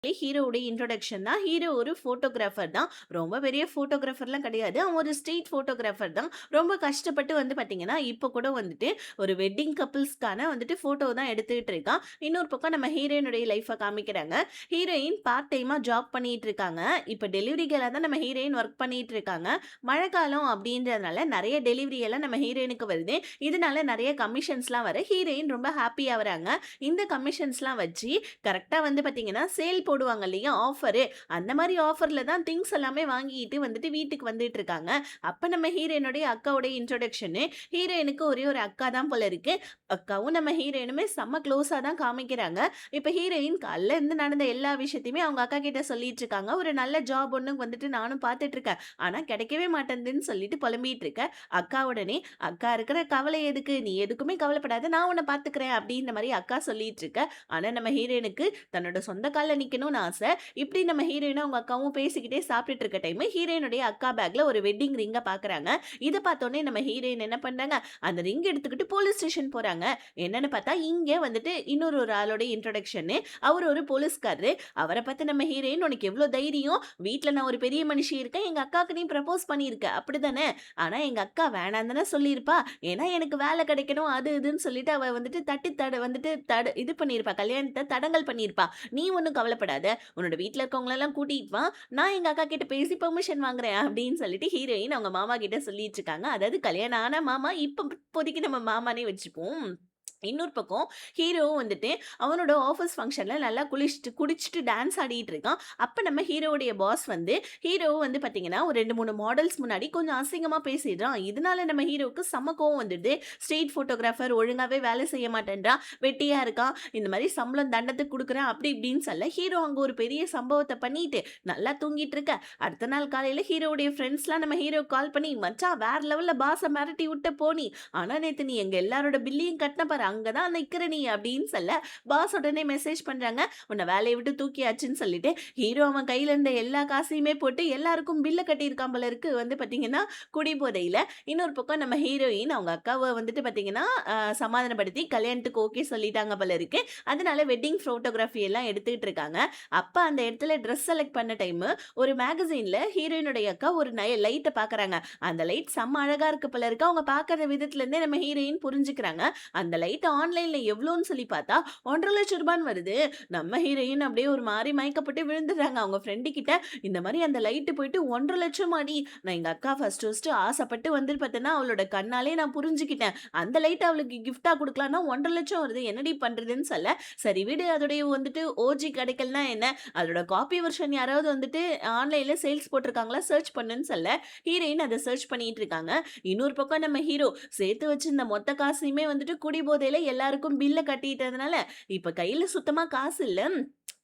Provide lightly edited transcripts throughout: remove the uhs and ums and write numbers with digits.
ஹீரோவுடைய introduction தான். Hero ஒரு photographer தான். ரொம்ப பெரிய ஃபோட்டோகிராஃபர்லாம் கிடையாது. அவன் ஒரு ஸ்ட்ரீட் ஃபோட்டோகிராஃபர் தான். ரொம்ப கஷ்டப்பட்டு பார்த்தீங்கன்னா, இப்போ கூட ஒரு வெட்டிங் கப்பிள்ஸ்க்கான ஃபோட்டோ தான் எடுத்துக்கிட்டு இருக்கான். இன்னொரு பக்கம் நம்ம ஹீரோயினுடைய லைஃப காமிக்கிறாங்க. ஹீரோயின் பார்ட் டைமா ஜாப் பண்ணிட்டு இருக்காங்க. இப்ப டெலிவரி கேர்லா தான் நம்ம ஹீரோயின் ஒர்க் பண்ணிட்டு இருக்காங்க. மழைக்காலம் அப்படின்றதுனால நெறைய டெலிவரி எல்லாம் நம்ம ஹீரோயினுக்கு வருது. இதனால நெறைய கமிஷன்ஸ்லாம் வர ஹீரோயின் ரொம்ப ஹாப்பியா வராங்க. இந்த கமிஷன்ஸ்லாம் வச்சு கரெக்ட்டா பார்த்தீங்கன்னா, சேல் போடுவாங்க இல்லையா? ஆஃபரு. அந்த மாரி ஆஃபர்ல தான் திங்ஸ் எல்லாமே வாங்கிட்டு வீட்டுக்கு வந்துட்டு இருக்காங்க. அப்ப நம்ம ஹீரோயினுடைய அக்காவுடைய இன்ட்ரோடக்ஷனு. ஹீரோயினுக்கு ஒரே ஒரு அக்கா தான் போல இருக்கு. அக்காவும் நம்ம ஹீரோயினுமே செம்ம க்ளோஸா தான் காமிக்கிறாங்க. இப்ப ஹீரோயின் காலைல இருந்து நடந்த எல்லா விஷயத்தையுமே அவங்க அக்கா கிட்ட சொல்லிட்டு இருக்காங்க. ஒரு நல்ல ஜாப் ஒண்ணு நானும் பார்த்துட்டு இருக்கேன். ஆனா கிடைக்கவே மாட்டேன்துன்னு சொல்லிட்டு புலம்பிட்டு இருக்க. அக்கா உடனே, "அக்கா இருக்கிற கவலை எதுக்கு? நீ எதுக்குமே கவலைப்படாத. நான் உன்ன பார்த்துக்கிறேன்." அப்படின்ற மாரி அக்கா சொல்லிட்டு இருக்க. ஆனா நம்ம ஹீரோயினுக்கு தன்னோட சொந்த கால்ல நிக்கணும்னு ஆசை. இப்படி நம்ம ஹீரோயினும் அவங்க அக்காவும் பேசிக்கிட்டே சாப்பிட்டுட்டு இருக்க டைம் ஹீரோயினுடைய அக்கா பேக்ல ஒரு வெட்டிங் ரிங்க பாக்குறாங்க. இத பார்த்தோனே நம்ம ஹீரோயின் என்ன பண்றாங்க, அந்த ரிங் எடுத்துக்கிட்டு போலீஸ் ஸ்டேஷன் போறாங்க. என்னன்னு பார்த்தா இங்க இன்னொரு ஒரு ஆளோட இன்ட்ரோடக்ஷன். அவர் ஒரு போலீஸ்காரரு. அவரை பார்த்து நம்ம ஹீரோயின், "உனக்கு எவ்வளவு தைரியம்? வீட்ல நான் ஒரு பெரிய மனுஷி இருக்கேன். எங்க அக்காக்கு நீ ப்ரப்போஸ் பண்ணியிருக்க. அப்படிதானே? ஆனா எங்க அக்கா வேணாம் தானே சொல்லியிருப்பா. ஏன்னா எனக்கு வேலை கிடைக்கணும் அது இதுன்னு சொல்லிட்டு அவ தட்டி தட இது பண்ணியிருப்பா. கல்யாணத்த தடங்கல் பண்ணியிருப்பா. நீ ஒண்ணும் கவலைப்படாத. உன்னோட வீட்ல இருக்கவங்களெல்லாம் கூட்டிட்டு வா. நான் எங்க அக்கா கிட்ட பேசி பெர்மிஷன் வாங்குறேன்." அப்படின்னு சொல்லிட்டு ஹீரோயின் அவங்க மாமா கிட்ட சொல்லிட்டு இருக்காங்க. அதாவது கல்யாணம் ஆன மாமா, இப்போதைக்கு நம்ம மாமானே வச்சுப்போம். இன்னொரு பக்கம் ஹீரோவும் அவனோட ஆஃபீஸ் ஃபங்ஷன்ல நல்லா குடிச்சிட்டு டான்ஸ் ஆடிட்டு இருக்கான். அப்ப நம்ம ஹீரோவுடைய பாஸ் ஹீரோவும் பார்த்தீங்கன்னா, ஒரு 2, 3 மாடல்ஸ் முன்னாடி கொஞ்சம் அசிங்கமா பேசிடுறான். இதனால நம்ம ஹீரோவுக்கு செம்ம கோவம் வந்துடுது. ஸ்ட்ரீட் ஃபோட்டோகிராஃபர் ஒழுங்காவே வேலை செய்ய மாட்டேன்றான். வெட்டியா இருக்கான். இந்த மாரி சம்பளம் தண்டத்துக்கு குடுக்குறேன் அப்படி இப்படின்னு சொல்ல, ஹீரோ அங்க ஒரு பெரிய சம்பவத்த பண்ணிட்டு நல்லா தூங்கிட்டு இருக்க. அடுத்த நாள் காலையில ஹீரோவுடைய ஃப்ரெண்ட்ஸ்லாம் நம்ம ஹீரோக்கு கால் பண்ணி, "மச்சான் வேற லெவல்ல பாஸ மிரட்டி விட்ட போ நீ. ஆனா நேத்து நீ எங்க எல்லாரோட பில்லையும் கட்டுன பாரு. அங்க தான் நிக்கிற நீ." அப்படின்னு சொல்ல, பாஸ் உடனே மெசேஜ் பண்றாங்க, "உன்னை வேலைய விட்டு தூக்கியாச்சுன்னு" சொல்லிட்டு, ஹீரோ அவன் கையில இருந்த எல்லா காசையுமே போட்டு எல்லாருக்கும் பில்ல கட்டியிருக்கான் போல இருக்கு பார்த்தீங்கன்னா, குடி போதையில. இன்னொரு பக்கம் நம்ம ஹீரோயின் அவங்க அக்காவ பார்த்தீங்கன்னா, சமாதானப்படுத்தி கல்யாணத்துக்கு ஓகே சொல்லிட்டாங்க போல இருக்கு. அதனால வெட்டிங் ஃபோட்டோகிராஃபி எல்லாம் எடுத்துட்டு இருக்காங்க. அப்ப அந்த இடத்துல ட்ரெஸ் செலக்ட் பண்ண டைம் ஒரு மேகசின்ல ஹீரோயினுடைய அக்கா ஒரு லைட்ட பாக்குறாங்க. அந்த லைட் செம்ம அழகா இருக்கு போல இருக்கு. அவங்க பாக்குற விதத்துல இருந்தே நம்ம ஹீரோயின் புரிஞ்சுக்கிறாங்க. அந்த லைட் ஆன்லைன்ல எவ்வளோன்னு சொல்லி பார்த்தா ரூ. 1,50,000 வருது. நம்ம ஹீரோயின் அப்படியே ஒரு மாரி மயக்கப்பட்டு விழுந்துடுறாங்க. அவங்க ஃப்ரெண்டு கிட்ட, "இந்த மாரி அந்த லைட் போயிட்டு 1,50,000 அடி. நான் எங்க அக்கா ஃபர்ஸ்ட் ஆசைப்பட்டு பார்த்தேன்னா, அவளோட கண்ணாலே நான் புரிஞ்சுக்கிட்டேன். அந்த லைட் அவளுக்கு கிஃப்ட்டா குடுக்கலாம்னா 1,50,000 வருது. என்னடி பண்றதுன்னு" சொல்ல, "சரி விடு. அதோடைய ஓஜி கிடைக்கலனா என்ன? அதோட காப்பி வெர்ஷன் யாராவது ஆன்லைன்ல சேல்ஸ் போட்டிருக்காங்களா? சர்ச் பண்ணுன்னு" சொல்ல, ஹீரோயின் அத சர்ச் பண்ணிட்டு இருக்காங்க. இன்னொரு பக்கம் நம்ம ஹீரோ சேர்த்து வச்சிருந்த மொத்த காசையுமே குடி போதையில எல்லாருக்கும் பில்ல கட்டிட்டதுனால, இப்ப கையில சுத்தமா காசு இல்ல.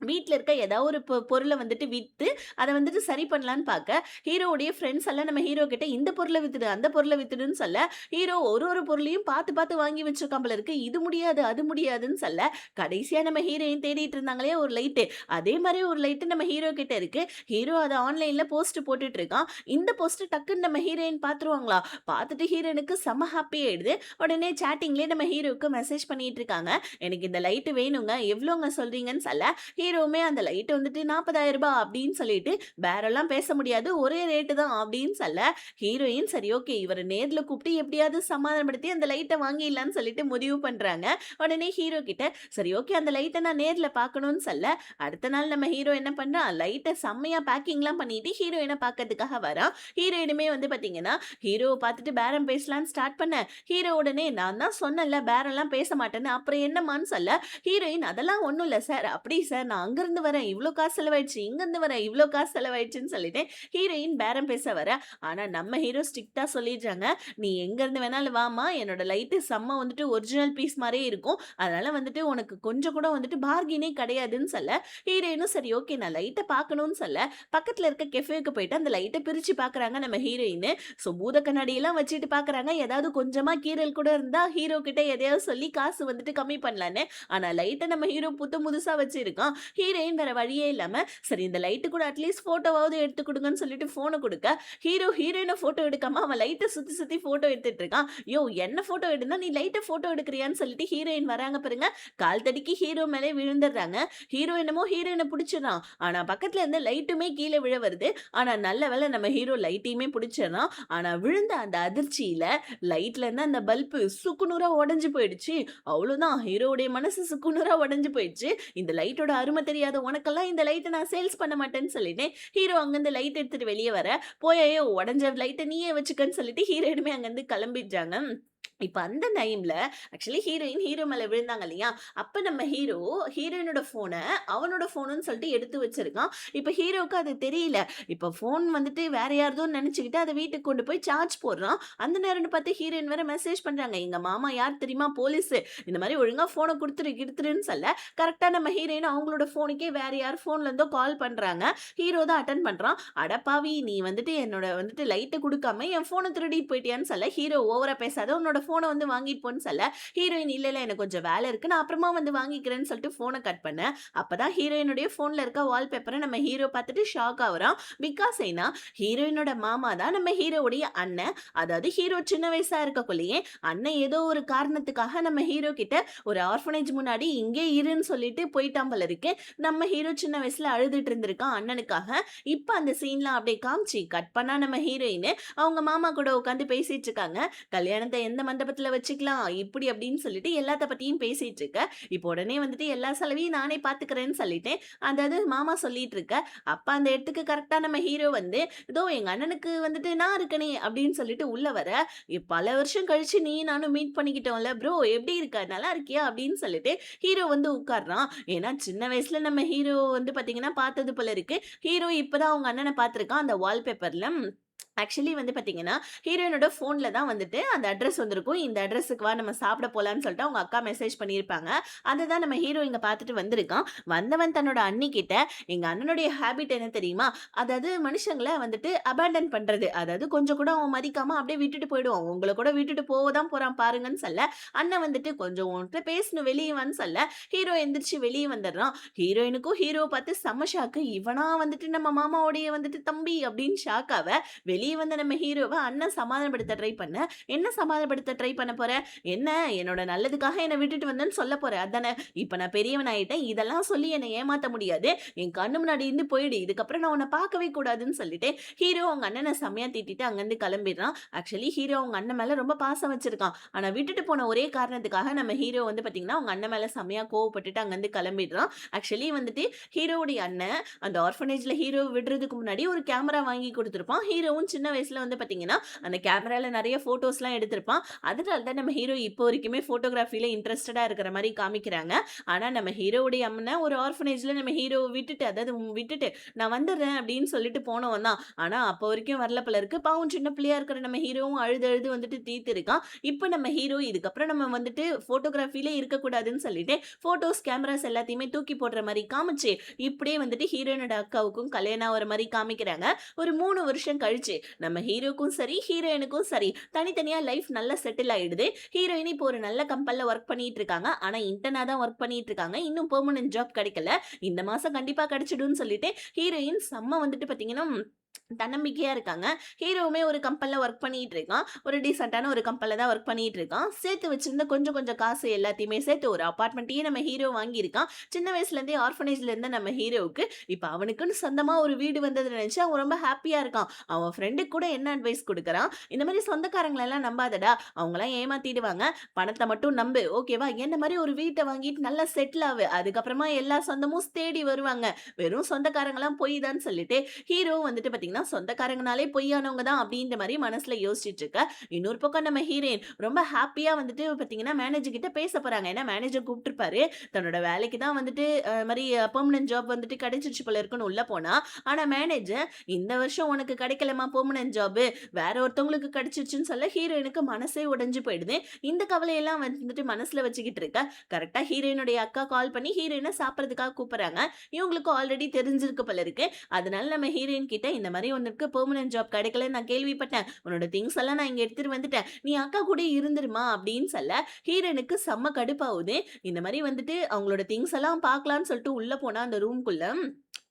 வீட்ல இருக்க ஏதாவது ஒரு பொருள வித்து, அத சரி பண்ணலான்னு பாக்க, ஹீரோவுடைய ஃப்ரெண்ட்ஸ் எல்லாம் நம்ம ஹீரோ கிட்ட இந்த பொருள வித்துடு, அந்த பொருள வித்துடுன்னு சொல்ல, ஹீரோ ஒரு பொருளையும் பார்த்து பார்த்து வாங்கி வச்சிருக்கான் போல இருக்கு. இது முடியாது, அது முடியாதுன்னு சொல்ல, கடைசியா நம்ம ஹீரோயின் தேடிட்டு இருந்தாங்களே ஒரு லைட்டு, அதே மாரி ஒரு லைட்டு நம்ம ஹீரோ கிட்ட இருக்கு. ஹீரோ அத ஆன்லைன்ல போஸ்ட் போட்டுட்டு இருக்கான். இந்த போஸ்ட் டக்குன்னு நம்ம ஹீரோயின் பாத்துருவாங்களா? பாத்துட்டு ஹீரோயினுக்கு செம்ம ஹாப்பி ஆயிடுது. உடனே சாட்டிங்லயே நம்ம ஹீரோவுக்கு மெசேஜ் பண்ணிட்டு இருக்காங்க. "எனக்கு இந்த லைட் வேணுங்க. எவ்வளோங்க சொல்றீங்கன்னு" சொல்ல, ஹீரோவுமே அந்த லைட் ரூ. 40,000 அப்படின்னு சொல்லிட்டு, பேரம்லாம் பேச முடியாது. ஒரே ரேட்டு தான் அப்படின்னு சொல்ல, ஹீரோயின் சரி ஓகே இவர நேர்ல கூப்பிட்டு எப்படியாவது சமாதானப்படுத்தி அந்த லைட்ட வாங்கிடலான்னு சொல்லிட்டு முடிவு பண்றாங்க. உடனே ஹீரோ கிட்ட, "சரி ஓகே அந்த லைட்ட நான் நேர்ல பார்க்கணும்னு" சொல்ல, அடுத்த நாள் நம்ம ஹீரோ என்ன பண்றான், லைட்ட செம்மையா பேக்கிங்லாம் பண்ணிட்டு ஹீரோயின பார்க்கறதுக்காக வரான். ஹீரோயினுமே பார்த்தீங்கன்னா, ஹீரோவ பார்த்துட்டு பேரம் பேசலான்னு ஸ்டார்ட் பண்ண, ஹீரோ உடனே, "நான் தான் சொன்னேன்ல பேரம்லாம் பேச மாட்டேன்னு, அப்புறம் என்னம்மான்னு" சொல்ல, ஹீரோயின், "அதெல்லாம் ஒண்ணும் இல்ல சார். அப்படி சார் நான் அங்கிருந்து வரேன். இவ்ளோ காசு செலவாயிடுச்சு. இங்கிருந்து வரேன். இவ்ளோ காசு செலவாயிடுச்சுன்னு" சொல்லிட்டு ஹீரோயின் பேரம் பேச வர, ஆனா நம்ம ஹீரோ ஸ்ட்ரிக்ட்டா சொல்லிடுறாங்க. "நீ எங்க இருந்து வேணாலும் வாம்மா. என்னோட லைட்டு செம்ம ஒரிஜினல் பீஸ் மாரியே இருக்கும். அதனால உனக்கு கொஞ்சம் கூட பார்கெயினே கிடையாதுன்னு" சொல்ல, ஹீரோயினும் சரி ஓகே நான் லைட்ட பார்க்கணும்னு சொல்ல, பக்கத்துல இருக்க கெஃபேக்கு போயிட்டு அந்த லைட்ட பிரிச்சு பார்க்குறாங்க நம்ம ஹீரோயின். ஸோ பூத கண்ணாடியெல்லாம் வச்சுட்டு பார்க்குறாங்க. ஏதாவது கொஞ்சமா கீறல் கூட இருந்தா ஹீரோ கிட்ட எதையாவது சொல்லி காசு கம்மி பண்ணலான்னு. ஆனா லைட்ட நம்ம ஹீரோ புதுசா வச்சிருக்கான். ஹீரோயின் வேற வழியே இல்லாம, சரி இந்த லைட்டு கூட அட்லீஸ்ட் ஃபோட்டோவாவது எடுத்து குடுங்கன்னு சொல்லிட்டு ஃபோன குடுக்க, ஹீரோயின ஃபோட்டோ எடுக்காம அவன் லைட்ட சுத்தி சுத்தி ஃபோட்டோ எடுத்துட்டு இருக்கான். யோவ்! என்ன ஃபோட்டோ எடுனா, நீ லைட்ட ஃபோட்டோ எடுக்குறியான்னு சொல்லிட்டு ஹீரோயின் வராங்க பாருங்க. கால் தடிக்கி ஹீரோ மேலே விழுந்துடுறாங்க. ஹீரோ என்னமோ ஹீரோயின புடிச்சிடுறான். ஆனா பக்கத்துல இருந்து லைட்டுமே கீழ விழ வருது. ஆனா நல்ல வேளை நம்ம ஹீரோ லைட்டையுமே புடிச்சிடுறான். ஆனா விழுந்த அந்த அதிர்ச்சியில லைட்ல இருந்து அந்த பல்பு சுக்குநூறா உடைஞ்சு போயிடுச்சு. அவ்வளோதான், ஹீரோவுடைய மனசு சுக்குநூறா உடைஞ்சு போயிடுச்சு. இந்த லைட்டோட அருமை தெரியாத உனக்கெல்லாம் இந்த லைட்ட நான் சேல்ஸ் பண்ண மாட்டேன்னு சொல்லிட்டேன். ஹீரோ அங்கருந்து லைட் எடுத்துட்டு வெளிய வர, "போயேன் உடைஞ்ச லைட்ட நீயே வச்சுக்கன்னு" சொல்லிட்டு ஹீரோயினுமே அங்கருந்து கிளம்பிடுறாங்க. இப்ப அந்த டைம்ல ஆக்சுவலி ஹீரோயின் ஹீரோ மேல விழுந்தாங்க இல்லையா? அப்ப நம்ம ஹீரோ ஹீரோயினோட ஃபோன அவனோட ஃபோனுன்னு சொல்லிட்டு எடுத்து வச்சிருக்கான். இப்ப ஹீரோவுக்கு அது தெரியல. இப்ப ஃபோன் வந்துட்டு வேற யாரதோன்னு நெனச்சுக்கிட்டு அத வீட்டுக்கு கொண்டு போய் சார்ஜ் போடுறான். அந்த நேரம்னு பார்த்து ஹீரோயின் வேற மெசேஜ் பண்றாங்க. "எங்க மாமா யார் தெரியுமா? போலீஸு. இந்த மாரி ஒழுங்கா ஃபோன குடுத்துரு கிடுத்துருன்னு" சொல்ல, கரெக்ட்டா நம்ம ஹீரோயின் அவங்களோட ஃபோனுக்கே வேற யார் ஃபோன்ல இருந்தோ கால் பண்றாங்க. ஹீரோ தான் அட்டெண்ட் பண்றான். "அடப்பாவி! நீ வந்துட்டு என்னோட வந்துட்டு லைட்ட குடுக்காம என் ஃபோன திருடிட்டு போயிட்டியான்னு" சொல்ல, ஹீரோ ஓவரா பேசாத உன்னோட ஃபோன வந்து வாங்கிட்டு போன்னு சொல்ல, ஹீரோயின் இல்ல, இல்ல எனக்கு கொஞ்சம் வேலை இருக்கு. நான் அப்புறமா வந்து வாங்கிக்கிறேன்னு சொல்லிட்டு ஃபோன கட் பண்ண, அப்பதான் ஹீரோயினுடைய ஃபோன்ல இருக்க வால்பேப்பர நம்ம ஹீரோ பார்த்துட்டு ஷாக் ஆவுறான். பிகாஸ் ஏன்னா, ஹீரோயினோட மாமா தான் நம்ம ஹீரோவுடைய அண்ணன். அதாவது ஹீரோ சின்ன வயசா இருக்கக்குள்ளயே, அண்ணன் ஏதோ ஒரு காரணத்துக்காக நம்ம ஹீரோ கிட்ட ஒரு ஆர்ஃபனேஜ் முன்னாடி இங்கே இருன்னு சொல்லிட்டு போயிட்டான் போல இருக்கு. நம்ம ஹீரோ சின்ன வயசுல அழுதுட்டு இருந்திருக்கான் அண்ணனுக்காக. இப்ப அந்த சீன்லாம் அப்படியே காமிச்சு கட் பண்ணா நம்ம ஹீரோயின் அவங்க மாமா கூட உட்காந்து பேசிட்டு இருக்காங்க. கல்யாணத்த எந்த மண்டபத்துல வச்சுக்கலாம், இப்படி அப்படின்னு சொல்லிட்டு எல்லாத்த பத்தியும் பேசிட்டு இருக்க. இப்போ உடனே வந்துட்டு எல்லா செலவையும் நானே பார்த்துக்கிறேன்னு சொல்லிட்டேன். அதாவது மாமா சொல்லிட்டு இருக்க. அப்ப அந்த இடத்துக்கு கரெக்ட்டா நம்ம ஹீரோ வந்து, "இதோ எங்க அண்ணனுக்கு வந்துட்டு நான் இருக்கனே" அப்படின்னு சொல்லிட்டு உள்ள வர, பல வருஷம் கழிச்சு நீயும் நானும் மீட் பண்ணிக்கிட்டோம்ல ப்ரோ எப்படி இருக்க? நல்லா இருக்கியா?" அப்படின்னு சொல்லிட்டு ஹீரோ வந்து உட்கார்றான். ஏன்னா சின்ன வயசுல நம்ம ஹீரோ வந்து பார்த்தீங்கன்னா பார்த்தது போல இருக்கு. ஹீரோ இப்பதான் அவங்க அண்ணன பார்த்துருக்கான் அந்த வால்பேப்பர்ல. ஆக்சுவலி வந்து பார்த்தீங்கன்னா, ஹீரோயினோட ஃபோன்ல தான் வந்துட்டு அந்த அட்ரஸ் வந்திருக்கும். இந்த அட்ரஸுக்கு வா நம்ம சாப்பிட போலான்னு சொல்லிட்டு அவங்க அக்கா மெசேஜ் பண்ணியிருப்பாங்க. அததான் நம்ம ஹீரோ இங்க பார்த்துட்டு வந்திருக்கான். வந்தவன் தன்னோட அண்ணி கிட்ட, "எங்க அண்ணனுடைய ஹேபிட் என்ன தெரியுமா? அதாவது மனுஷங்கள வந்துட்டு அபாண்டன் பண்றது. அதாவது கொஞ்சம் கூட அவன் மதிக்காம அப்படியே விட்டுட்டு போயிடுவான். உங்கள கூட விட்டுட்டு போக தான் போறான் பாருங்கன்னு" சொல்ல, அண்ணன் வந்துட்டு "கொஞ்சம் உன்கிட்ட பேசணும் வெளிய வான்னு" சொல்ல, ஹீரோ எந்திரிச்சு வெளிய வந்துடுறான். ஹீரோயினுக்கும் ஹீரோவ பார்த்து செம்ம ஷாக்கு. இவனா வந்துட்டு நம்ம மாமாவுடைய வந்துட்டு தம்பி அப்படின்னு ஷாக் ஆவ, வெளிய வந்த நம்ம ஹீரோவ அண்ணன் சமாதானப்படுத்த ட்ரை பண்ண, "என்ன சமாதானப்படுத்த ட்ரை பண்ண போற? என்ன என்னோட நல்லதுக்காக என்ன விட்டுட்டு வந்தேன்னு சொல்ல போற அதானே? இப்ப நான் பெரியவன் ஆயிட்டேன். இதெல்லாம் சொல்லி என்ன ஏமாத்த முடியாது. என் கண்ணு முன்னாடி இருந்து போயிடு. இதுக்கப்புறம் நான் உன்ன பார்க்கவே கூடாதுன்னு" சொல்லிட்டு ஹீரோ அவங்க அண்ணன செம்மையா திட்டிட்டு அங்கருந்து கிளம்பிடுறான். ஆக்சுவலி ஹீரோ அவங்க அண்ணன் மேல ரொம்ப பாசம் வச்சிருக்கான். ஆனா விட்டுட்டு போன ஒரே காரணத்துக்காக நம்ம ஹீரோ வந்து பார்த்தீங்கன்னா, அவங்க அண்ணன் மேல செம்மையா கோவப்பட்டுட்டு அங்கருந்து கிளம்பிடுறான். ஆக்சுவலி வந்துட்டு ஹீரோவுடைய அண்ணன் அந்த ஆர்ஃபனேஜ்ல ஹீரோவ விடுறதுக்கு முன்னாடி ஒரு கேமரா வாங்கி குடுத்திருப்பான். ஹீரோவும் சின்ன வயசுல வந்து பார்த்தீங்கன்னா, அந்த கேமரால நெறைய ஃபோட்டோஸ்லாம் எடுத்திருப்பான். அதனால தான் நம்ம ஹீரோ இப்போ வரைக்குமே ஃபோட்டோகிராஃபில இன்ட்ரஸ்டடா இருக்கிற மாரி காமிக்கிறாங்க. ஆனா நம்ம ஹீரோவுடைய அண்ணன் ஒரு ஆர்ஃபனேஜ்ல நம்ம ஹீரோவ விட்டுட்டு, அதாவது விட்டுட்டு நான் வந்துடுறேன் அப்படின்னு சொல்லிட்டு போனவன் தான். ஆனா அப்போ வரைக்கும் வரல போல இருக்கு. பாவம் சின்ன பிள்ளையா இருக்கிற நம்ம ஹீரோவும் அழுது அழுது வந்துட்டு தீர்த்திருக்கான். இப்ப நம்ம ஹீரோ இதுக்கப்புறம் நம்ம வந்துட்டு ஃபோட்டோகிராஃபிலே இருக்கக்கூடாதுன்னு சொல்லிட்டு, ஃபோட்டோஸ், கேமராஸ் எல்லாத்தையுமே தூக்கி போடுற மாரி காமிச்சு, இப்படியே வந்துட்டு ஹீரோயினோட அக்காவுக்கும் கல்யாணம் ஆகுற மாரி காமிக்கிறாங்க. ஒரு 3 வருஷம் கழிச்சு நம்ம ஹீரோக்கும் சரி, ஹீரோயினுக்கும் சரி, தனித்தனியா லைஃப் நல்லா செட்டில் ஆயிடுது. ஹீரோயின் இப்போ ஒரு நல்ல கம்பெனில வொர்க் பண்ணிட்டு இருக்காங்க. ஆனா இன்டர்னா தான் வொர்க் பண்ணிட்டு இருக்காங்க. இன்னும் பெர்மனன்ட் ஜாப் கிடைக்கல. இந்த மாசம் கண்டிப்பா கிடைச்சிடும்னு சொல்லிட்டு, ஹீரோயின் செம்ம வந்துட்டு பார்த்தீங்கன்னா தன்னம்பிக்கையா இருக்காங்க. ஹீரோவுமே ஒரு கம்பெனில வொர்க் பண்ணிட்டு இருக்கான். ஒரு டீசென்ட்டான ஒரு கம்பெனில தான் வொர்க் பண்ணிட்டு இருக்கான். சேர்த்து வச்சிருந்த கொஞ்சம் கொஞ்சம் காசு எல்லாத்தையுமே சேர்த்து ஒரு அபார்ட்மெண்ட்டையே நம்ம ஹீரோ வாங்கியிருக்கான். சின்ன வயசுல இருந்தே ஆர்ஃபனேஜ்ல இருந்த நம்ம ஹீரோவுக்கு இப்ப அவனுக்குன்னு சொந்தமா ஒரு வீடு வந்தத நினைச்சு அவன் ரொம்ப ஹாப்பியா இருக்கான். அவன் ஃப்ரெண்டுக்கு கூட என்ன அட்வைஸ் குடுக்குறான், "இந்த மாரி சொந்தக்காரங்கள எல்லாம் நம்பாதடா. அவங்கலாம் ஏமாத்திடுவாங்க. பணத்த மட்டும் நம்பு. ஓகேவா? என்ன மாரி ஒரு வீட்ட வாங்கிட்டு நல்லா செட்டில் ஆவு. அதுக்கப்புறமா எல்லா சொந்தமும் தேடி வருவாங்க. வெறும் சொந்தக்காரங்கலாம் பொய் தான்னு" சொல்லிட்டு ஹீரோ வந்துட்டு பார்த்தீங்கன்னா, சொந்தக்காரங்கனாலே பொய்யானவங்க தான் அப்படின்ற மாரி மனசுல யோசிச்சுட்டு இருக்க. இன்னொரு பக்கம் நம்ம ஹீரோயின் ரொம்ப ஹாப்பியா வந்துட்டு பார்த்தீங்கன்னா, மேனேஜர் கிட்ட பேச போறாங்க. ஏன்னா மேனேஜர் கூப்ட்டுருப்பாரு. தன்னோட வேலைக்கு தான் வந்துட்டு மாரி பெர்மனன்ட் ஜாப் வந்துட்டு கிடைச்சிருச்சு போல இருக்குன்னு உள்ள போனா, ஆனா மேனேஜர் "இந்த வருஷம் உனக்கு கிடைக்கலமா பெர்மனன்ட் ஜாப், வேற ஒருத்தவங்களுக்கு கிடைச்சிருச்சுன்னு" சொல்ல ஹீரோயினுக்கு மனசே உடைஞ்சு போயிடுது. இந்த கவலையெல்லாம் வந்துட்டு மனசுல வச்சுக்கிட்டு இருக்க, கரெக்ட்டா ஹீரோயினுடைய அக்கா கால் பண்ணி ஹீரோயின சாப்பிடுறதுக்காக கூப்பிடுறாங்க. இவங்களுக்கு ஆல்ரெடி தெரிஞ்சிருக்கு போல இருக்கு. அதனால நம்ம ஹீரோயின் கிட்ட இந்த இந்த மாரி உனக்கு பெர்மனன்ட் ஜாப் கிடைக்கலன்னு நான் கேள்விப்பட்டேன். உன்னோட திங்ஸ் எல்லாம் நான் இங்க எடுத்துட்டு வந்துட்டேன். நீ அக்கா கூடயே இருந்துருமா அப்படின்னு சொல்ல, ஹீரோயினுக்கு செம்ம கடுப்பாவுது. இந்த மாரி வந்துட்டு அவங்களோட திங்ஸ் எல்லாம் பார்க்கலான்னு சொல்லிட்டு உள்ள போனா அந்த ரூம்க்குள்ள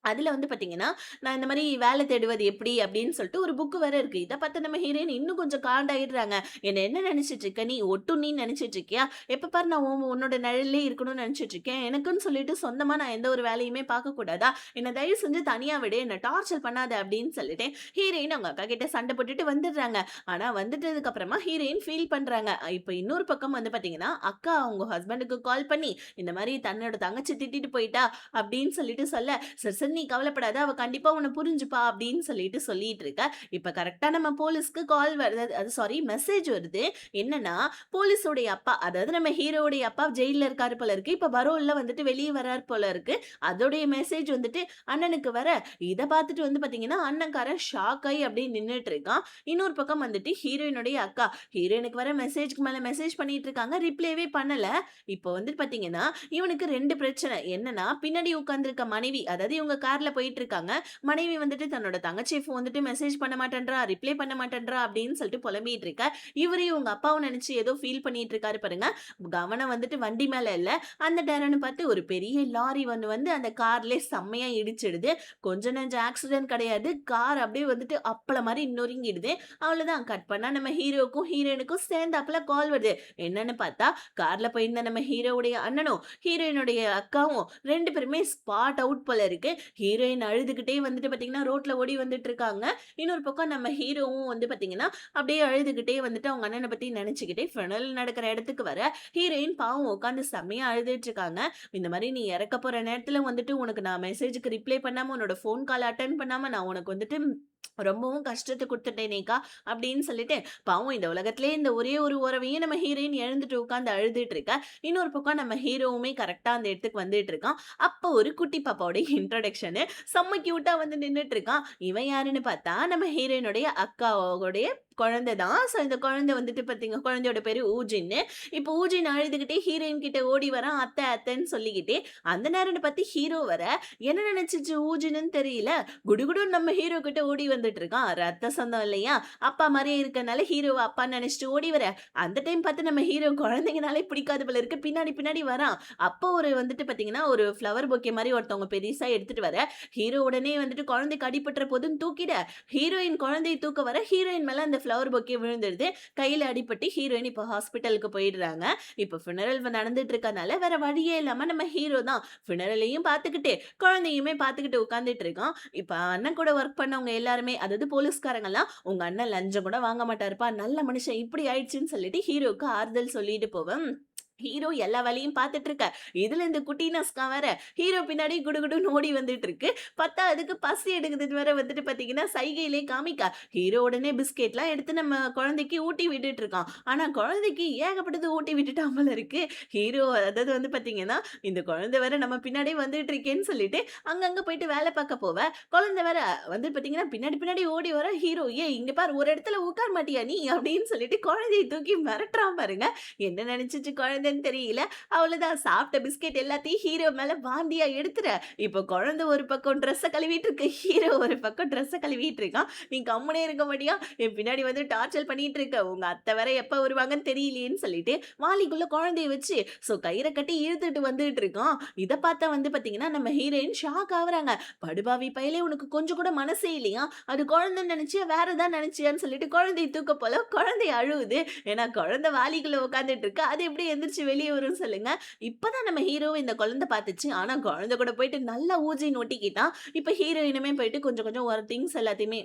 அதுல வந்து பாத்தீங்கன்னா, நான் இந்த மாரி வேலை தேடுவது எப்படி அப்படின்னு சொல்லிட்டு ஒரு புக் வேற இருக்கு. இத பார்த்து நம்ம ஹீரோயின் இன்னும் கொஞ்சம் காண்டாயிடுறாங்க. என்ன நெனச்சிட்டு இருக்க? நீ ஒட்டும் நீ நெனச்சிட்டு இருக்கியா? எப்ப பாரு நான் உன்னோட நிழல்லயே இருக்கணும்னு நெனச்சிட்டு இருக்கேன். எனக்குன்னு சொல்லிட்டு சொந்தமா நான் எந்த ஒரு வேலையுமே பார்க்க கூடாதா? என்ன தயவு செஞ்சு தனியா விடு. என்ன டார்ச்சர் பண்ணாத அப்படின்னு சொல்லிட்டு, ஹீரோயின் அவங்க அக்கா கிட்ட சண்டை போட்டுட்டு வந்துடுறாங்க. ஆனா வந்துட்டதுக்கு அப்புறமா ஹீரோயின் ஃபீல் பண்றாங்க. இப்ப இன்னொரு பக்கம் வந்து பாத்தீங்கன்னா, அக்கா அவங்க ஹஸ்பண்டுக்கு கால் பண்ணி, இந்த மாரி தன்னோட தங்கச்சி திட்டிட்டு போயிட்டா அப்படின்னு சொல்லிட்டு சொல்ல, "சரி சரி நீ கவலைப்படாத. அவ கண்டிப்பா உன்ன புரிஞ்சுப்பா" அப்படின்னு சொல்லிட்டு சொல்லிட்டு இருக்க. இப்ப கரெக்ட்டா நம்ம போலீஸ்க்கு கால் வருது. அது சாரி மெசேஜ் வருது. என்னன்னா, போலீஸோடைய அப்பா, அதாவது நம்ம ஹீரோவுடைய அப்பா ஜெயில்ல இருக்காரு போல இருக்கு. இப்ப பரோல்ல வந்துட்டு வெளிய வராரு போல இருக்கு. அதோடைய மெசேஜ் வந்துட்டு அண்ணனுக்கு வர, இத பார்த்துட்டு வந்து பார்த்தீங்கன்னா, அண்ணன்காரன் ஷாக் ஆயி அப்படியே நின்னுட்டு இருக்கான். இன்னொரு பக்கம் வந்துட்டு ஹீரோயினுடைய அக்கா, ஹீரோயினுக்கு வர மெசேஜ்க்கு மேல மெசேஜ் பண்ணிட்டு இருக்காங்க. ரிப்ளேவே பண்ணல. இப்போ வந்து பார்த்தீங்கன்னா, இவனுக்கு 2 பிரச்சனை. என்னன்னா, பின்னாடி உட்கார்ந்திருக்க மனைவி, அதாவது இவங்க கார்ல போயிட்டு இருக்காங்க. மனைவி வந்துட்டு தன்னோட தங்கச்சி வந்துட்டு மெசேஜ் பண்ண மாட்டேன்றா, ரிப்ளை பண்ண மாட்டேன்றா அப்படின்னு சொல்லிட்டு புலம்பிட்டு இருக்க. இவரு இவங்க அப்பாவ நெனச்சு ஏதோ ஃபீல் பண்ணிட்டு இருக்காரு பாருங்க. கவனம் வந்துட்டு வண்டி மேல இல்ல. அந்த நேரம்னு பார்த்து ஒரு பெரிய லாரி ஒண்ணு வந்து அந்த கார்லயே செம்மையா இடிச்சிடுது. கொஞ்சம் நெஞ்ச ஆக்சிடென்ட் கிடையாது. கார் அப்படியே வந்துட்டு அப்பளம் மாரி நொறுங்கிடுது. அவ்வளோதான். கட் பண்ணா நம்ம ஹீரோவுக்கும், ஹீரோயினுக்கும் சேர்ந்தாப்புல கால் வருது. என்னன்னு பார்த்தா, கார்ல போயிருந்த நம்ம ஹீரோவுடைய அண்ணனும், ஹீரோயினுடைய அக்காவும் 2 பேருமே ஸ்பாட் அவுட் போல இருக்கு. ஹீரோயின் அழுதுகிட்டே வந்துட்டு பார்த்தீங்கன்னா, ரோட்ல ஓடி வந்துட்டு இருக்காங்க. இன்னொரு பக்கம் நம்ம ஹீரோவும் வந்து பார்த்தீங்கன்னா, அப்படியே அழுதுகிட்டே வந்துட்டு அவங்க அண்ணன பத்தி நெனச்சுக்கிட்டே ஃபனல் நடக்கிற இடத்துக்கு வர, ஹீரோயின் பாவம் உட்காந்து செம்மையா அழுதுட்டு இருக்காங்க. இந்த மாரி "நீ இறக்க போற நேரத்துல வந்துட்டு உனக்கு நான் மெசேஜ்க்கு ரிப்ளை பண்ணாம, உன்னோட ஃபோன் கால் அட்டெண்ட் பண்ணாம நான் உனக்கு வந்துட்டு ரொம்பவும் கஷ்டத்த குடுத்துட்டேனேக்கா" அப்படின்னு சொல்லிட்டு, பாவம் இந்த உலகத்திலேயே இந்த ஒரே ஒரு உறவையும் நம்ம ஹீரோயின் இழந்துட்டு உட்கார்ந்து அழுதுட்டு இருக்கா. இன்னொரு பக்கம் நம்ம ஹீரோவுமே கரெக்ட்டா அந்த இடத்துக்கு வந்துட்டு இருக்கான். அப்போ ஒரு குட்டி பாப்பாவோட இன்ட்ரோடக்ஷனு செம்ம கியூட்டா வந்து நின்னுட்டு இருக்கான். இவன் யாருன்னு பார்த்தா, நம்ம ஹீரோயினுடைய அக்காவோடைய குழந்தை தான். ஸோ இந்த குழந்தை வந்துட்டு பார்த்தீங்க குழந்தையோட பேரு ஊஜின்னு. இப்போ ஊஜின் அழுதுகிட்டே ஹீரோயின் கிட்ட ஓடி வரான். அத்தை அத்தைன்னு சொல்லிக்கிட்டே. அந்த நேரம்னு பார்த்து ஹீரோ வர, என்ன நினைச்சுச்சு ஊஜின்னு தெரியல. குடுகுடுன்னு நம்ம ஹீரோ கிட்ட ஓடி வந்துட்டு இருக்கான். ரத்த சொந்தம் இல்லையா? அப்பா மாரியே இருக்கனால ஹீரோவ அப்பான்னு நெனச்சுட்டு ஓடி வர, அந்த டைம் பார்த்து நம்ம ஹீரோ குழந்தைங்கனாலே பிடிக்காது போல இருக்கு. பின்னாடி பின்னாடி வரான். அப்போ ஒரு வந்துட்டு பார்த்தீங்கன்னா, ஒரு ஃப்ளவர் பொக்கே மாரி ஒருத்தவங்க பெருசா எடுத்துட்டு வர, ஹீரோ உடனே வந்துட்டு குழந்தைக்கு அடிபட்டுற போதுன்னு தூக்கிட, ஹீரோயின் குழந்தைய தூக்க வர, ஹீரோயின் மேல அந்த ஃப்ளவர் பொக்கே விழுந்துடுது. கையில அடிபட்டு ஹீரோயின் இப்போ ஹாஸ்பிட்டலுக்கு போயிடுறாங்க. இப்போ ஃபினரல் நடந்துட்டு இருக்கனால வேற வழியே இல்லாம நம்ம ஹீரோ தான் ஃபினரலையும் பார்த்துக்கிட்டு, குழந்தையுமே பார்த்துக்கிட்டு உட்கார்ந்துட்டு இருக்கான். இப்ப அண்ணன் கூட ஒர்க் பண்ணவங்க எல்லாருமே, அதாவது போலீஸ்காரங்கலாம், "உங்க அண்ணன் லஞ்சம் கூட வாங்க மாட்டாருப்பா. நல்ல மனுஷன். இப்படி ஆயிடுச்சுன்னு" சொல்லிட்டு ஹீரோவுக்கு ஆறுதல் சொல்லிட்டு போவேன். ஹீரோ எல்லா வேலையும் பார்த்துட்டு இருக்க. இதுல இந்த குட்டி நஸ்கா வேற ஹீரோ பின்னாடி குடுகுடுன்னு ஓடி வந்துட்டு இருக்கு. பார்த்தா அதுக்கு பசி எடுக்குதுன்னு வேற வந்துட்டு பார்த்தீங்கன்னா, சைகையிலே காமிக்க. ஹீரோ உடனே பிஸ்கெட்லாம் எடுத்து நம்ம குழந்தைக்கு ஊட்டி விட்டுட்டு இருக்கான். ஆனா குழந்தைக்கு ஏகப்பட்டது ஊட்டி விட்டுட்டான் போல இருக்கு. ஹீரோ அதாவது வந்து பார்த்தீங்கன்னா, இந்த குழந்தை வேற நம்ம பின்னாடியே வந்துட்டு இருக்கேன்னு சொல்லிட்டு, அங்கங்க போயிட்டு வேலை பார்க்க போவ. குழந்தை வேற வந்து பார்த்தீங்கன்னா, பின்னாடி பின்னாடி ஓடி வர ஹீரோ, "ஏய் இங்க பாரு ஒரு இடத்துல உட்கார மாட்டியா நீ?" அப்படின்னு சொல்லிட்டு குழந்தைய தூக்கி மிரட்டுறான் பாருங்க. என்ன நினைச்சுச்சு குழந்தைன்னு தெரியல. அவ்வளவுதான் சாப்பிட்ட பிஸ்கட் எல்லாத்தையும் ஹீரோ மேல வாந்தியா எடுத்துற. இப்போ குழந்தை ஒரு பக்கம் ட்ரெஸ்ஸ கழுவிட்டு இருக்கு. ஹீரோ ஒரு பக்கம் ட்ரெஸ்ஸ கழுவிட்டு இருக்கான். நீ கம்முனே இருக்க மாட்டியா? என் பின்னாடி வந்து டார்ச்சர் பண்ணிட்டு இருக்க. உங்க அத்தை வேற எப்ப வருவாங்கன்னு தெரியலையேன்னு சொல்லிட்டு, வாளிக்குள்ள குழந்தைய வச்சு கயிற கட்டி இழுத்துட்டு வந்துட்டு இருக்கான். இத பார்த்தா வந்து பார்த்தீங்கன்னா, நம்ம ஹீரோயின் ஷாக் ஆகுறாங்க. "படுபாவி பயலே உனக்கு கொஞ்சம் கூட மனசே இல்லையா? அது குழந்தைன்னு நினைச்சியா? வேற ஏதாவது நினைச்சியான்னு?" சொல்லிட்டு குழந்தைய தூக்க போல குழந்தை அழுவுது. ஏன்னா குழந்தை வாளிக்குள்ள உட்கார்ந்துட்டு இருக்கு. அது எப்படி எந்திரிச்சு வெளிய வரும்னு சொல்லுங்க. இப்பதான் நம்ம ஹீரோவ இந்த குழந்தை பார்த்துச்சு. ஆனா குழந்தை கூட போயிட்டு நல்லா ஊஜின்னு ஒட்டிக்கிட்டான். இப்ப ஹீரோயினுமே போயிட்டு கொஞ்சம் கொஞ்சம் ஒரு திங்ஸ் எல்லாத்தையுமே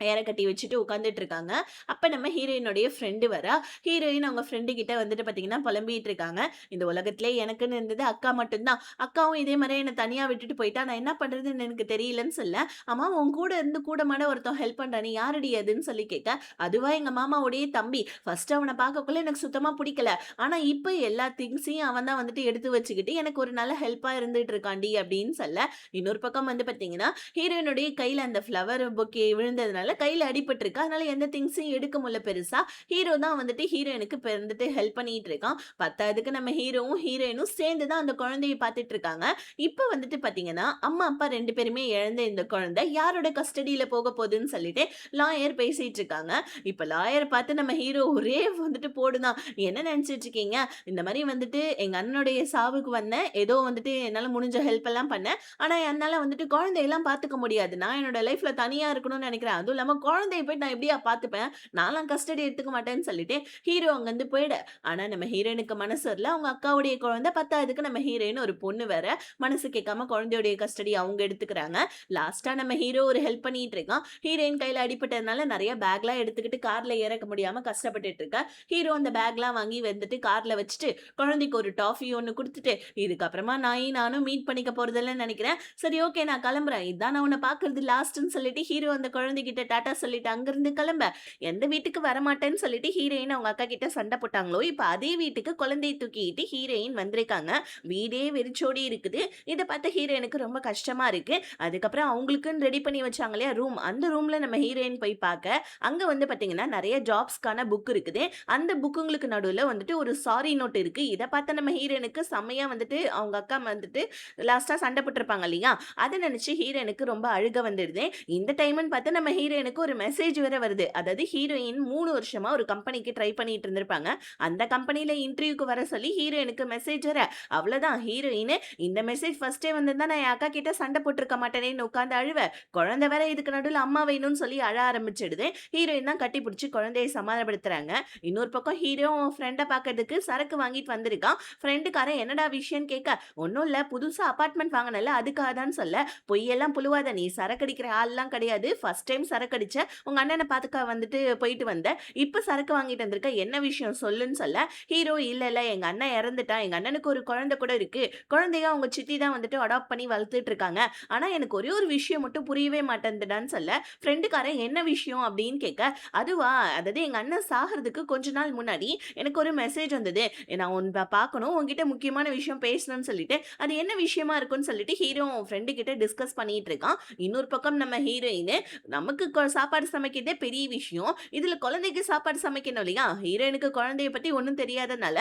ஏற கட்டி வச்சுட்டு உட்கார்ந்துட்டு இருக்காங்க. அப்ப நம்ம ஹீரோயினுடைய ஃப்ரெண்ட் வரா. ஹீரோயின் அவங்க ஃப்ரெண்டு கிட்ட வந்துட்டு பார்த்தீங்கன்னா, புலம்பிட்டு இருக்காங்க. "இந்த உலகத்திலே எனக்குன்னு இருந்தது அக்கா மட்டும் தான். அக்காவும் இதே மாரியே என்ன தனியா விட்டுட்டு போயிட்டா. நான் என்ன பண்றதுன்னு எனக்கு தெரியலன்னு" சொல்ல, "ஆமா உன் கூட இருந்து கூட மாட ஒருத்தன் ஹெல்ப் பண்றானே யாருடி அதுன்னு?" சொல்லி கேட்க, "அதுவா எங்க மாமாவுடைய தம்பி. ஃபர்ஸ்ட் அவன பார்க்கக்குள்ள எனக்கு சுத்தமா புடிக்கல. ஆனா இப்ப எல்லா திங்ஸையும் அவன் தான் வந்துட்டு எடுத்து வச்சுக்கிட்டு எனக்கு ஒரு நல்ல ஹெல்ப்பா இருந்துட்டு இருக்கான்டி" அப்படின்னு சொல்ல, இன்னொரு பக்கம் வந்து பார்த்தீங்கன்னா, ஹீரோயினுடைய கையில அந்த ஃப்ளவர் பொக்கே விழுந்ததுனால அதனால கையில அடிபட்டுருக்கு. அதனால எந்த திங்ஸையும் எடுக்க முடியல பெருசா. ஹீரோ தான் வந்துட்டு ஹீரோயினுக்கு இப்ப வந்துட்டு ஹெல்ப் பண்ணிட்டு இருக்கான். பத்தாததுக்கு நம்ம ஹீரோவும், ஹீரோயினும் சேர்ந்து தான் அந்த குழந்தைய பார்த்துட்டு இருக்காங்க. இப்ப வந்துட்டு பார்த்தீங்கன்னா, அம்மா, அப்பா 2 பேருமே இழந்த இந்த குழந்தை யாரோட கஸ்டடியில போக போகுதுன்னு சொல்லிட்டு லாயர் பேசிட்டு இருக்காங்க. இப்ப லாயர் பார்த்து நம்ம ஹீரோ ஒரே வந்துட்டு போடுதான். என்ன நினைச்சிட்டு இருக்கீங்க? இந்த மாரி வந்துட்டு எங்க அண்ணனுடைய சாவுக்கு வந்தேன். ஏதோ வந்துட்டு என்னால முடிஞ்ச ஹெல்ப் எல்லாம் பண்ணேன். ஆனா என்னால வந்துட்டு குழந்தையெல்லாம் பார்த்துக்க முடியாது. நான் என்னோட லைஃப்ல தனியா இருக்கணும்னு நினைக்கிறேன். அதுவும் இல்லாம குழந்தைய போய் நான் எப்படியா பார்த்துப்பேன்? நான்லாம் கஸ்டடி எடுத்துக்க மாட்டேன்னு சொல்லிட்டு ஹீரோ அங்கருந்து போயிட. ஆனா நம்ம ஹீரோயினுக்கு மனசு வரல. அவங்க அக்காவுடைய குழந்தை பத்தாததுக்கு நம்ம ஹீரோயின் ஒரு பொண்ணு வேற. மனசு கேட்காம குழந்தையுடைய கஸ்டடி அவங்க எடுத்துக்கிறாங்க. லாஸ்ட்டா நம்ம ஹீரோ ஒரு ஹெல்ப் பண்ணிட்டு இருக்கான். ஹீரோயின் கையில அடிபட்டதுனால நெறைய பேக்லாம் எடுத்துக்கிட்டு கார்ல ஏறக்க முடியாம கஷ்டப்பட்டுட்டு இருக்கா. ஹீரோ அந்த பேக்லாம் வாங்கி வந்துட்டு கார்ல வச்சுட்டு குழந்தைக்கு ஒரு டாஃபி ஒண்ணு குடுத்துட்டு, இதுக்கப்புறமா நானும் மீட் பண்ணிக்க போறதில்லன்னு நெனைக்கிறேன். சரி ஓகே நான் கிளம்புறேன். இதான் நான் உன்ன பார்க்கறது லாஸ்ட்ன்னு சொல்லிட்டு ஹீரோ அந்த குழந்தைகிட்ட டாட்டா சொல்லிட்டு அங்கிருந்து கிளம்ப, எந்த வீட்டுக்கு வரமாட்டேன்னு சொல்லிட்டு ஹீரோயின் அவங்க அக்கா கிட்ட சண்டை போட்டாங்களோ, இப்ப அதே வீட்டுக்கு குழந்தைய தூக்கிட்டு ஹீரோயின் வந்திருக்காங்க. வீடே வெறிச்சோடி இருக்குது. இத பார்த்த ஹீரோயினுக்கு ரொம்ப கஷ்டமா இருக்கு. அதுக்கப்புறம் அவங்களுக்குன்னு ரெடி பண்ணி வச்சாங்க இல்லையா ரூம். அந்த ரூம்ல நம்ம ஹீரோயின் போய் பார்க்க, அங்க வந்து பார்த்தீங்கன்னா நெறைய ஜாப்ஸ்க்கான புக் இருக்குது. அந்த புக்குங்களுக்கு நடுவுல வந்துட்டு ஒரு சாரி நோட் இருக்கு. இத பார்த்த நம்ம ஹீரோயினுக்கு செம்மையா வந்துட்டு அவங்க அக்கா வந்துட்டு லாஸ்ட்டா சண்டை போட்டுருப்பாங்க இல்லையா? அத நினைச்சு ஹீரோயினுக்கு ரொம்ப அழுக வந்துடுது. இந்த டைம்ன்னு பார்த்து நம்ம ஹீரோயினுக்கு ஒரு மெசேஜ் வேற வருது. அதாவது ஹீரோயின் 3 வருஷமா ஒரு கம்பெனிக்கு ட்ரை பண்ணிட்டு இருந்திருப்பாங்க. அந்த கம்பெனில இன்டர்வியூக்கு வர சொல்லி ஹீரோயினுக்கு மெசேஜ் வர, அவ்வளோதான் ஹீரோயின் இந்த மெசேஜ் ஃபர்ஸ்ட்டே வந்திருந்தா நான் என் அக்கா கிட்ட சண்டை போட்டுருக்க மாட்டேனேன்னு உட்கார்ந்து அழுவ. குழந்தை வேற இதுக்கு நடுவுல அம்மா வேணும்னு சொல்லி அழ ஆரம்பிச்சிடுது. ஹீரோயின் தான் கட்டி பிடிச்சு குழந்தைய சமாதானப்படுத்துறாங்க. இன்னொரு பக்கம் ஹீரோ அவன் ஃப்ரெண்ட பார்க்கறதுக்கு சரக்கு வாங்கிட்டு வந்திருக்கான். ஃப்ரெண்டுக்காரன் என்னடா விஷயம்னு கேட்க, ஒண்ணும் இல்ல புதுசா அபார்ட்மெண்ட் வாங்கினல அதுக்காக தான் சொல்ல. பொய்யெல்லாம் புழுவாத நீ சரக்கு அடிக்கிற ஆள்லாம் கிடையாது. ஃபர்ஸ்ட் டைம் சரக்கு அடிச்ச. உங்க அண்ணன பாத்துக்க வந்துட்டு போயிட்டு வந்த. இப்ப சரக்கு வாங்கிட்டு வந்திருக்க என்ன விஷயம் சொல்லுன்னு சொல்ல, ஹீரோ இல்ல எங்க அண்ணன் இறந்துட்டான். எங்க அண்ணனுக்கு ஒரு குழந்தை கூட இருக்கு. குழந்தைய அவங்க சித்தி தான் வந்துட்டு அடாப்ட் பண்ணி வளர்த்துட்டு இருக்காங்க. ஆனா எனக்கு ஒரே ஒரு விஷயம் மட்டும் புரியவே மாட்டேன்துடான்னு சொல்ல, ஃப்ரெண்டுக்காரன் என்ன விஷயம் அப்படின்னு கேட்க, அதுவா அதாவது எங்க அண்ணன் சாகிறதுக்கு கொஞ்ச நாள் முன்னாடி எனக்கு ஒரு மெசேஜ் வந்தது. நான் உன்ன பார்க்கணும். உன்கிட்ட முக்கியமான விஷயம் பேசணும்னு சொல்லிட்டு, அது என்ன விஷயமா இருக்கும்னு சொல்லிட்டு ஹீரோ ஃப்ரெண்டு கிட்ட டிஸ்கஸ் பண்ணிட்டு இருக்கான். இன்னொரு பக்கம் நம்ம ஹீரோயின் நமக்கு சாப்பாடு சமைக்கிறதே பெரிய விஷயம். இதுல குழந்தைக்கு சாப்பாடு சமைக்கணும் இல்லையா? ஹீரோயினுக்கு குழந்தைய பத்தி ஒண்ணும் தெரியாதனால,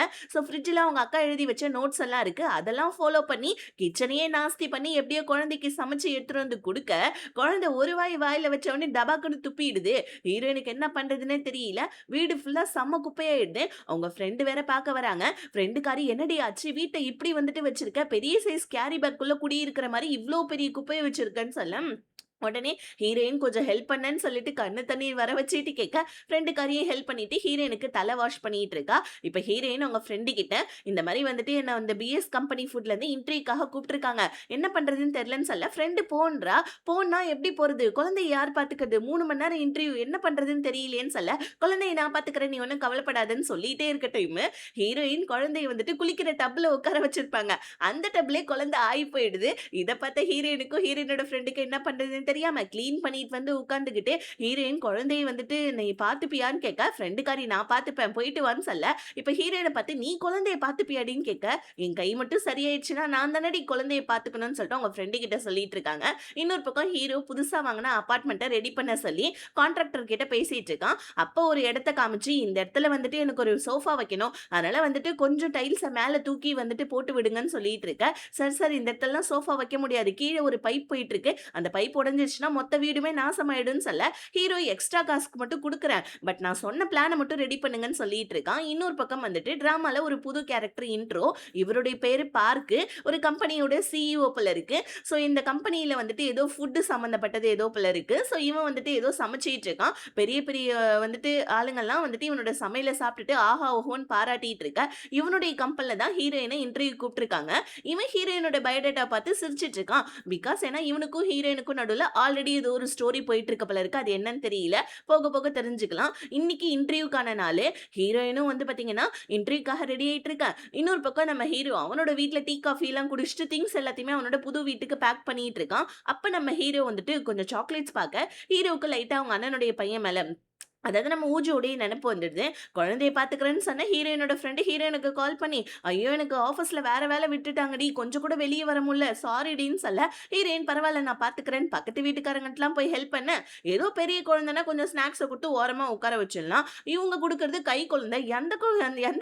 ஃப்ரிட்ஜ்ல அவங்க அக்கா எழுதி வச்ச நோட்ஸ் எல்லாம் இருக்கு. அதெல்லாம் ஃபாலோ பண்ணி கிச்சனையே நாஸ்தி பண்ணி எப்படியோ குழந்தைக்கு சமைச்சு எடுத்துட்டு வந்து குடுக்க, குழந்தை ஒரு வாய் வாயில வச்ச உடனே டபாக்குன்னு துப்பிடுது. ஹீரோயினுக்கு என்ன பண்றதுன்னே தெரியல. வீடு ஃபுல்லா செம்ம குப்பையாயிடுது. அவங்க ஃப்ரெண்டு வேற பார்க்க வராங்க. ஃப்ரெண்டுக்காரி என்னடி ஆச்சு? வீட்ட இப்படி வந்துட்டு வச்சிருக்க? பெரிய சைஸ் கேரி பேக்குள்ள குடியிருக்கிற மாரி இவ்ளோ பெரிய குப்பைய வச்சிருக்கன்னு சொல்ல, உடனே ஹீரோயின் கொஞ்சம் ஹெல்ப் பண்ணேன்னு சொல்லிட்டு கண்ணு தண்ணீர் வர வச்சுட்டு கேட்க, ஃப்ரெண்டுக்காரியே ஹெல்ப் பண்ணிட்டு ஹீரோயினுக்கு தலை வாஷ் பண்ணிட்டு இருக்கா. இப்ப ஹீரோயின் அவங்க ஃப்ரெண்டு கிட்ட இந்த மாதிரி வந்துட்டு என்ன அந்த பிஎஸ் கம்பெனி ஃபுட்ல இருந்து இன்டர்வியூக்காக கூப்பிட்டுருக்காங்க. என்ன பண்றதுன்னு தெரியலன்னு சொல்ல, ஃப்ரெண்டு போன்றா. போனா எப்படி போறது? குழந்தைய யார் பாத்துக்கிறது? 3 மணி நேரம் இன்டர்வியூ என்ன பண்றதுன்னு தெரியலையேன்னு சொல்ல, குழந்தைய நான் பாத்துக்கிறேன் நீ ஒன்னும் கவலைப்படாதன்னு சொல்லிட்டே இருக்க டைம் ஹீரோயின் குழந்தைய வந்துட்டு குளிக்கிற டப்ல உட்கார வச்சிருப்பாங்க. அந்த டப்லயே குழந்தை ஆகி போயிடுது. இத பார்த்த ஹீரோயினுக்கும் ஹீரோயினோட ஃப்ரெண்டுக்கு என்ன பண்றதுன்னு தெரியாம கிளீன் பண்ணிட்டு வந்து உட்கார்ந்துகிட்டு ஹீரோயின் குழந்தைய வந்துட்டு நீ பாத்துப்பியான்னு கேட்க, ஃப்ரெண்டுக்காரி நான் பாத்துப்பேன் போயிட்டு வான்னு சொல்ல, இப்ப ஹீரோயினை பார்த்து நீ குழந்தைய பாத்துப்பியாடின்னு கேட்க, என் கை மட்டும் சரியாயிடுச்சுன்னா நான் தானடி குழந்தைய பாத்துக்கணும்னு சொல்லிட்டு அவங்க ஃப்ரெண்டு கிட்ட சொல்லிட்டு இருக்காங்க. இன்னொரு பக்கம் ஹீரோ புதுசா வாங்கின அபார்ட்மெண்ட்டை ரெடி பண்ண சொல்லி கான்ட்ராக்டர் கிட்ட பேசிட்டு இருக்கான். அப்போ ஒரு இடத்த காமிச்சு இந்த இடத்துல வந்துட்டு எனக்கு ஒரு சோஃபா வைக்கணும், அதனால வந்துட்டு கொஞ்சம் டைல்ஸை மேல தூக்கி வந்துட்டு போட்டு விடுங்கன்னு சொல்லிட்டு இருக்க. சார் இந்த இடத்துல சோஃபா வைக்க முடியாது, கீழே ஒரு பைப் போயிட்டு இருக்கு, அந்த பைப் உடஞ்சிருச்சுன்னா மொத்த வீடுமே நாசமாயிடும்னு சொல்ல, ஹீரோ எக்ஸ்ட்ரா காசுக்கு மட்டும் கொடுக்குறேன், பட் நான் சொன்ன பிளானை மட்டும் ரெடி பண்ணுங்கன்னு சொல்லிட்டு இருக்கான். இன்னொரு பக்கம் வந்துட்டு டிராமால ஒரு புது கேரக்டர் இன்ட்ரோ. இவருடைய பேரு பார்க்கு. ஒரு கம்பெனியோட சிஇஓ போல இருக்கு. இந்த கம்பெனியில வந்துட்டு ஏதோ ஃபுட் சம்பந்தப்பட்டது ஏதோ போல இருக்கு. இவன் வந்துட்டு ஏதோ சமைச்சிட்டு இருக்கான். பெரிய பெரிய வந்துட்டு ஆளுங்கெல்லாம் வந்துட்டு இவனோட சமையலை சாப்பிட்டுட்டு ஆஹா ஓஹோன்னு பாராட்டிட்டு இருக்க. இவனுடைய கம்பெனில தான் ஹீரோயினை இன்டர்வியூ கூப்பிட்டுருக்காங்க. இவன் ஹீரோயினோட பயோடேட்டா பார்த்து சிரிச்சிட்டு இருக்கான். பிகாஸ் ஏன்னா இவனுக்கும் ஹீரோயினுக்கும் நடுவில் ஆல்ரெடி ஏதோ ஒரு ஸ்டோரி போயிட்டு இருக்க போல இருக்கு. அது என்னன்னு தெரியல. போக போக தெரிஞ்சுக்கலாம். இன்னைக்கு இன்டர்வியூக்கான நாள். ஹீரோயினும் வந்து பாத்தீங்கன்னா இன்டர்வியூக்காக ரெடி ஆயிட்டு இருக்கா. இன்னொரு பக்கம் நம்ம ஹீரோ அவனோட வீட்ல டீ காஃபி எல்லாம் குடிச்சிட்டு திங்ஸ் எல்லாத்தையுமே அவனோட புது வீட்டுக்கு பேக் பண்ணிட்டு இருக்கான். அப்ப நம்ம ஹீரோ வந்துட்டு கொஞ்சம் சாக்லேட்ஸ் பார்க்க ஹீரோவுக்கு லைட்டா அவங்க அண்ணனுடைய பையன் மேல அதாவது நம்ம ஊஜியோடைய நெனப்பு வந்துடுது. குழந்தைய பாத்துக்கிறேன்னு சொன்ன ஹீரோயினோட ஃப்ரெண்ட் ஹீரோயினுக்கு கால் பண்ணி, "ஐயோ! எனக்கு ஆஃபீஸ்ல வேற வேல விட்டுட்டாங்கடி. கொஞ்சம் கூட வெளிய வர முடியல. சாரிடின்னு" சொல்ல, ஹீரோயின் "பரவால்ல நான் பாத்துக்கிறேன்னு" பக்கத்து வீட்டுக்காரங்கட்டலாம் போய் ஹெல்ப் பண்ண, ஏதோ பெரிய குழந்தைன்னா கொஞ்சம் ஸ்நாக்ஸ குடுத்து ஓரமா உட்கார வச்சிடலாம். இவங்க குடுக்குறது கை குழந்தை. எந்த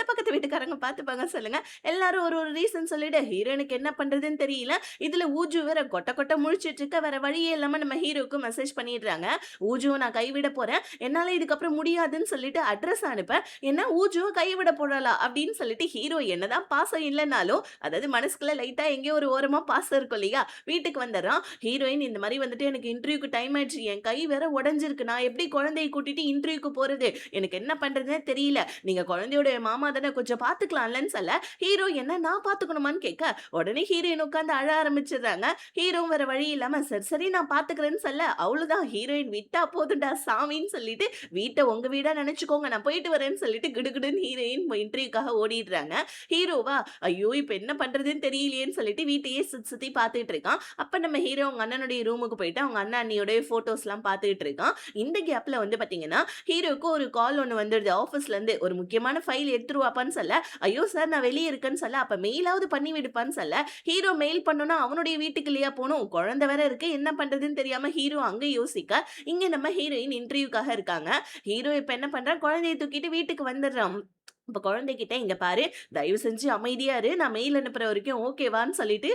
பக்கத்து வீட்டுக்காரங்க பாத்துப்பாங்க சொல்லுங்க? எல்லாரும் ஒரு ஒரு ரீசன் சொல்லிட்டு ஹீரோயினுக்கு என்ன பண்றதுன்னு தெரியல. இதுல ஊஜு வேற கொட்ட கொட்ட முழிச்சிட்டு இருக்க. வேற வழியே இல்லாம நம்ம ஹீரோக்கு மெசேஜ் பண்ணிடுறாங்க. "ஊஜுவ நான் கைவிட போறேன். என்னால இதுக்கப்புறம் முடியாதுன்னு சொல்லிட்டு அட்ரஸ் அனுப்ப, என்ன ஊஜுவ கைவிட போறாளா? அப்படின்னு சொல்லிட்டு ஹீரோ என்னதான் பாசம் இல்லனாலும், அதாவது மனசுக்குள்ள லைட்டா எங்கேயோ ஒரு ஓரமா பாசம் இருக்கும் இல்லையா? வீட்டுக்கு வந்துர்றான். ஹீரோயின் இந்த மாரி வந்துட்டு எனக்கு இன்டர்வியூக்கு டைம் ஆயிடுச்சு. என் கை வேற உடைஞ்சிருக்கு. நான் எப்படி குழந்தைய கூட்டிட்டு இன்டர்வியூக்கு போறது? எனக்கு என்ன பண்றதுன்னே தெரியல. நீங்க குழந்தையோட மாமா தானே கொஞ்சம் பார்த்துக்கலாம்லன்னு சொல்ல, ஹீரோ என்ன நான் பார்த்துக்கணுமான்னு கேட்க, உடனே ஹீரோயின் உட்கார்ந்து அழ ஆரம்பிச்சுடுறாங்க. ஹீரோவும் வேற வழி இல்லாம சரி, சரி நான் பார்த்துக்கிறேன்னு சொல்ல, அவ்வளோதான் ஹீரோயின் விட்டா போதும்டா சாமின்னு சொல்லிட்டு வீட்ட உங்க வீடா நெனச்சுக்கோங்க. நான் போயிட்டு வரேன்னு சொல்லிட்டு கிடுகிடுன்னு ஹீரோயின் இன்டர்வியூக்காக ஓடிடுறாங்க. ஹீரோவா, ஐயோ! இப்ப என்ன பண்றதுன்னு தெரியலையேன்னு சொல்லிட்டு வீட்டையே சுத்தி சுத்தி பார்த்துட்டு இருக்கான். அப்ப நம்ம ஹீரோ அவங்க அண்ணனுடைய ரூமுக்கு போயிட்டு அவங்க அண்ணன், அண்ணியோட ஃபோட்டோஸ்லாம் பார்த்துட்டு இருக்கான். இந்த கேப்ல வந்து பார்த்தீங்கன்னா, ஹீரோவுக்கு ஒரு கால் ஒண்ணு வந்துடுது ஆஃபீஸ்லேருந்து. ஒரு முக்கியமான ஃபைல் எடுத்துட்டு வாப்பான்னு சொல்ல, ஐயோ! சார் நான் வெளிய இருக்கேன்னு சொல்ல, அப்ப மெயிலாவது பண்ணி விடுப்பான்னு சொல்ல, ஹீரோ மெயில் பண்ணணும்னா அவனுடைய வீட்டுக்கு இல்லையா போணும்? குழந்தை வேற இருக்கு. என்ன பண்றதுன்னு தெரியாம ஹீரோ அங்க யோசிக்க, இங்க நம்ம ஹீரோயின் இன்டர்வியூக்காக இருக்காங்க. ஹீரோ இப்ப என்ன பண்றான், குழந்தைய தூக்கிட்டு வீட்டுக்கு வந்துடுறான். இப்ப குழந்தைகிட்ட, "இங்க பாரு, தயவு செஞ்சு அமைதியா இரு. நான் மெயில் அனுப்புற வரைக்கும் ஓகேவான்னு" சொல்லிட்டு,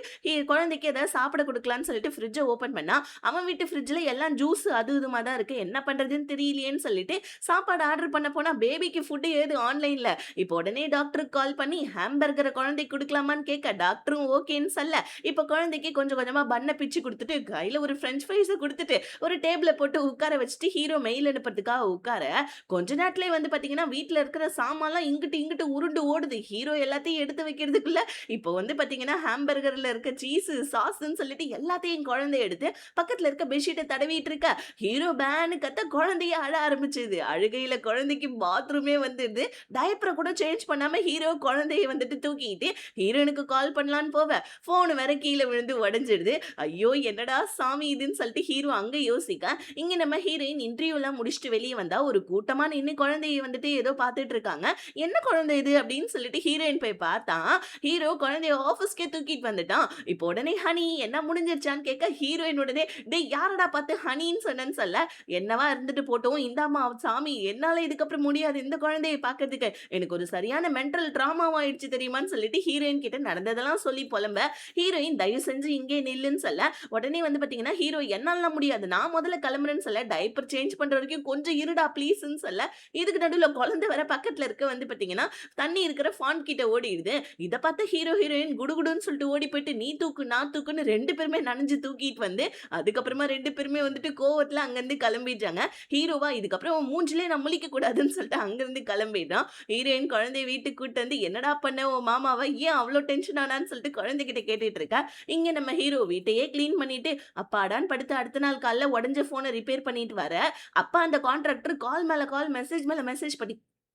குழந்தைக்கு ஏதாவது சாப்பிட குடுக்கலான்னு சொல்லிட்டு ஃப்ரிட்ஜ ஓப்பன் பண்ணா, அவன் வீட்டு ஃப்ரிட்ஜ்ல எல்லாம் ஜூஸ் அது இதுமா தான் இருக்கு. என்ன பண்றதுன்னு தெரியலையேன்னு சொல்லிட்டு, சாப்பாடு ஆர்டர் பண்ண போனா, பேபிக்கு ஃபுட் ஏது ஆன்லைன்ல. இப்போ உடனே டாக்டருக்கு கால் பண்ணி, ஹாம்பர்கர குழந்தைக்கு குடுக்கலாமான்னு கேட்க, டாக்டரும் ஓகேன்னு சொல்ல, இப்ப குழந்தைக்கு கொஞ்சம் கொஞ்சமா பன்ன பிச்சு குடுத்துட்டு, கையில ஒரு ஃப்ரெஞ்ச் ஃப்ரைஸ குடுத்துட்டு, ஒரு டேபிள்ல போட்டு உட்கார வச்சுட்டு, ஹீரோ மெயில் அனுப்புறதுக்காக உட்கார, கொஞ்ச நேரத்திலேயே வந்து பாத்தீங்கன்னா, வீட்ல இருக்கிற சாமான்லாம் இங்கிட்டு, இங்கிட்டு உருண்டு ஓடுது. ஹீரோ எல்லாத்தையும் எடுத்து வைக்கிறதுக்குள்ள, இப்போ வந்து பாத்தீங்கன்னா, ஹாம்பர்கர்ல இருக்க சீஸு, சாஸ்ன்னு சொல்லிட்டு எல்லாத்தையும் குழந்தை எடுத்து, பக்கத்துல இருக்க பெட்ஷீட்ட தடவிட்டு இருக்க, ஹீரோ பேன்னு கத்த குழந்தையே அழ ஆரம்பிச்சுது. அழுகையில குழந்தைக்கு பாத்ரூமே வந்துடுது. டயப்பர கூட சேஞ்ச் பண்ணாம ஹீரோ குழந்தைய வந்துட்டு தூக்கிட்டு, ஹீரோயினுக்கு கால் பண்ணலான்னு போவ, ஃபோன் வேற கீழ விழுந்து உடைஞ்சிடுது. ஐயோ! என்னடா சாமி இதுன்னு சொல்லிட்டு ஹீரோ அங்க யோசிக்க, இங்க நம்ம ஹீரோயின் இன்டர்வியூலாம் முடிச்சுட்டு வெளிய வந்தா, ஒரு கூட்டமா நின்னு குழந்தைய வந்துட்டு ஏதோ பாத்துட்டு இருக்காங்க. என்ன குழந்தை இது அப்படின்னு சொல்லிட்டு ஹீரோயின் போய் பார்த்தா, ஹீரோ குழந்தைய ஆஃபீஸ்க்கே தூக்கிட்டு வந்துட்டான். இப்போ உடனே ஹனி என்ன முடிஞ்சிருச்சான்னு கேட்க, ஹீரோயின் உடனே டேய் யாரடா பார்த்து ஹனின்னு சொன்னேன்னு சொல்ல, என்னவா இருந்துட்டு போட்டும், இந்தாம்மா சாமி என்னால இதுக்கப்புறம் முடியாது இந்த குழந்தைய பார்க்கறதுக்கு. எனக்கு ஒரு சரியான மென்டல் ட்ராமாவா ஆயிடுச்சு தெரியுமான்னு சொல்லிட்டு ஹீரோயின் கிட்ட நடந்ததெல்லாம் சொல்லி புலம்ப, ஹீரோயின் தயவு செஞ்சு இங்கே நில்லுன்னு சொல்ல, உடனே வந்து பார்த்தீங்கன்னா, ஹீரோ என்னாலலாம் முடியாது. நான் முதல்ல கிளம்புறேன்னு சொல்ல, டைப்பர் சேஞ்ச் பண்ற வரைக்கும் கொஞ்சம் இருடா ப்ளீஸ்ன்னு சொல்ல, இதுக்கு நடுவுல குழந்தை வேற பக்கத்துல இருக்க வந்து பார்த்தீங்கன்னா, தண்ணி இருக்கிற ஃபாண்ட் கிட்ட ஓடிடுது. இத பார்த்த ஹீரோ, ஹீரோயின் குடுகுடுன்னு சொல்லிட்டு ஓடி போயிட்டு, "நீ தூக்கு, நான் தூக்குன்னு" 2 பேருமே நனஞ்சு தூக்கிட்டு வந்து, அதுக்கப்புறமா 2 பேருமே வந்துட்டு கோவத்துல அங்கருந்து கிளம்பிட்டாங்க. ஹீரோவா இதுக்கப்புறம் உன் மூஞ்சிலே நான் முழிக்க கூடாதுன்னு சொல்லிட்டு அங்கருந்து கிளம்பிடுறான். ஹீரோயின் குழந்தைய வீட்டுக்கு கூட்டு வந்து, "என்னடா பண்ண உன் மாமாவ? ஏன் அவ்ளோ டென்ஷன் ஆனான்னு?" சொல்லிட்டு குழந்தைகிட்ட கேட்டுட்டு இருக்கா. இங்க நம்ம ஹீரோ வீட்டையே கிளீன் பண்ணிட்டு, அப்பாடான்னு படுத்து அடுத்த நாள் காலைல உடைஞ்ச ஃபோன ரிப்பேர் பண்ணிட்டு வர, அப்ப அந்த கான்ட்ராக்டர் கால் மேல கால், மெசேஜ் மேல மெசேஜ்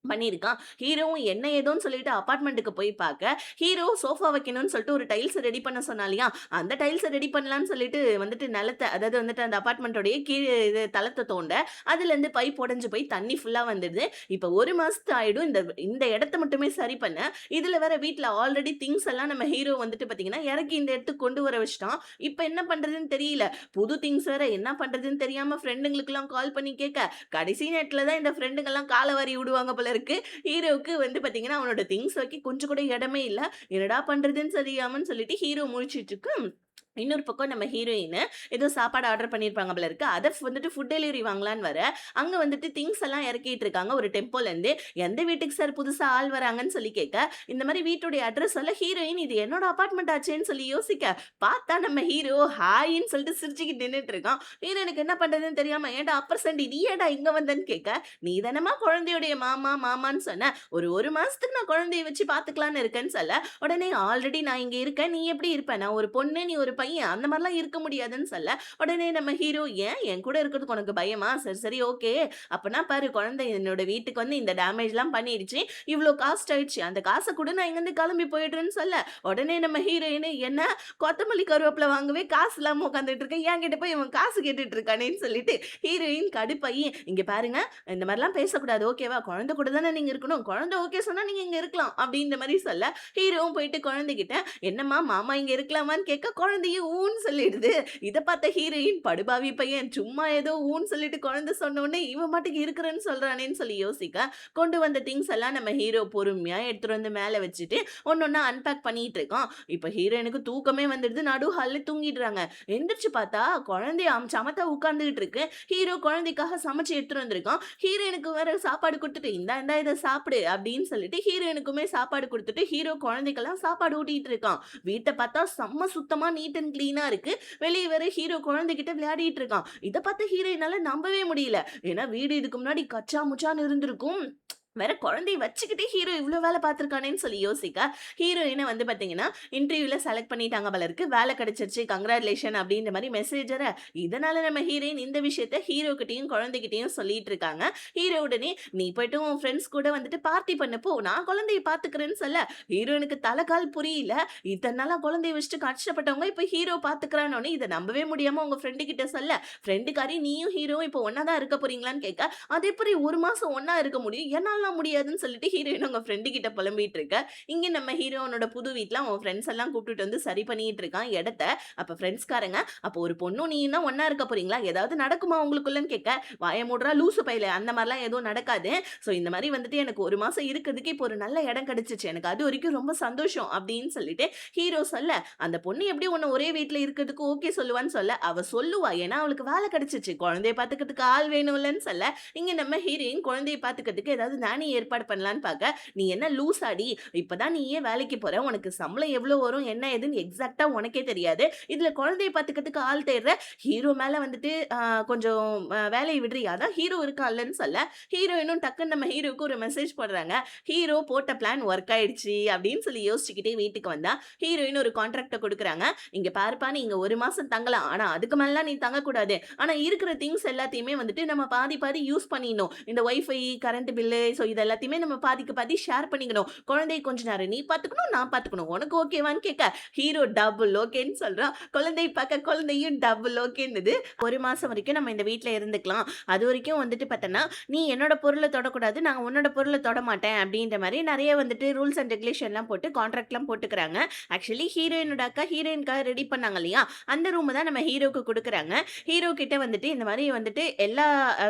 பண்ணியிருக்கான். ஹீரோவும் என்ன ஏதோன்னு சொல்லிட்டு அபார்ட்மெண்ட்டுக்கு போய் பார்க்க, ஹீரோ சோஃபா வைக்கணும்னு சொல்லிட்டு ஒரு டைல்ஸ் ரெடி பண்ண சொன்னா இல்லையா? அந்த டைல்ஸ ரெடி பண்ணலான்னு சொல்லிட்டு வந்துட்டு நிலத்த, அதாவது வந்துட்டு அந்த அபார்ட்மெண்ட்டோடைய கீழ இது தளத்த தோண்ட, அதுலேருந்து பைப் உடைஞ்சு போய் தண்ணி ஃபுல்லா வந்துடுது. இப்ப 1 மாசத்து ஆயிடும் இந்த இந்த இடத்த மட்டுமே சரி பண்ண. இதுல வேற வீட்ல ஆல்ரெடி திங்ஸ் எல்லாம் நம்ம ஹீரோ வந்துட்டு பார்த்தீங்கன்னா, இறக்கி இந்த இடத்துக்கு கொண்டு வர வச்சுட்டான். இப்ப என்ன பண்றதுன்னு தெரியல. புது திங்ஸ் வேற என்ன பண்றதுன்னு தெரியாம ஃப்ரெண்டுங்களுக்கெல்லாம் கால் பண்ணி கேட்க, கடைசி நேரத்துல தான் இந்த ஃப்ரெண்டுங்கலாம் கால வாரி விடுவாங்க போல இருக்கு. ஹீரோவுக்கு வந்து பார்த்தீங்கன்னா, அவனோட திங்ஸ் வைக்க கொஞ்சம் கூட இடமே இல்ல. என்னடா பண்றதுன்னு தெரியாமன்னு சொல்லிட்டு ஹீரோ முழிச்சிட்டு இருக்கு. இன்னொரு பக்கம் நம்ம ஹீரோயின் ஏதோ சாப்பாடு ஆர்டர் பண்ணியிருப்பாங்க போல இருக்கு. அத வந்துட்டு ஃபுட் டெலிவரி வாங்கலான்னு வர, அங்க வந்துட்டு திங்ஸ் எல்லாம் இறக்கிட்டு இருக்காங்க ஒரு டெம்போலேருந்து. எந்த வீட்டுக்கு சார் புதுசா ஆள் வராங்கன்னு சொல்லி கேட்க, இந்த மாரி வீட்டுடைய அட்ரஸ் சொல்ல ஹீரோயின் இது என்னோட அபார்ட்மெண்ட் ஆச்சேன்னு சொல்லி யோசிக்க, பார்த்தா நம்ம ஹீரோ ஹாய்ன்னு சொல்லிட்டு சிரிச்சுக்கிட்டு நின்னுட்டு இருக்கான். ஹீரோயினுக்கு என்ன பண்றதுன்னு தெரியாம, "ஏன்டா அப்பர் சண்டி நீ ஏன்டா இங்க வந்தன்னு?" கேட்க, "நீ தானம்மா குழந்தையுடைய மாமான்னு சொன்ன. ஒரு மாசத்துக்கு நான் குழந்தைய வச்சு பார்த்துக்கலான்னு இருக்கேன்னு" சொல்ல, உடனே "ஆல்ரெடி நான் இங்க இருக்கேன். நீ எப்படி இருப்ப? நான் ஒரு பொண்ணு, நீ ஒரு பையன். பையன். அந்த மாரிலாம் இருக்க முடியாதுன்னு சொல்ல, உடனே நம்ம ஹீரோ, "ஏன் என் கூட இருக்கிறதுக்கு உனக்கு பயமா? சரி, சரி ஓகே. அப்பன்னா பாரு குழந்தை என்னோட வீட்டுக்கு வந்து இந்த டேமேஜ்லாம் பண்ணிடுச்சு. இவ்ளோ காஸ்ட் ஆயிடுச்சு. அந்த காச குடு நான் இங்கருந்து கிளம்பி போயிடுறேன்னு" சொல்ல, உடனே நம்ம ஹீரோயின், "என்ன கொத்தமல்லி கருவேப்பில வாங்கவே காசு இல்லாம உட்கார்ந்துட்டு இருக்க. என்கிட்ட போய் இவன் காசு கேட்டுட்டு இருக்கானேன்னு" சொல்லிட்டு ஹீரோயின் கடுப்பாயி, "இங்க பாருங்க இந்த மாரிலாம் பேசக்கூடாது ஓகேவா? குழந்தை கூட தானே நீங்க இருக்கணும். குழந்தை ஓகே சொன்னா நீங்க இங்க இருக்கலாம்." அப்படின்ற மாரி சொல்ல, ஹீரோவும் போயிட்டு குழந்தைகிட்ட, "என்னம்மா மாமா இங்க இருக்கலாமான்னு?" கேட்க, குழந்தையும் ஊன்னு சொல்லிடுது. இத பார்த்த ஹீரோயின், "படுபாவி பையன் சும்மா ஏதோ ஊன்னு சொல்லிட்டு குழந்தை சொன்ன உடனே இவன் பாட்டுக்கு இருக்கிறேன்னு சொல்றானேன்னு" சொல்லி யோசிக்க, கொண்டு வந்த திங்ஸ் எல்லாம் நம்ம ஹீரோ பொறுமையா எடுத்துட்டு வந்து மேல வச்சுட்டு ஒண்ணொண்ணா அன்பேக் பண்ணிட்டு இருக்கான். இப்ப ஹீரோயினுக்கு தூக்கமே வந்துடுது. நடு ஹால்ல தூங்கிடுறாங்க. எந்திரிச்சு பார்த்தா குழந்தை சமத்தா உட்கார்ந்துகிட்டு இருக்கு. ஹீரோ குழந்தைக்காக சமைச்சு எடுத்துட்டு வந்திருக்கான். ஹீரோயினுக்கு வேற சாப்பாடு குடுத்துட்டு, "இந்தா இந்தா இத சாப்பிடு" அப்படின்னு சொல்லிட்டு ஹீரோயினுக்குமே சாப்பாடு குடுத்துட்டு, ஹீரோ குழந்தைக்கெல்லாம் சாப்பாடு ஊட்டிட்டு இருக்கான். வீட்ட பார்த்தா செம்ம சுத்தமா நீட் அண்ட் கிளீனா இருக்கு. வெளிய வேற ஹீரோ குழந்தைகிட்ட விளையாடிட்டு இருக்கான். இத பார்த்த ஹீரோயினால நம்பவே முடியல. ஏன்னா வீடு இதுக்கு முன்னாடி கச்சா முச்சான்னு இருந்திருக்கும். வேற குழந்தைய வச்சுக்கிட்டே ஹீரோ இவ்ளோ வேல பார்த்துருக்கானேன்னு சொல்லி யோசிக்க, ஹீரோயின வந்து பார்த்தீங்கன்னா, இன்டர்வியூல செலக்ட் பண்ணிட்டாங்க போல இருக்கு. வேல கிடைச்சிருச்சு கங்கிராச்சுலேஷன் அப்படின்ற மாரி மெசேஜ் வர, இதனால நம்ம ஹீரோயின் இந்த விஷயத்த ஹீரோ கிட்டயும், குழந்தைகிட்டயும் சொல்லிட்டு இருக்காங்க. ஹீரோ உடனே, "நீ போயிட்டு உன் ஃப்ரெண்ட்ஸ் கூட வந்துட்டு பார்ட்டி பண்ணு போ. நான் குழந்தைய பார்த்துக்கிறேன்னு" சொல்ல, ஹீரோயினுக்கு தல கால் புரியல. இத்தன நாளா குழந்தைய வச்சுட்டு கஷ்டப்பட்டவங்க, இப்ப ஹீரோ பார்த்துக்கிறான்னோனே, இத நம்பவே முடியாம உங்க ஃப்ரெண்டு கிட்ட சொல்ல, ஃப்ரெண்டுக்காரி நீயும் ஹீரோவும் இப்ப ஒண்ணா தான் இருக்க போறீங்களான்னு கேட்க, "அது எப்படி 1 மாசம் ஒண்ணா இருக்க முடியும்? என்னாலலாம் முடியாதுன்னு" சொல்லிட்டு ஹீரோயின் அவங்க ஃப்ரெண்டு கிட்ட புலம்பிட்டு இருக்க. இங்க நம்ம ஹீரோனோட புது வீட்ல அவன் ஃப்ரெண்ட்ஸ் எல்லாம் கூப்பிட்டுட்டு வந்து சரி பண்ணிட்டு இருக்கான் இடத்த. அப்ப ஃப்ரெண்ட்ஸ்காரங்க, "அப்போ ஒரு பொண்ணும் நீயும் தான் ஒண்ணா இருக்க போறீங்களா? ஏதாவது நடக்குமா உங்களுக்குள்ளன்னு?" கேட்க, "வாய மூடுறா லூசு பயலே! அந்த மாரிலாம் எதுவும் நடக்காது. சோ இந்த மாரி வந்துட்டு எனக்கு 1 மாசம் இருக்கிறதுக்கு இப்போ ஒரு நல்ல இடம் கிடைச்சுச்சு. எனக்கு அது வரைக்கும் ரொம்ப சந்தோஷம்" அப்படின்னு சொல்லிட்டு ஹீரோ சொல்ல, அந்த பொண்ணு எப்படி உன்ன ஒரே வீட்ல இருக்கிறதுக்கு ஓகே சொல்லுவான்னு சொல்ல, அவ சொல்லுவா. ஏன்னா அவளுக்கு வேலை கிடைச்சுச்சு. குழந்தைய பாத்துக்கிறதுக்கு ஆள் வேணும்லன்னு சொல்ல, இங்க நம்ம ஹீரோயின் குழந்தைய பாத்துக்கிறதுக்கு ஏதாவது நானி ஏற்பாடு பண்ணலான்னு பார்க்க, "நீ என்ன லூசாடி? இப்பதான் நீயே வேலைக்கு போற. உனக்கு சம்பளம் எவ்வளோ வரும்? என்ன ஏதுன்னு எக்ஸாக்ட்டா உனக்கே தெரியாது. இதுல குழந்தைய பார்த்துக்கிறதுக்கு ஆள் தேடுற. ஹீரோ மேல வந்துட்டு கொஞ்சம் வேலைய விடுறியா?" அதான் ஹீரோ இருக்கான்லன்னு சொல்ல, ஹீரோயினும் டக்குன்னு நம்ம ஹீரோவுக்கு ஒரு மெசேஜ் போடுறாங்க. ஹீரோ போட்ட பிளான் ஒர்க் ஆயிடுச்சு அப்படின்னு சொல்லி யோசிச்சுக்கிட்டே வீட்டுக்கு வந்தா, ஹீரோயின் ஒரு கான்ட்ராக்ட்ட குடுக்குறாங்க. "இங்க பாருப்பா நீ இங்க 1 மாசம் தங்கலாம். ஆனா அதுக்கு மேலலாம் நீ தங்கக்கூடாது. ஆனா இருக்கிற திங்ஸ் எல்லாத்தையுமே வந்துட்டு நம்ம பாதி பாதி யூஸ் பண்ணிடணும். இந்த வைஃபை, கரண்ட் பில்லு இது எல்லாத்தையுமே நம்ம பாதிக்கு பாதி ஷேர் பண்ணிக்கணும். குழந்தைய கொஞ்ச நேரம் நீ பார்த்துக்கணும், நான் பார்த்துக்கணும். உனக்கு ஓகேவான்னு?" கேட்க, ஹீரோ டபுள் ஓகேன்னு சொல்றான். குழந்தைய பார்க்க குழந்தையும் டபுள் ஓகேன்னுது. 1 மாசம் வரைக்கும் நம்ம இந்த வீட்ல இருந்துக்கலாம். அதுவரைக்கும் வந்துட்டு பார்த்தன்னா, "நீ என்னோட பொருள தொடக்கூடாது. நான் உன்னோட பொருள தொடமாட்டேன்." அப்படின்ற மாரி நெறைய வந்துட்டு ரூல்ஸ் அண்ட் ரெகுலேஷன்லாம் போட்டு கான்ட்ராக்ட்லாம் போட்டுக்கிறாங்க. ஆக்சுவலி ஹீரோயினோட அக்கா ஹீரோயினுக்காக ரெடி பண்ணாங்க இல்லையா? அந்த ரூம தான் நம்ம ஹீரோக்கு குடுக்குறாங்க. ஹீரோ கிட்ட வந்துட்டு இந்த மாரி வந்துட்டு எல்லா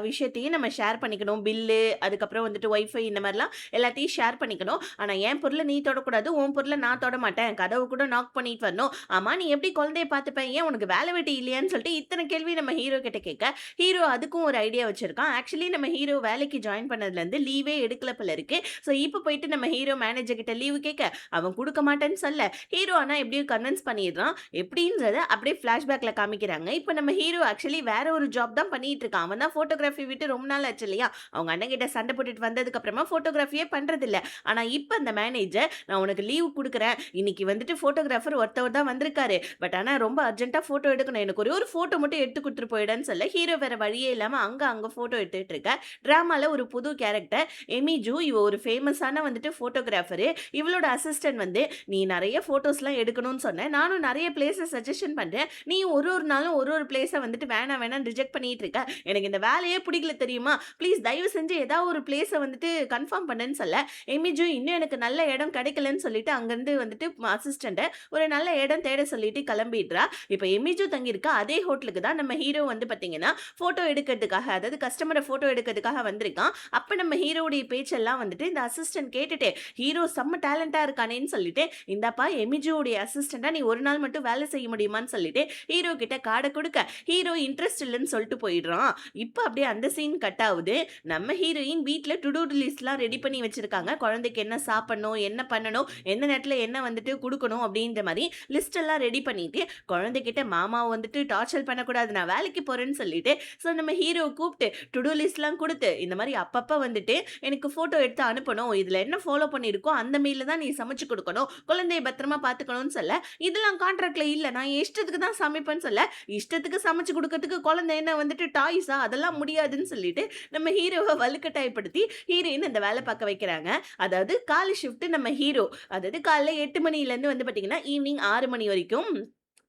விஷயத்தையும் நம்ம ஷேர் பண்ணிக்கணும். பில்லு, அதுக்கப்புறம் வந்துட்டு வைஃபை இந்த மாரிலாம் எல்லாத்தையும் ஷேர் பண்ணிக்கணும். ஆனா என் பொருள நீ தொடக்கூடாது. உன் பொருள நான் தொடமாட்டேன். கதவு கூட நாக் பண்ணிட்டு வரணும். ஆமா நீ எப்படி குழந்தைய பார்த்துப்ப? ஏன் உனக்கு வேலை வெட்டி இல்லையான்னு சொல்லிட்டு இத்தன கேள்வி நம்ம ஹீரோ கிட்ட கேட்க, ஹீரோ அதுக்கும் ஒரு ஐடியா வச்சிருக்கான். ஆக்சுவலி நம்ம ஹீரோ வேலைக்கு ஜாயின் பண்ணதுலருந்து லீவே எடுக்கல போல இருக்கு. ஸோ இப்ப போயிட்டு நம்ம ஹீரோ மேனேஜர் கிட்ட லீவு கேட்க, அவன் குடுக்க மாட்டேன்னு சொல்ல, ஹீரோ ஆனா எப்படியோ கன்வின்ஸ் பண்ணிடுறான். எப்படின்றத அப்படியே ஃபிளாஷ்பேக்ல காமிக்கிறாங்க. இப்ப நம்ம ஹீரோ ஆக்சுவலி வேற ஒரு ஜாப் தான் பண்ணிட்டு இருக்கான். அவன் தான் ஃபோட்டோகிராஃபி விட்டு ரொம்ப நாள் ஆச்சு இல்லையா? அவங்க அண்ணன் கிட்ட சண்டை போட்டுட்டு வந்ததுக்கு அப்புறமா ஃபோட்டோகிராஃபியே பண்றதில்ல. ஆனா இப்ப அந்த மேனேஜர், "நான் உனக்கு லீவ் குடுக்குறேன். இன்னைக்கு வந்துட்டு ஃபோட்டோகிராஃபர் ஒருத்தவர் தான் வந்திருக்காரு. பட் ஆனா ரொம்ப அர்ஜென்ட்டா ஃபோட்டோ எடுக்கணும். எனக்கு ஒரே ஒரு ஃபோட்டோ மட்டும் எடுத்து குடுத்துட்டு போயிடுன்னு" சொல்ல, ஹீரோ வேற வழியே இல்லாம அங்க ஃபோட்டோ எடுத்துட்டு இருக்க. டிராமால ஒரு புது கேரக்டர் எமிஜூ. இவ ஒரு ஃபேமஸான வந்துட்டு ஃபோட்டோகிராஃபரு. இவளோட அசிஸ்டன்ட் வந்து, "நீ நெறைய ஃபோட்டோஸ்லாம் எடுக்கணும்னு சொன்ன. நானும் நெறைய பிளேஸ சஜஷன் பண்றேன். நீ ஒரு நாளும் ஒரு பிளேஸ வந்துட்டு வேணாம்னு ரிஜெக்ட் பண்ணிட்டு இருக்க. எனக்கு இந்த வேலையே பிடிக்கல தெரியுமா? ப்ளீஸ் தயவு செஞ்சு ஏதாவது ஒரு பிளேஸ வந்துட்டு கன்ஃபார்ம் பண்ணுன்னு" சொல்ல, எமிஜூ இன்னும் எனக்கு நல்ல இடம் கிடைக்கலன்னு சொல்லிட்டு அங்கருந்து வந்துட்டு அசிஸ்டன்ட்ட ஒரு நல்ல இடம் தேட சொல்லிட்டு கிளம்பிடுறா. இப்ப எமிஜூ தங்கியிருக்க அதே ஹோட்டலுக்கு தான் நம்ம ஹீரோ வந்து பார்த்தீங்கன்னா, ஃபோட்டோ எடுக்கிறதுக்காக, அதாவது கஸ்டமர ஃபோட்டோ எடுக்கிறதுக்காக வந்திருக்கான். அப்ப நம்ம ஹீரோவுடைய பேச்செல்லாம் வந்துட்டு இந்த அசிஸ்டன்ட் கேட்டுட்டு, ஹீரோ செம்ம டேலண்டா இருக்கானேன்னு சொல்லிட்டு, "இந்தாப்பா எமிஜூவுடைய அசிஸ்டன்ட்டா நீ ஒரு நாள் மட்டும் வேலை செய்ய முடியுமான்னு?" சொல்லிட்டு ஹீரோ கிட்ட கார்ட குடுக்க, ஹீரோ இன்ட்ரெஸ்ட் இல்லன்னு சொல்லிட்டு போயிடுறான். இப்ப அப்படியே அந்த சீன் கட் ஆவுது. நம்ம ஹீரோயின் வீட்ல டு டூ டூ லிஸ்ட்லாம் ரெடி பண்ணி வச்சிருக்காங்க. குழந்தைக்கு என்ன சாப்பிடணும், என்ன பண்ணணும், எந்த நேரத்துல என்ன வந்துட்டு குடுக்கணும் அப்படின்ற மாரி லிஸ்ட் எல்லாம் ரெடி பண்ணிட்டு, குழந்தைகிட்ட மாமாவ வந்துட்டு டார்ச்சர் பண்ணக்கூடாது, நான் வேலைக்கு போறேன்னு சொல்லிட்டு, ஸோ நம்ம ஹீரோவ கூப்ட்டு டு டூ லிஸ்ட்லாம் குடுத்து, இந்த மாரி அப்பப்ப வந்துட்டு எனக்கு ஃபோட்டோ எடுத்து அனுப்பணும். இதுல என்ன ஃபாலோ பண்ணியிருக்கோ அந்த மீல்ல தான் நீ சமைச்சு குடுக்கணும். குழந்தைய பத்திரமா பார்த்துக்கணும்னு சொல்ல, இதெல்லாம் கான்ட்ராக்ட்ல இல்ல. நான் என் இஷ்டத்துக்கு தான் சமைப்பேன்னு சொல்ல, இஷ்டத்துக்கு சமைச்சு குடுக்கறதுக்கு குழந்தை என்ன வந்துட்டு டாய்ஸா? அதெல்லாம் முடியாதுன்னு சொல்லிட்டு, நம்ம ஹீரோவ வலுக்கட்டாயப்படுத்தி ஹீரோயின் அந்த வேலை பார்க்க வைக்கிறாங்க. அதாவது காலை ஷிஃப்ட் நம்ம ஹீரோ. அதாவது காலைல 8 மணிலேருந்து வந்து பார்த்தீங்கன்னா, ஈவினிங் 6 மணி வரைக்கும்.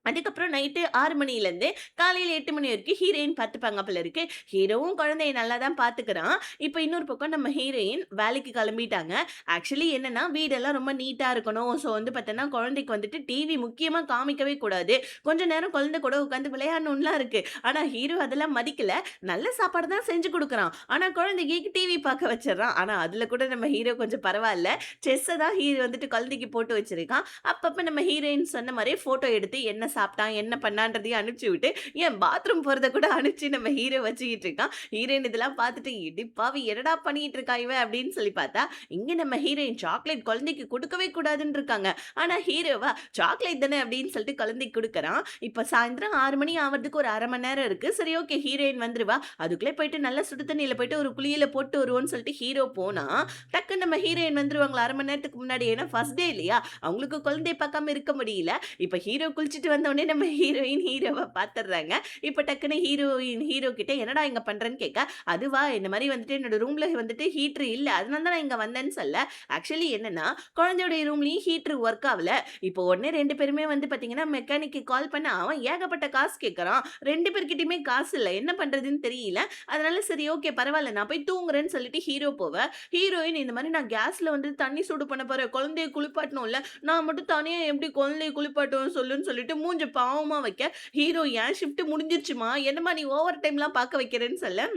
அதுக்கப்புறம் நைட்டு 6 மணிலேருந்து காலையில 8 மணி வரைக்கும் ஹீரோயின் பார்த்துப்பாங்க போல இருக்கு. ஹீரோவும் குழந்தைய நல்லா தான் பார்த்துக்கிறான். இப்ப இன்னொரு பக்கம் நம்ம ஹீரோயின் வேலைக்கு கிளம்பிட்டாங்க. ஆக்சுவலி என்னன்னா, வீடெல்லாம் ரொம்ப நீட்டா இருக்கணும். ஸோ வந்து பார்த்தோன்னா, குழந்தைக்கு வந்துட்டு டிவி முக்கியமா காமிக்கவே கூடாது. கொஞ்ச நேரம் குழந்தை கூட உட்காந்து விளையாடணும்லாம் இருக்கு. ஆனா ஹீரோ அதெல்லாம் மதிக்கல. நல்ல சாப்பாடு தான் செஞ்சு குடுக்குறான். ஆனா குழந்தைக்கு டிவி பார்க்க வச்சுர்றான். ஆனா அதுல கூட நம்ம ஹீரோ கொஞ்சம் பரவால்ல. செஸ்ஸ தான் ஹீரோ வந்துட்டு குழந்தைக்கு போட்டு வச்சிருக்கான். அப்பப்ப நம்ம ஹீரோயின் சொன்ன மாரியே ஃபோட்டோ எடுத்து என்ன சாப்பிட்டான், என்ன பண்ணான்றதையும் அனுப்பிச்சு விட்டு, ஏன் பாத்ரூம் போறத கூட அனுப்பிச்சு நம்ம ஹீரோ வச்சுக்கிட்டு இருக்கான். ஹீரோயின் இதெல்லாம் பார்த்துட்டு, "எடி பாவி என்னடா பண்ணிட்டு இருக்கா இவன்?" அப்படின்னு சொல்லி பார்த்தா, இங்க நம்ம ஹீரோயின் சாக்லேட் குழந்தைக்கு குடுக்கவே கூடாதுன்னு இருக்காங்க. ஆனா ஹீரோவா, "சாக்லேட் தானே" அப்படின்னு சொல்லிட்டு குழந்தைக்கு குடுக்குறான். இப்ப சாயந்திரம் 6 மணி ஆவறதுக்கு ஒரு 1/2 மணி நேரம் இருக்கு. சரி ஓகே ஹீரோயின் வந்துருவா. அதுக்குள்ளே போயிட்டு நல்லா சுடு தண்ணீல போயிட்டு ஒரு குளியல போட்டு வருவோம்ன்னு சொல்லிட்டு ஹீரோ போனா, டக்குன்னு நம்ம ஹீரோயின் வந்துருவாங்களா 1/2 மணி நேரத்துக்கு முன்னாடி. ஏன்னா ஃபர்ஸ்ட் டே இல்லையா? அவங்களுக்கு குழந்தைய பார்க்காம இருக்க முடியல. இப்ப ஹீரோ குளிச்சுட்டு வந்தோனே நம்ம ஹீரோயின் ஹீரோவ பாத்துர்றாங்க. இப்ப டக்குனு ஹீரோயின் ஹீரோ கிட்ட என்னடா இங்க பண்றேன்னு கேட்க, அதுவா இந்த மாரி வந்துட்டு என்னோட ரூம்ல வந்துட்டு ஹீட்டர் இல்ல. அதனால தான் நான் இங்க வந்தேன்னு சொல்ல, ஆக்சுவலி என்னன்னா குழந்தையோட ரூம்லயும் ஹீட்டர் ஒர்க் ஆவல. இப்போ உடனே 2 பேருமே வந்து பாத்தீங்கன்னா மெக்கானிக்கு கால் பண்ண அவன் ஏகப்பட்ட காசு கேட்கறான். 2 பேர்கிட்டயுமே காசு இல்ல. என்ன பண்றதுன்னு தெரியல. அதனால சரி ஓகே பரவால்ல நான் போய் தூங்குறேன்னு சொல்லிட்டு ஹீரோ போவ, ஹீரோயின் இந்த மாரி நான் கேஸ்ல வந்து தண்ணி சூடு பண்ண போறேன். குழந்தைய குளிப்பாட்டணும்ல. நான் மட்டும் தனியா எப்படி குழந்தைய குளிப்பாட்டுவேன் சொல்லுன்னு சொல்லிட்டு மூஞ்ச பாவமா வைக்க, ஹீரோ "என் ஷிஃப்ட் முடிஞ்சிருச்சுமா, என்னம்மா நீ ஓவர் டைம்லாம் பார்க்க வைக்கிறேன்னு" சொல்ல,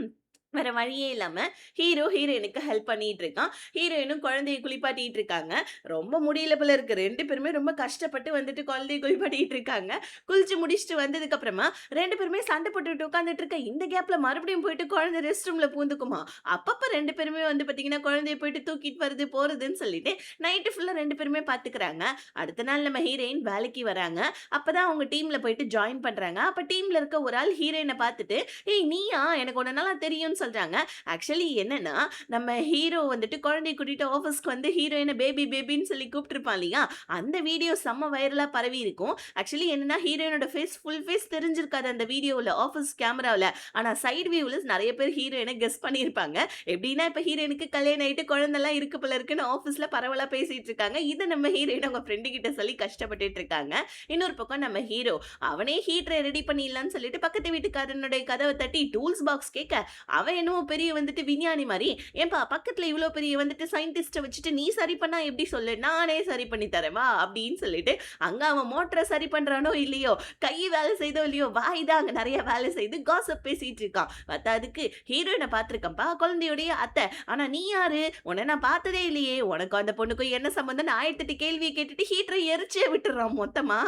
வேற வழியே இல்லாம ஹீரோ ஹீரோயினுக்கு ஹெல்ப் பண்ணிட்டு இருக்கான். ஹீரோயினும் குழந்தைய குளிப்பாட்டிட்டு இருக்காங்க. ரொம்ப முடியல போல இருக்கு. 2 பேருமே ரொம்ப கஷ்டப்பட்டு வந்துட்டு குழந்தைய குளிப்பாட்டிட்டு இருக்காங்க. குளிச்சு முடிச்சுட்டு வந்ததுக்கு அப்புறமா 2 பேருமே சண்டை போட்டுட்டு உட்கார்ந்துட்டு இருக்க. இந்த கேப்ல மறுபடியும் போயிட்டு குழந்தை ரெஸ்ட் ரூம்ல பூந்துக்குமா. அப்பப்ப 2 பேருமே வந்து பார்த்தீங்கன்னா, குழந்தைய போயிட்டு தூக்கிட்டு வருது, போறதுன்னு சொல்லிட்டு நைட்டு ஃபுல்லா 2 பேருமே பார்த்துக்கிறாங்க. அடுத்த நாள் நம்ம ஹீரோயின் வேலைக்கு வராங்க. அப்பதான் அவங்க டீம்ல போயிட்டு ஜாயின் பண்றாங்க. அப்ப டீம்ல இருக்க ஒரு ஆள் ஹீரோயின பார்த்துட்டு, "ஏய் நீயா? எனக்கு உன்ன நல்லா தெரியும்னு" சொல்றாங்க. ஆக்சுவலி என்னன்னா, நம்ம ஹீரோ வந்துட்டு குழந்தைய கூட்டிட்டு ஆஃபீஸ்க்கு வந்து ஹீரோயின பேபி பேபின்னு சொல்லி கூப்பிட்டுருப்பான் இல்லையா? அந்த வீடியோ செம்ம வைரலா பரவி இருக்கும். ஆக்சுவலி என்னன்னா, ஹீரோயினோட ஃபுல் ஃபேஸ் தெரிஞ்சிருக்காது அந்த வீடியோல, ஆஃபீஸ் கேமராவுல. ஆனா சைடு வியூல நெறைய பேர் ஹீரோயின கெஸ் பண்ணியிருப்பாங்க. எப்படின்னா, இப்ப ஹீரோயினுக்கு கல்யாணம் ஆயிட்டு குழந்தைலாம் இருக்கு போல இருக்குன்னு ஆஃபீஸ்ல பரவலா பேசிட்டு இருக்காங்க. இத நம்ம ஹீரோயின் அவங்க ஃப்ரெண்டு கிட்ட சொல்லி கஷ்டப்பட்டுட்டு இருக்காங்க. இன்னொரு பக்கம் நம்ம ஹீரோ, அவனே ஹீட்டர ரெடி பண்ணிடலான்னு சொல்லிட்டு பக்கத்து வீட்டுக்காரனுடைய கதவ தட்டி டூல்ஸ் பாக்ஸ் கேட்க, அவன் என்னமோ பெரிய வந்துட்டு விஞ்ஞானி மாரி, "ஏன்பா பக்கத்துல இவ்ளோ பெரிய வந்துட்டு சயின்டிஸ்ட்ட வச்சுட்டு நீ சரி பண்ணா எப்படி சொல்லு? நானே சரி பண்ணி தரேன் வா" அப்படின்னு சொல்லிட்டு, அங்க அவன் மோட்டர சரி பண்றானோ இல்லையோ, கை வேலை செய்தோ இல்லையோ, வாய் தான் அங்க நெறைய வேலை செய்து காசிப் பேசிட்டு இருக்கான். பத்தாததுக்கு ஹீரோயின பார்த்துருக்கேன்ப்பா, குழந்தையுடைய அத்தை. ஆனா நீ யாரு? உன்ன நான் பார்த்ததே இல்லையே. உனக்கும் அந்த பொண்ணுக்கும் என்ன சம்மந்தம்ன்னு 1008 கேள்விய கேட்டுட்டு ஹீட்டர எரிச்சே விட்டுர்றான் மொத்தமா.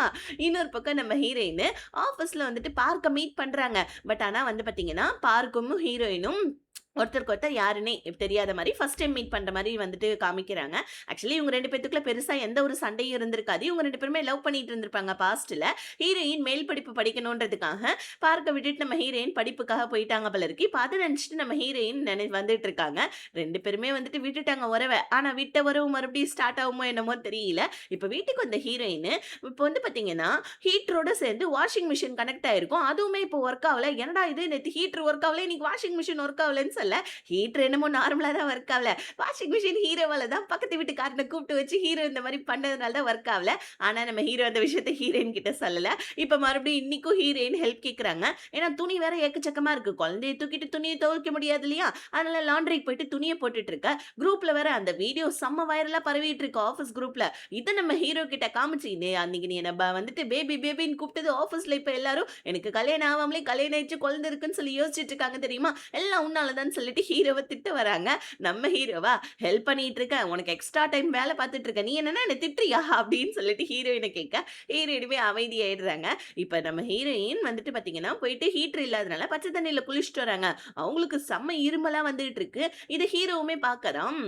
இன்னொரு பக்கம் நம்ம ஹீரோயின் ஆஃபீஸ்ல வந்துட்டு பார்க்க மீட் பண்றாங்க. பட் ஆனா வந்து பார்த்தீங்கன்னா, பார்க்கும் ஹீரோயினும் ஒருத்தருக்கு ஒருத்தர் யாருன்னே தெரியாத மாரி ஃபர்ஸ்ட் டைம் மீட் பண்ற மாரி வந்துட்டு காமிக்கிறாங்க. ஆக்சுவலி இவங்க 2 பேத்துக்குள்ள பெருசா எந்த ஒரு சண்டையும் இருந்திருக்காது. இவங்க 2 பேருமே லவ் பண்ணிட்டு இருந்திருப்பாங்க பாஸ்ட்ல. ஹீரோயின் மேல் படிப்பு படிக்கணுன்றதுக்காக பார்க்க விட்டுட்டு நம்ம ஹீரோயின் படிப்புக்காக போயிட்டாங்க போல இருக்கு. இப்ப அத நினைச்சுட்டு நம்ம ஹீரோயின் வந்துட்டு இருக்காங்க. 2 பேருமே வந்துட்டு விட்டுட்டாங்க உறவ. ஆனா விட்ட உறவு மறுபடியும் ஸ்டார்ட் ஆகுமோ என்னமோ தெரியல. இப்ப வீட்டுக்கு வந்த ஹீரோயின் இப்ப வந்து பாத்தீங்கன்னா, ஹீட்டரோட சேர்ந்து வாஷிங் மிஷின் கனெக்ட் ஆயிருக்கும். அதுவுமே இப்போ ஒர்க் ஆவல. என்னடா இது நேத்து ஹீட்டர் ஒர்க் ஆவல, இன்னைக்கு வாஷிங் மிஷின் ஒர்க் ஆவலன்னு சொல்ல, ஹீட்டர் என்னமோ நார்மலா தான் ஒர்க் ஆவல. வாஷிங் மிஷின் ஹீரோவால தான் பக்கத்து வீட்டுக்காரன கூப்பிட்டு வச்சு ஹீரோ இந்த மாரி பண்ணதுனால தான் ஒர்க் ஆவல. ஆனா நம்ம ஹீரோ அந்த விஷயத்த ஹீரோயின் கிட்ட சொல்லல. இப்ப மறுபடியும் இன்னைக்கும் ஹீரோயின் ஹெல்ப் கேட்கறாங்க. ஏன்னா துணி வேற எக்கச்சக்கமா இருக்கு. குழந்தைய தூக்கிட்டு துணிய துவைக்க முடியாது இல்லையா? அதனால லாண்ட்ரிக்கு போயிட்டு துணிய போட்டுட்டு இருக்க. குரூப்ல வேற அந்த வீடியோ செம்ம வைரலா பரவிட்டு இருக்கு ஆஃபீஸ் குரூப்ல. இத நம்ம ஹீரோ கிட்ட காமிச்சு, அன்னைக்கு நீ என்ன வந்துட்டு பேபி பேபின்னு கூப்பிட்டது ஆஃபீஸ்ல இப்ப எல்லாரும் எனக்கு கல்யாணம் ஆவாமலே கல்யாணம் ஆயிடுச்சு குழந்தை இருக்குன்னு சொல்லி யோசிச்சுட்டு இருக்காங்க தெரியுமா? எல்லாம் உன்னால தான் பண்றேன்னு சொல்லிட்டு ஹீரோவ திட்ட வராங்க. நம்ம ஹீரோவா, "ஹெல்ப் பண்ணிட்டு இருக்கேன். உனக்கு எக்ஸ்ட்ரா டைம் வேல பார்த்துட்டு இருக்கேன். நீ என்னன்னா என்ன திட்டுறியா?" அப்படின்னு சொல்லிட்டு ஹீரோயின கேட்க, ஹீரோயினுமே அமைதியாயிடுறாங்க. இப்ப நம்ம ஹீரோயின் வந்துட்டு பார்த்தீங்கன்னா, போயிட்டு ஹீட்டர் இல்லாதனால பச்சை தண்ணீல குளிச்சுட்டு வராங்க. அவங்களுக்கு செம்ம இருமலா வந்துட்டு இருக்கு. இத ஹீரோவுமே பார்க்கறான்.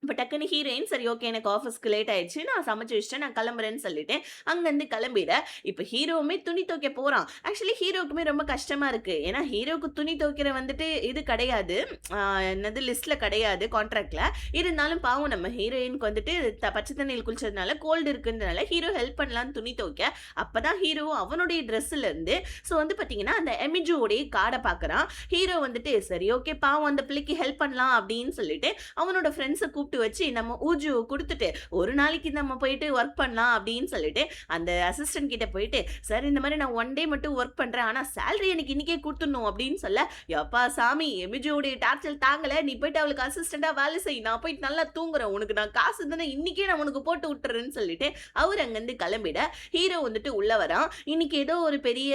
இப்ப டக்குனு ஹீரோயின், "சரி ஓகே எனக்கு ஆஃபீஸ்க்கு லேட் ஆயிடுச்சு. நான் சமைச்சு வச்சுட்டேன். நான் கிளம்புறேன்னு" சொல்லிட்டு அங்கருந்து கிளம்பிட, இப்ப ஹீரோவுமே துணி துவைக்க போறான். ஆக்சுவலி ஹீரோவுக்குமே ரொம்ப கஷ்டமா இருக்கு. ஏன்னா ஹீரோவுக்கு துணி துவைக்கிற வந்துட்டு இது கிடையாது. ஆ என்னது லிஸ்ட்ல கிடையாது கான்ட்ராக்ட்ல. இருந்தாலும் பாவம் நம்ம ஹீரோயினுக்கு வந்துட்டு பச்சை தண்ணீல குளிச்சதுனால கோல்டு இருக்குன்றனால ஹீரோ ஹெல்ப் பண்ணலான்னு துணி துவைக்க, அப்பதான் ஹீரோ அவனுடைய ட்ரெஸ்ல இருந்து வந்து பார்த்தீங்கன்னா, அந்த எமிஜூவோடைய கார்ட பார்க்குறான். ஹீரோ வந்துட்டு, "சரி ஓகே பாவம் அந்த பிள்ளைக்கு ஹெல்ப் பண்ணலாம்" அப்படின்னு சொல்லிட்டு அவனோட ஃப்ரெண்ட்ஸ கூப்பிட்டு வச்சு நம்ம ஊஜு குடுத்துட்டு, "ஒரு நாளைக்கு நம்ம போயிட்டு ஒர்க் பண்ணலாம்" அப்படின்னு சொல்லிட்டு அந்த அசிஸ்டன்ட் கிட்ட போயிட்டு, "சார் இந்த மாரி நான் 1 டே மட்டும் ஒர்க் பண்றேன். ஆனா சேலரி எனக்கு இன்னைக்கே குடுத்துடணும்" அப்படின்னு சொல்ல, "யப்பா சாமி எமிஜோடைய டார்ச்சர் தாங்கல. நீ போயிட்டு அவளுக்கு அசிஸ்டன்ட்டா வேலை செய். நான் போயிட்டு நல்லா தூங்குறேன். உனக்கு நான் காசு தானே இன்னைக்கே நான் உனக்கு போட்டு விட்டுறேன்னு" சொல்லிட்டு அவரு அங்கருந்து கிளம்பிட, ஹீரோ வந்துட்டு உள்ள வரான். இன்னைக்கு ஏதோ ஒரு பெரிய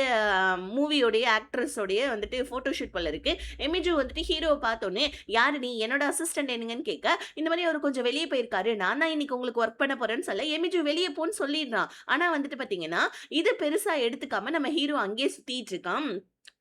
மூவியோடைய ஆக்ட்ரஸோடைய வந்துட்டு ஃபோட்டோ ஷூட் போல இருக்கு. எமிஜு வந்துட்டு ஹீரோவ பார்த்தோனே, "யாரு நீ? என்னோட அசிஸ்டன்ட் என்னங்கன்னு" கேட்க, இந்த மாரி அவரு கொஞ்சம் வெளிய போயிருக்காரு. நான் தான் இன்னைக்கு உங்களுக்கு ஒர்க் பண்ண போறேன்னு சொல்ல, எமிஜு வெளிய போன்னு சொல்லிடுறான். ஆனா வந்துட்டு பார்த்தீங்கன்னா, இது பெருசா எடுத்துக்காம நம்ம ஹீரோ அங்கேயே சுத்திட்டு இருக்கான்.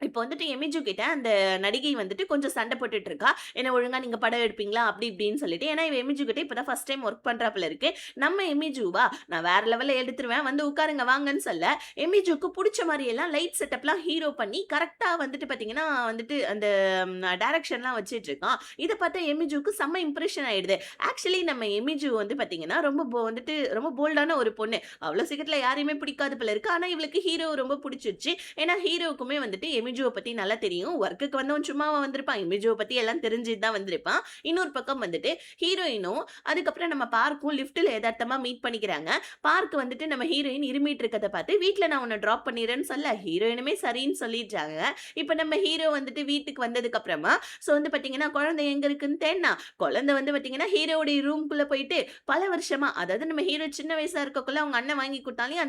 இப்போ வந்துட்டு எமிஜு கிட்ட அந்த நடிகை வந்துட்டு கொஞ்சம் சண்டை போட்டுட்டு இருக்கா. "என்ன ஒழுங்கா நீங்க படம் எடுப்பீங்களா?" அப்படி இப்படின்னு சொல்லிட்டு. ஏன்னா இவ எமிஜு கிட்ட இப்ப தான் ஃபர்ஸ்ட் டைம் ஒர்க் பண்றாப்புல இருக்கு. நம்ம எமிஜுவா, "நான் வேற லெவல்ல எடுத்துருவேன். வந்து உட்காருங்க வாங்கன்னு" சொல்ல, எமிஜுக்கு புடிச்ச மாரி எல்லாம் லைட் செட்டப்லாம் ஹீரோ பண்ணி கரெக்ட்டா வந்துட்டு பார்த்தீங்கன்னா, வந்துட்டு அந்த டைரக்ஷன்லாம் வச்சுட்டு இருக்கான். இத பார்த்தா எமிஜுக்கு செம்ம இம்ப்ரஷன் ஆயிடுது. ஆக்சுவலி நம்ம எமிஜு வந்து பார்த்தீங்கன்னா, ரொம்ப வந்துட்டு ரொம்ப போல்டான ஒரு பொண்ணு. அவ்வளோ சீக்கிரத்தில யாரையுமே பிடிக்காது போல இருக்கு. ஆனா இவளுக்கு ஹீரோவ ரொம்ப புடிச்சிருச்சு. ஏன்னா ஹீரோவுக்குமே வந்துட்டு எமிஜுவ பத்தி நல்லா தெரியும். ஒர்க்குக்கு வந்தவன் சும்மாவா வந்திருப்பான். எமிஜுவ பத்தி எல்லாம் தெரிஞ்சுட்டு தான் வந்திருப்பான். இன்னொரு பக்கம் வந்துட்டு ஹீரோயினும், அதுக்கப்புறம் நம்ம பார்க்கும் லிஃப்ட்ல எதார்த்தமா மீட் பண்ணிக்கிறாங்க. பார்க் வந்துட்டு நம்ம ஹீரோயின் இருமிட்டு இருக்கத பார்த்து, "வீட்ல நான் உன்ன டிராப் பண்ணிர்றேன்னு" சொல்ல, ஹீரோயினுமே சரின்னு சொல்லிடுறாங்க. இப்ப நம்ம ஹீரோ வந்துட்டு வீட்டுக்கு வந்ததுக்கு அப்புறமா, வந்து பார்த்தீங்கன்னா, குழந்தை எங்க இருக்குன்னு தேடுனா, குழந்தை வந்து பார்த்தீங்கன்னா, ஹீரோவுடைய ரூம்குள்ள போயிட்டு பல வருஷமா, அதாவது நம்ம ஹீரோ சின்ன வயசா இருக்கக்குள்ள அவங்க அண்ணன் வாங்கி குடுத்தாலையும்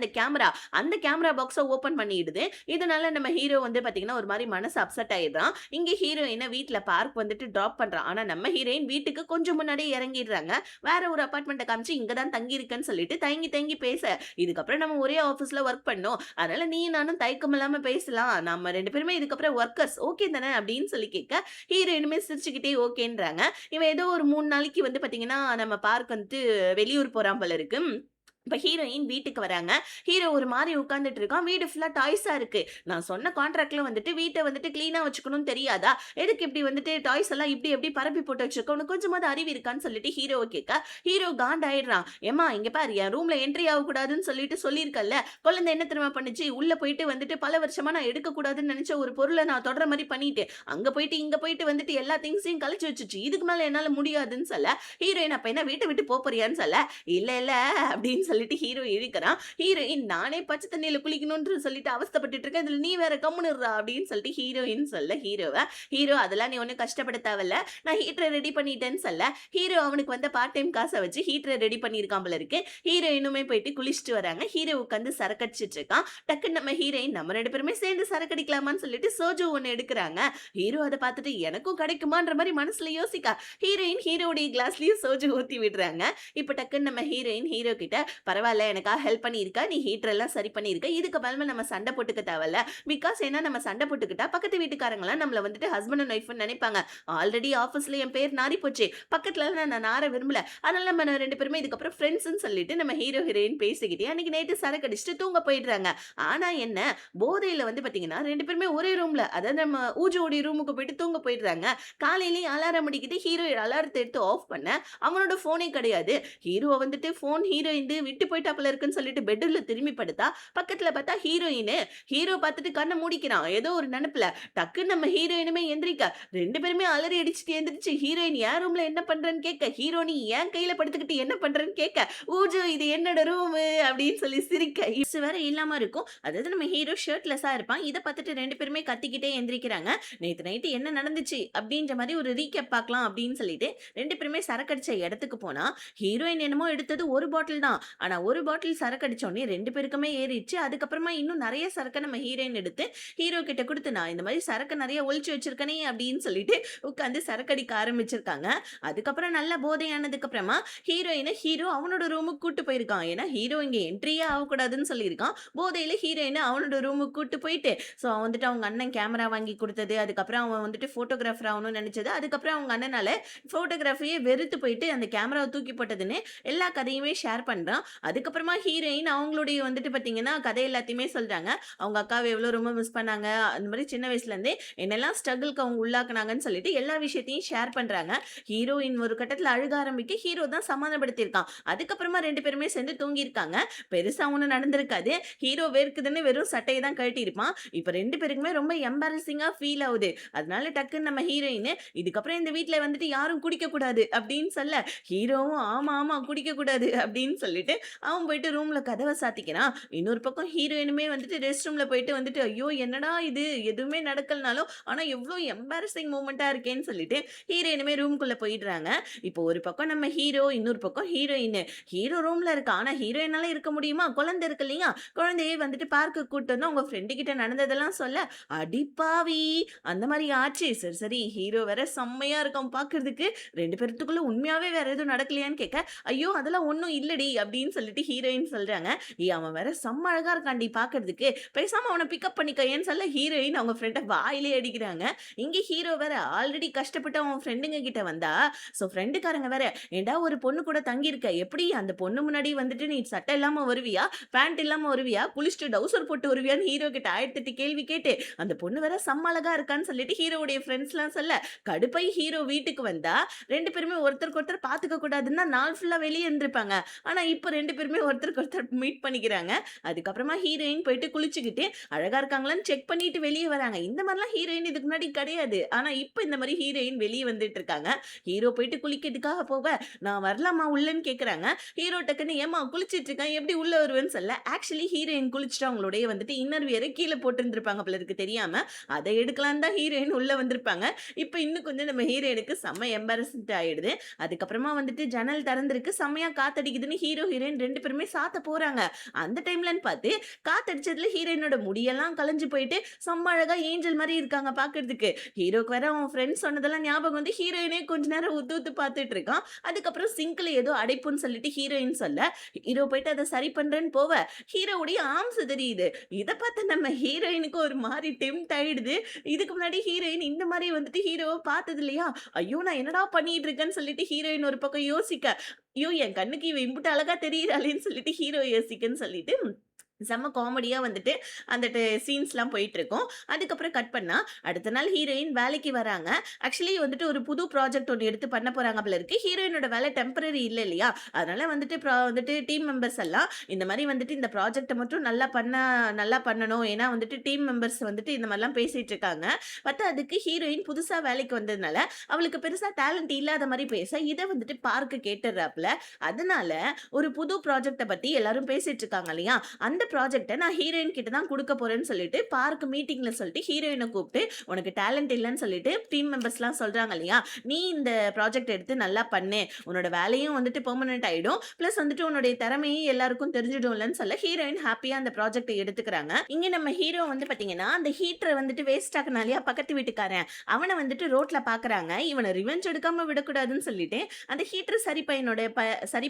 அந்த கேமரா பாக்ஸ ஓப்பன் பண்ணிடுது. இதனால நம்ம ஹீரோ வந்து பார்த்தீங்கன்னா, ஒரு மாரி மனசு அப்செட் ஆயிடுறான். இங்க ஹீரோயின வீட்ல பார்க் வந்துட்டு டிராப் பண்றான். ஆனா நம்ம ஹீரோயின் வீட்டுக்கு கொஞ்சம் முன்னாடியே இறங்கிடுறாங்க. வேற ஒரு அபார்ட்மெண்ட்ட காமிச்சு இங்க தான் தங்கி இருக்கேன்னு சொல்லிட்டு தயங்கி தயங்கி பேச, "இதுக்கப்புறம் நம்ம ஒரே ஆஃபீஸ்ல ஒர்க் பண்ணோம். அதனால நீயும் நானும் தயக்கம் இல்லாம பேசலாம். நம்ம 2 பேருமே இதுக்கப்புறம் ஒர்க்கர்ஸ். ஓகே தானே?" அப்படின்னு சொல்லி கேட்க, ஹீரோயினுமே சிரிச்சுக்கிட்டே ஓகேன்றாங்க. இவன் ஏதோ ஒரு 3 நாளைக்கு வந்து பார்த்தீங்கன்னா, நம்ம பார்க் வந்துட்டு வெளியூர் போறான் போல இருக்கு. இப்ப ஹீரோயின் வீட்டுக்கு வராங்க. ஹீரோ ஒரு மாரி உட்கார்ந்துட்டு இருக்கான். வீடு ஃபுல்லா டாய்ஸா இருக்கு. நான் சொன்ன கான்ட்ராக்ட்ல வந்துட்டு வீட்ட வந்துட்டு கிளீனா வச்சுக்கணும்னு தெரியாதா? எதுக்கு இப்படி வந்துட்டு டாய்ஸ் எல்லாம் இப்படி எப்படி பரப்பி போட்டு வச்சிருக்க? உனக்கு கொஞ்சமாவது அறிவு இருக்கான்னு சொல்லிட்டு ஹீரோவ கேட்க, ஹீரோ காண்டாயிடுறான். "ஏம்மா இங்க பாரு என் ரூம்ல என்ட்ரி ஆகக்கூடாதுன்னு சொல்லிட்டு சொல்லியிருக்கல்ல. குழந்தை என்ன தெரியுமா பண்ணுச்சு? உள்ள போயிட்டு வந்துட்டு பல வருஷமா நான் எடுக்கக்கூடாதுன்னு நெனச்ச ஒரு பொருள நான் தொடுற மாரி பண்ணிட்டு, அங்க போயிட்டு இங்க போயிட்டு வந்துட்டு எல்லா திங்ஸையும் கலச்சு வச்சுச்சு. இதுக்கு மேல என்னால முடியாதுன்னு" சொல்ல, ஹீரோயின் அப்ப என்ன வீட்ட விட்டு போறியான்னு சொல்ல, "இல்ல இல்ல" அப்படின்னு சொல்லிட்டு ஹீரோ இழுக்கிறான். ஹீரோயின், "நானே பச்சை தண்ணீல குளிக்கணும்னு சொல்லிட்டு அவஸ்தைப்பட்டுட்டு இருக்கேன். இதுல நீ வேற கம்முனு இருடா" அப்படின்னு சொல்லிட்டு ஹீரோயின் சொல்ல ஹீரோ, "அதெல்லாம் நீ ஒண்ணும் கஷ்டப்பட தேவையில்ல. நான் ஹீட்டர ரெடி பண்ணிட்டேன்னு" சொல்ல, ஹீரோ அவனுக்கு வந்த பார்ட் டைம் காச வச்சு ஹீட்டர ரெடி பண்ணியிருக்கான் போல இருக்கு. ஹீரோயினுமே போயிட்டு குளிச்சுட்டு வராங்க. ஹீரோ உட்கார்ந்து சரக்கு அடிச்சிட்டு இருக்கான். டக்குன்னு நம்ம ஹீரோயின், "நம்ம 2 பேருமே சேர்ந்து சரக்கு அடிக்கலாமான்னு" சொல்லிட்டு சோஜோ ஒண்ணு எடுக்குறாங்க. ஹீரோ அத பார்த்துட்டு எனக்கும் கிடைக்குமான்ற மாரி மனசுல யோசிக்க, ஹீரோயின் ஹீரோவுடைய கிளாஸ்லயும் சோஜோ ஊத்தி விடுறாங்க. இப்ப டக்குன்னு நம்ம ஹீரோயின் ஹீரோ கிட்ட, "பரவால்ல எனக்காக ஹெல்ப் பண்ணியிருக்க. நீ ஹீட்டர் எல்லாம் சரி பண்ணியிருக்க. இதுக்கு மேல நம்ம சண்டை போட்டுக்க தேவையில்ல. பிகாஸ் ஏன்னா நம்ம சண்டை போட்டுக்கிட்டா பக்கத்து வீட்டுக்காரங்கலாம் நம்மள வந்துட்டு ஹஸ்பண்ட் அண்ட் ஒய்ஃப்ன்னு நினைப்பாங்க. ஆல்ரெடி ஆஃபீஸ்ல என் பேர் நாறி போச்சு. பக்கத்துல நான் நாற விரும்பல. அதனால நம்ம 2 பேருமே இதுக்கப்புறம் ஃப்ரெண்ட்ஸ்ன்னு" சொல்லிட்டு நம்ம ஹீரோயின் பேசிக்கிட்டே அன்னைக்கு நைட்டு சரக்கு அடிச்சுட்டு தூங்க போயிடுறாங்க. ஆனா என்ன, போதையில வந்து பார்த்தீங்கன்னா 2 பேருமே ஒரே ரூம்ல, அதாவது நம்ம ஊஜோடைய ரூமுக்கு போயிட்டு தூங்க போயிடுறாங்க. காலையிலயும் அலாரம் அடிக்கிட்டு ஹீரோ அலாரத்த எடுத்து ஆஃப் பண்ண, அவனோட ஃபோனே கிடையாது. ஹீரோ வந்துட்டு ஃபோன் ஹீரோயின்து விட்டு போயிட்டாப்புல இருக்குன்னு சொல்லிட்டு பெட்ல திரும்பி படுத்தா, பக்கத்துல பார்த்தா ஹீரோ பார்த்துட்டு கண்ண மூடிக்கிறான். ஏதோ ஒரு நெனப்புல. டக்குன்னு நம்ம ஹீரோயினுமே எந்திரிக்க, 2 பேருமே அலறி அடிச்சுட்டு எந்திரிச்சு, ஹீரோயின் என் ரூம்ல என்ன பண்றன்னு கேட்க, ஹீரோ நீ என் கையில படுத்துக்கிட்டு என்ன பண்றன்னு கேட்க, "ஊஜு இது என்னோட ரூமு" அப்படின்னு சொல்லி சிரிக்க. இது வேற இல்லாம இருக்கும். அதாவது நம்ம ஹீரோ ஷர்ட்லெஸ்ஸா இருப்பான். இத பார்த்துட்டு 2 பேருமே கத்திக்கிட்டே எந்திரிக்கிறாங்க. நேத்து நைட்டு என்ன நடந்துச்சு அப்படின்ற மாரி ஒரு ரீகேப் பார்க்கலாம் அப்படின்னு சொல்லிட்டு 2 பேருமே சரக்கு அடிச்ச இடத்துக்கு போனா, ஹீரோயின் என்னமோ எடுத்தது ஒரு பாட்டில் தான். ஆனா ஒரு பாட்டில் சரக்கு அடிச்ச உடனே 2 பேருக்குமே ஏறிடுச்சு. அதுக்கப்புறமா இன்னும் நெறைய சரக்க நம்ம ஹீரோயின் எடுத்து ஹீரோ கிட்ட குடுத்து, "நான் இந்த மாரி சரக்கு நெறைய ஒளிச்சு வச்சிருக்கனே" அப்படின்னு சொல்லிட்டு உட்கார்ந்து சரக்கு அடிக்க ஆரம்பிச்சிருக்காங்க. அதுக்கப்புறம் நல்லா போதையானதுக்கு அப்புறமா ஹீரோ அவனோட ரூமுக்கு கூட்டு போயிருக்கான். ஏன்னா ஹீரோ இங்க என்ட்ரியே ஆகக்கூடாதுன்னு சொல்லியிருக்கான். போதையில ஹீரோயின அவனோட ரூமுக்கு கூட்டு போயிட்டு, ஸோ அவன் வந்துட்டு அவங்க அண்ணன் கேமரா வாங்கி குடுத்தது, அதுக்கப்புறம் அவன் வந்துட்டு ஃபோட்டோகிராஃபர் ஆகணும்னு நெனச்சது, அதுக்கப்புறம் அவங்க அண்ணனால ஃபோட்டோகிராஃபியே வெறுத்து போயிட்டு அந்த கேமராவ தூக்கி போட்டதுன்னு எல்லா கதையுமே ஷேர் பண்றான். அதுக்கப்புறமா ஹீரோயின் அவங்களுடைய வந்துட்டு பார்த்தீங்கன்னா, கதை எல்லாத்தையுமே சொல்றாங்க. அவங்க அக்காவ எவ்வளோ ரொம்ப மிஸ் பண்ணாங்க. அந்த மாரி சின்ன வயசுலேருந்தே என்னெல்லாம் ஸ்ட்ரகுல்க்கு அவங்க உள்ளாக்குனாங்கன்னு சொல்லிட்டு எல்லா விஷயத்தையும் ஷேர் பண்றாங்க. ஹீரோயின் ஒரு கட்டத்தில அழுக ஆரம்பிக்க, ஹீரோ தான் சமாதானப்படுத்தியிருக்கான். அதுக்கப்புறமா 2 பேருமே சேர்ந்து தூங்கியிருக்காங்க. பெருசா ஒண்ணும் நடந்திருக்காது. ஹீரோ வேர்க்குதுன்னு வெறும் சட்டைய தான் கழட்டியிருப்பான். இப்ப 2 பேருக்குமே ரொம்ப எம்பாரஸிங்கா ஃபீல் ஆவுது. அதனால டக்குன்னு நம்ம ஹீரோயின், "இதுக்கப்புறம் இந்த வீட்ல வந்துட்டு யாரும் குடிக்கக்கூடாது" அப்படின்னு சொல்ல, ஹீரோவும் "ஆமா, ஆமா குடிக்கக்கூடாது" அப்படின்னு சொல்லிட்டு அவன் போயிட்டு ரூம்ல கதவ சாத்திக்கிறான். இன்னொரு பக்கம் ஹீரோயினுமே வந்துட்டு ரெஸ்ட் ரூம்ல போயிட்டு வந்துட்டு, "ஐயோ! என்னடா இது? எதுவுமே நடக்கலனாலும், ஆனா எவ்ளோ எம்பாரஸிங் மொமெண்ட்டா இருக்கேன்னு" சொல்லிட்டு ஹீரோயினுமே ரூம்குள்ள போயிடுறாங்க. இப்போ ஒரு பக்கம் நம்ம ஹீரோ, இன்னொரு பக்கம் ஹீரோயின். ஹீரோ ரூம்ல இருக்கா. ஆனா ஹீரோயினால இருக்க முடியுமா? குழந்தை இருக்கு இல்லையா? குழந்தைய வந்துட்டு பார்க்குக்கு கூட்டு வந்து அவங்க ஃப்ரெண்டு கிட்ட நடந்ததெல்லாம் சொல்ல, "அடிப்பாவி! அந்த மாரி ஆச்சு. சரி, சரி." ஹீரோ வேற செம்மையா இருக்கான் பார்க்கறதுக்கு. 2 பேத்துக்குள்ள உண்மையாவே வேற எதுவும் நடக்கலையான்னு கேட்க, "ஐயோ! அதெல்லாம் ஒண்ணும் இல்லடி." அப்படின்னு சொல்லிட்டு ஹீரோயின் சொல்றாங்க. அவன் வேற செம்ம அழகா இருக்கான்டி பார்க்கறதுக்கு. பேசாம அவன பிக்கப் பண்ணிக்கோயேன்னு சொல்ல, ஹீரோயின் அவங்க ஃப்ரெண்ட வாயிலேயே அடிக்கிறாங்க. இங்க ஹீரோ வேற ஆல்ரெடி கஷ்டப்பட்டு அவன் ஃப்ரெண்டுங்க கிட்ட வந்தா, ஸோ ஃப்ரெண்டுக்காரங்க வேற, "ஏன்டா ஒரு பொண்ணு கூட தங்கியிருக்க. எப்படி அந்த பொண்ணு முன்னாடி வந்துட்டு நீ சட்டை இல்லாம வருவியா? பேண்ட் இல்லாம வருவியா? குளிச்சுட்டு டவுசர் போட்டு வருவியான்னு?" ஹீரோ கிட்ட 1008 கேள்வி கேட்டு, அந்த பொண்ணு வேற செம்ம அழகா இருக்கான்னு சொல்லிட்டு ஹீரோவுடைய ஃப்ரெண்ட்ஸ்லாம் சொல்ல, கடுப்பாயி ஹீரோ வீட்டுக்கு வந்தா, 2 பேருமே ஒருத்தருக்கு ஒருத்தர் பார்த்துக்க கூடாதுன்னா நாள் ஃபுல்லா வெளிய இருந்திருப்பாங்க. ஆனா இப்ப 2 பேருமே ஒருத்தருக்கு ஒருத்தர் மீட் பண்ணிக்கிறாங்க. அதுக்கப்புறமா ஹீரோயின் போயிட்டு குளிச்சுக்கிட்டு, அழகா இருக்காங்களான்னு செக் பண்ணிட்டு வெளிய வராங்க. இந்த மாரிலாம் ஹீரோயின் இதுக்கு முன்னாடி கிடையாது. ஆனா இப்ப இந்த மாரி ஹீரோயின் வெளிய வந்துட்டு இருக்காங்க. ஹீரோ போயிட்டு குளிக்கிறதுக்காக போக, "நான் வரலாமா உள்ளன்னு?" கேட்கறாங்க. ஹீரோ டக்குன்னு, "ஏம்மா குளிச்சிட்டு இருக்கேன். எப்படி உள்ள வருவேன்னு?" சொல்ல, ஆக்சுவலி ஹீரோயின் குளிச்சுட்டு அவங்களுடைய வந்துட்டு இன்னர் வியர கீழ போட்டிருந்திருப்பாங்க போல இருக்கு தெரியாம. அத எடுக்கலான்னு தான் ஹீரோயின் உள்ள வந்திருப்பாங்க. இப்ப இன்னும் கொஞ்சம் நம்ம ஹீரோயினுக்கு செம்ம எம்பாரஸ்மென்ட் ஆயிடுது. அதுக்கப்புறமா வந்துட்டு ஜன்னல் திறந்திருக்கு. செம்மையா காத்தடிக்குதுன்னு ஹீரோயின் 2 பேருமே சாத்த போறாங்க. அந்த டைம்லன்னு பார்த்து காத்தடிச்சதுல ஹீரோயினோட முடியெல்லாம் கலைஞ்சு போயிட்டு செம்ம அழகா ஏஞ்சல் மாரி இருக்காங்க பார்க்கறதுக்கு. ஹீரோக்கு வேற அவன் ஃப்ரெண்ட்ஸ் சொன்னதெல்லாம் ஞாபகம் வந்து ஹீரோயினே கொஞ்ச நேரம் உத்து உத்து பார்த்துட்டு இருக்கான். அதுக்கப்புறம் சிங்க்ல ஏதோ அடைப்புன்னு சொல்லிட்டு ஹீரோயின் சொல்ல, ஹீரோ போயிட்டு அத சரி பண்றேன்னு போவ, ஹீரோவுடைய ஆர்ம்ஸ் தெரியுது. இத பார்த்து நம்ம ஹீரோயினுக்கு ஒரு மாரி டெம்ப்ட் ஆயிடுது. இதுக்கு முன்னாடி ஹீரோயின் இந்த மாரி வந்துட்டு ஹீரோவ பார்த்தது இல்லையா? ஐயோ! நான் என்னடா பண்ணிட்டு இருக்கேன்னு சொல்லிட்டு ஹீரோயின் ஒரு பக்கம் யோசிக்க, ஐயோ! என் கண்ணுக்கு இவ இம்புட்டு அழகா தெரியிறாளேன்னு சொல்லிட்டு ஹீரோ யோசிக்கன்னு சொல்லிட்டு செம்ம காமெடியா வந்துட்டு அந்த சீன்ஸ்லாம் போயிட்டுருக்கும். அதுக்கப்புறம் கட் பண்ணா, அடுத்த நாள் ஹீரோயின் வேலைக்கு வராங்க. ஆக்சுவலி வந்துட்டு ஒரு புது ப்ராஜெக்ட் ஒண்ணு எடுத்து பண்ண போறாங்க போல இருக்கு. ஹீரோயினோட வேலை டெம்பரரி இல்ல இல்லையா? அதனால வந்துட்டு வந்துட்டு டீம் மெம்பர்ஸ் எல்லாம் இந்த மாரி வந்துட்டு இந்த ப்ராஜெக்ட்ட மட்டும் நல்லா பண்ணணும். ஏன்னா வந்துட்டு டீம் மெம்பர்ஸ் வந்துட்டு இந்த மாரிலாம் பேசிட்டு இருக்காங்க. பத்தாததுக்கு ஹீரோயின் புதுசா வேலைக்கு வந்ததுனால, அவளுக்கு பெருசா டேலண்ட் இல்லாத மாரி பேச, இத வந்துட்டு பார்க் கேட்டுர்றாப்ல. அதனால ஒரு புது ப்ராஜெக்ட்ட பத்தி எல்லாரும் பேசிட்டு இருக்காங்க இல்லையா? அந்த ப்ராஜெக்ட்ட நான் ஹீரோயின் கிட்ட தான் குடுக்க போறேன்னு சொல்லிட்டு, பார்க் மீட்டிங்ல சொல்லிட்டு ஹீரோயின கூப்ட்டு, "உனக்கு டேலண்ட் இல்லன்னு சொல்லிட்டு டீம் மெம்பர்ஸ்லாம் சொல்றாங்க இல்லையா? நீ இந்த ப்ராஜெக்ட் எடுத்து நல்லா பண்ணு. உன்னோட வேலையும் வந்துட்டு பெர்மனன்ட் ஆயிடும். பிளஸ் வந்துட்டு உன்னுடைய திறமையும் எல்லாருக்கும் தெரிஞ்சிடும்லன்னு" சொல்ல, ஹீரோயின் ஹேப்பியா அந்த ப்ராஜெக்ட்ட எடுத்துக்கிறாங்க. இங்க நம்ம ஹீரோ வந்து பாத்தீங்கன்னா, அந்த ஹீட்டர வந்துட்டு வேஸ்ட் ஆக்குனான் இல்லையா பக்கத்து வீட்டுக்காரன், அவன வந்துட்டு ரோட்ல பாக்குறாங்க. இவன ரிவெஞ்ச் எடுக்காம விடக்கூடாதுன்னு சொல்லிட்டு, அந்த ஹீட்டர் சரி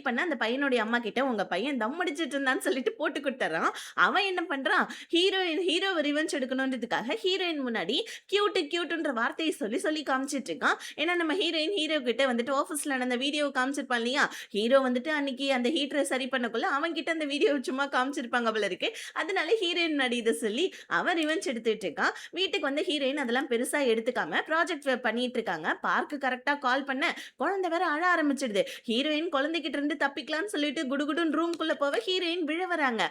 பண்ண அந்த பையனுடைய அம்மா கிட்ட, "உங்க பையன் தம் அடிச்சிட்டு இருந்தான்னு" சொல்லிட்டு போட்டு குடுத்துர்றான். அவன் என்ன பண்றான், ஹீரோவ ரிவெஞ்ச் எடுக்கணுன்றதுக்காக ஹீரோயின் முன்னாடி கியூட்ன்ற வார்த்தைய சொல்லி சொல்லி காமிச்சிட்டு இருக்கான். ஏன்னா நம்ம ஹீரோ கிட்ட வந்துட்டு ஆஃபீஸ்ல நடந்த வீடியோவ காமிச்சிருப்பான் இல்லையா? ஹீரோ வந்துட்டு அன்னைக்கு அந்த ஹீட்டர சரி பண்ணக்குள்ள அவன் கிட்ட அந்த வீடியோவ சும்மா காமிச்சிருப்பாங்க போல இருக்கு. அதனால ஹீரோயின் முன்னாடி இத சொல்லி அவன் ரிவெஞ்ச் எடுத்துட்டு இருக்கான். வீட்டுக்கு வந்த ஹீரோயின் அதெல்லாம் பெருசா எடுத்துக்காம ப்ராஜெக்ட் பண்ணிட்டு இருக்காங்க. பார்க் கரெக்ட்டா கால் பண்ண, குழந்தை வேற அழ ஆரம்பிச்சிடுது. ஹீரோயின் குழந்தைகிட்ட இருந்து தப்பிக்கலாம்னு சொல்லிட்டு குடுகுடுன்னு ரூம்குள்ள போவ, ஹீரோயின் விழ வராங்க.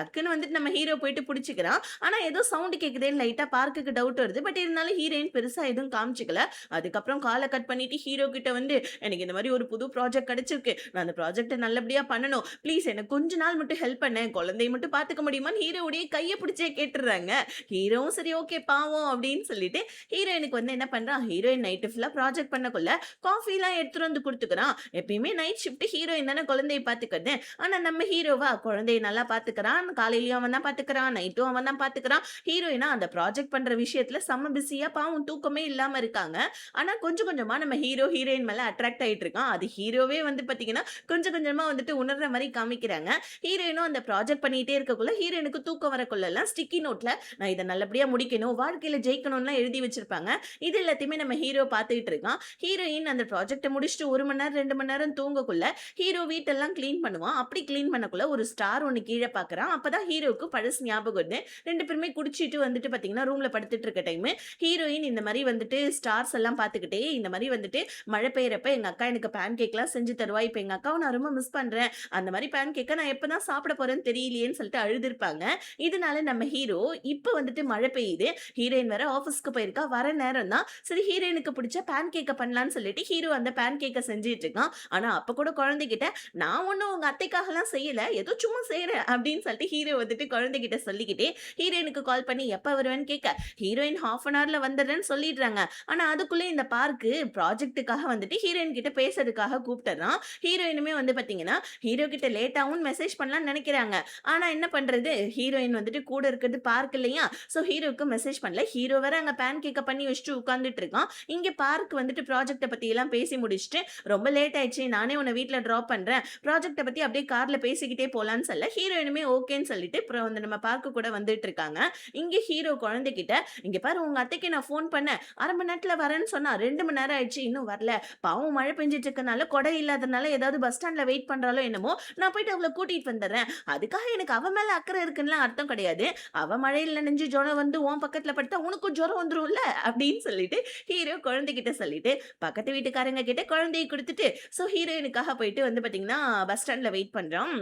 டக்குன்னு வந்துட்டு நம்ம ஹீரோ போயிட்டு புடிச்சுக்கிறான். ஆனா ஏதோ சவுண்ட் கேக்குதேன்னு லைட்டா பார்க்குக்கு டவுட் வருது. பட் இருந்தாலும் ஹீரோயின் பெருசா எதுவும் காமிச்சுக்கல. அதுக்கப்புறம் கால கட் பண்ணிட்டு ஹீரோ கிட்ட வந்து, "எனக்கு இந்த மாரி ஒரு புது ப்ராஜெக்ட் கிடைச்சிருக்கு. நான் அந்த ப்ராஜெக்ட்ட நல்லபடியா பண்ணணும். ப்ளீஸ் எனக்கு கொஞ்ச நாள் மட்டும் ஹெல்ப் பண்ணு. குழந்தைய மட்டும் பார்த்துக்க முடியுமான்னு?" ஹீரோவுடைய கைய பிடிச்சே கேட்டுர்றாங்க. ஹீரோவும் சரி ஓகே பாவம் அப்படின்னு சொல்லிட்டு, ஹீரோயினுக்கு வந்து என்ன பண்றான், ஹீரோயின் நைட்டு ஃபுல்லா ப்ராஜெக்ட் பண்ணக்குள்ள காஃபிலாம் எடுத்துட்டு வந்து குடுத்துக்கிறான். எப்பயுமே நைட் ஷிஃப்ட் ஹீரோயின் தானே குழந்தைய பார்த்துக்கிறது. ஆனா நம்ம ஹீரோவா குழந்தைய நல்லா பார்த்துக்கிறான். காலையிலயும் அவன் தான் பார்த்துக்கிறான். நைட்டும் அவன் தான் பார்த்துக்கிறான். ஹீரோயினா அந்த ப்ராஜெக்ட் பண்ற விஷயத்துல செம்ம பிஸியா பாவம் தூக்கமே இல்லாம இருக்காங்க. ஆனா கொஞ்சம் கொஞ்சமா நம்ம ஹீரோ, ஹீரோயின் மேல அட்ராக்ட் ஆயிட்டு இருக்கான். அது ஹீரோவே வந்து பார்த்தீங்கன்னா, கொஞ்சம் கொஞ்சமா வந்துட்டு உணர்ற மாரி காமிக்கிறாங்க. ஹீரோயினும் அந்த ப்ராஜெக்ட் பண்ணிட்டே இருக்கக்குள்ள, ஹீரோயினுக்கு தூக்கம் வரக்குள்ளலாம் ஸ்டிக்கி நோட்ல நான் இத நல்லபடியா முடிக்கணும், வாழ்க்கையில ஜெயிக்கணும்லாம் எழுதி வச்சிருப்பாங்க. இது எல்லாத்தையுமே நம்ம ஹீரோ பார்த்துக்கிட்டு இருக்கான். ஹீரோயின் அந்த ப்ராஜெக்ட்ட முடிச்சுட்டு 1 மணி நேரம், 2 மணி நேரம் தூங்கக்குள்ள, ஹீரோ வீட்டெல்லாம் கிளீன் பண்ணுவான். அப்படி கிளீன் பண்ணக்குள்ள ஒரு ஸ்டார் ஒண்ணு கீழ பார்க்குறான். அப்பதான் ஹீரோவுக்கு பழசு ஞாபகம் வருது. 2 பேருமே குடிச்சிட்டு வந்துட்டு பார்த்தீங்கன்னா, ரூம்ல படுத்துட்டு இருக்க டைமு, ஹீரோயின் இந்த மாரி வந்துட்டு ஸ்டார்ஸ் எல்லாம் பார்த்துக்கிட்டே, இந்த மாரி வந்துட்டு மழை பெய்யறப்ப எங்க அக்கா எனக்கு பேன் கேக்லாம் செஞ்சு தருவா. இப்ப எங்க அக்காவ நான் ரொம்ப மிஸ் பண்றேன். அந்த மாரி பேன் கேக்க நான் எப்பதான் சாப்பிட போறேன்னு தெரியலையேன்னு சொல்லிட்டு அழுதுருப்பாங்க. இதனால நம்ம ஹீரோ இப்ப வந்துட்டு மழை பெய்யுது. ஹீரோயின் வேற ஆஃபீஸ்க்கு போயிருக்கா. வர நேரம் தான். சரி ஹீரோயினுக்கு பிடிச்ச பேன் கேக்க பண்ணலான்னு சொல்லிட்டு ஹீரோ அந்த பேன் கேக்க செஞ்சுட்டு இருக்கான். ஆனா அப்ப கூட குழந்தைகிட்ட, "நான் ஒண்ணும் உங்க அத்தைக்காகலாம் செய்யல. ஏதோ சும்மா செய்றேன்" அப்படின்னு சொல்லிட்டு ஹீரோ வந்துட்டு குழந்தைகிட்ட சொல்லிக்கிட்டே ஹீரோயினுக்கு கால் பண்ணி எப்ப வருவேன்னு கேட்க, ஹீரோயின் 1/2 அன் ஹவர்ல வந்துடுறேன்னு சொல்லிடுறாங்க. ஆனா அதுக்குள்ளே இந்த பார்க்கு ப்ராஜெக்ட்டுக்காக வந்துட்டு ஹீரோயின் கிட்ட பேசுறதுக்காக கூப்பிட்டுறான். ஹீரோயினுமே வந்து பார்த்தீங்கன்னா, ஹீரோ கிட்ட லேட்டாவும் மெசேஜ் பண்ணலாம்னு நெனைக்கிறாங்க. ஆனா என்ன பண்றது? ஹீரோயின் வந்துட்டு கூட இருக்கிறது பார்க் இல்லையா? ஸோ ஹீரோவுக்கு மெசேஜ் பண்ணல. ஹீரோ வேற அங்க பேன் கேக்க பண்ணி வச்சுட்டு உட்கார்ந்துட்டு இருக்கான். இங்க பார்க் வந்துட்டு ப்ராஜெக்ட்ட பத்தி எல்லாம் பேசி முடிச்சுட்டு, "ரொம்ப லேட் ஆயிடுச்சு. நானே உன்ன வீட்ல டிராப் பண்றேன். ப்ராஜெக்ட்ட பத்தி அப்படியே கார்ல பேசிக்கிட்டே போலான்னு" சொல்ல, ஹீரோயினுமே ஓகேன்னு சொல்லிட்டு அப்புறம் வந்து நம்ம பார்க்கு கூட வந்துட்டு இருக்காங்க. இங்க ஹீரோ குழந்தைகிட்ட, "இங்க பாரு உங்க அத்தைக்கு நான் ஃபோன் பண்ணேன். 1/2 மணி நேரத்துல வரேன்னு சொன்னா. 2 மணி நேரம் ஆயிடுச்சு. இன்னும் வரல. பாவம் மழை பெஞ்சுட்டு இருக்கனால, கொடை இல்லாதனால ஏதாவது பஸ் ஸ்டாண்ட்ல வெயிட் பண்றாளோ என்னமோ. நான் போயிட்டு அவள கூட்டிட்டு வந்துடுறேன். அதுக்காக எனக்கு அவ மேல அக்கறை இருக்குன்னுலாம் அர்த்தம் கிடையாது. அவ மழையில நனைஞ்சு ஜுரம் வந்து உன் பக்கத்துல படுத்தா உனக்கும் ஜுரம் வந்துரும்ல" அப்படின்னு சொல்லிட்டு ஹீரோ குழந்தைகிட்ட சொல்லிட்டு, பக்கத்து வீட்டுக்காரங்க கிட்ட குழந்தைய குடுத்துட்டு, ஸோ ஹீரோயினுக்காக போயிட்டு வந்து பார்த்தீங்கன்னா, பஸ் ஸ்டாண்ட்ல வெயிட் பண்றான்.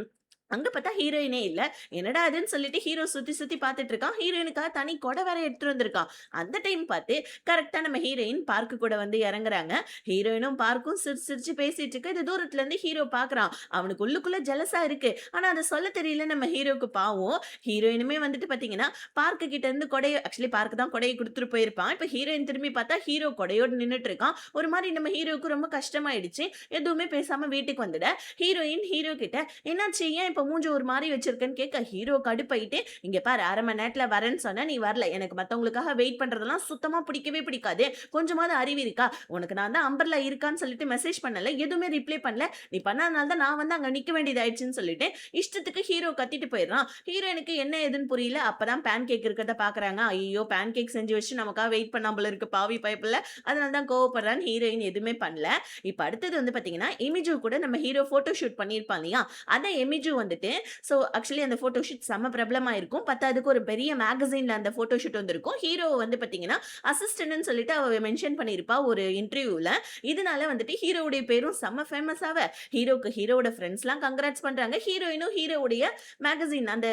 அங்க பார்த்தா ஹீரோயினே இல்ல. என்னடா இதுன்னு சொல்லிட்டு ஹீரோ சுத்தி சுத்தி பார்த்துட்டு இருக்கான். ஹீரோயினுக்காக தனி கொடை வேற எடுத்துட்டு வந்திருக்கான். அந்த டைம் பார்த்து கரெக்ட்டா நம்ம ஹீரோயின் பார்க்கு கூட வந்து இறங்குறாங்க. ஹீரோயினும் பார்க்கும் சிரிச்சு சிரிச்சு பேசிட்டு இருக்கு. இது தூரத்துல இருந்து ஹீரோ பார்க்குறான். அவனுக்கு உள்ளுக்குள்ள ஜெலஸா இருக்கு. ஆனா அத சொல்ல தெரியல நம்ம ஹீரோக்கு பாவம். ஹீரோயினுமே வந்துட்டு பார்த்தீங்கன்னா, பார்க்கு கிட்ட இருந்து கொடைய ஆக்சுவலி பார்க் தான் கொடைய குடுத்துட்டு போயிருப்பான். இப்ப ஹீரோயின் திரும்பி பார்த்தா ஹீரோ கொடையோட நின்னுட்டு இருக்கான். ஒரு மாரி நம்ம ஹீரோவுக்கு ரொம்ப கஷ்டமாயிடுச்சு. எதுவுமே பேசாம வீட்டுக்கு வந்துட, ஹீரோயின் ஹீரோ கிட்ட, "என்னாச்சு? ஏன் இப்ப மூஞ்சி ஒரு மாரி வச்சிருக்கன்னு?" கேட்க, ஹீரோ கடுப்பாயிட்டு, "இங்க பாரு 1/2 மணி நேரத்துல வரேன்னு சொன்னேன். நீ வரல. எனக்கு மத்தவங்களுக்காக வெயிட் பண்றதெல்லாம் சுத்தமா பிடிக்கவே பிடிக்காது. கொஞ்சமாவது அறிவு இருக்கா? உனக்கு நான் தான் அம்பர்லா இருக்கான்னு சொல்லிட்டு மெசேஜ் பண்ணல. எதுவுமே ரிப்ளை பண்ணல. நீ பண்ணாதனால தான் நான் வந்து அங்க நிக்க வேண்டியதாயிடுச்சுன்னு" சொல்லிட்டு இஷ்டத்துக்கு ஹீரோ கத்திட்டு போயிடுறான். ஹீரோயினுக்கு என்ன ஏதுன்னு புரியல. அப்பதான் பேன் கேக் இருக்கிறத பாக்குறாங்க. ஐயோ! பேன் கேக் செஞ்சு வச்சு நமக்காக வெயிட் பண்ணாம போல இருக்கு பாவி பயப்புள்ள. அதனால தான் கோவப்படுறான்னு ஹீரோயின் எதுவுமே பண்ணல. இப்ப அடுத்தது வந்து பாத்தீங்கன்னா, எமிஜூ கூட நம்ம ஹீரோ போட்டோ ஷூட் பண்ணியிருப்பான் இல்லையா? அத எமிஜூ வந்துட்டு ஸோ ஆக்சுவலி அந்த ஃபோட்டோ ஷூட் செம்ம பிரபலமா இருக்கும். பத்தாததுக்கு ஒரு பெரிய மேகசின்ல அந்த ஃபோட்டோ ஷூட் வந்திருக்கும். ஹீரோ வந்து பார்த்தீங்கன்னா, அசிஸ்டன்ட்ன்னு சொல்லிட்டு அவ மென்ஷன் பண்ணியிருப்பா ஒரு இன்டர்வியூல. இதனால வந்துட்டு ஹீரோவுடைய பேரும் செம்ம ஃபேமஸ் ஆவ, ஹீரோக்கு ஹீரோவோட ஃபிரெண்ட்ஸ்லாம் கங்கிராட்ஸ் பண்றாங்க. ஹீரோயினும் ஹீரோவுடைய மேகசின் அந்த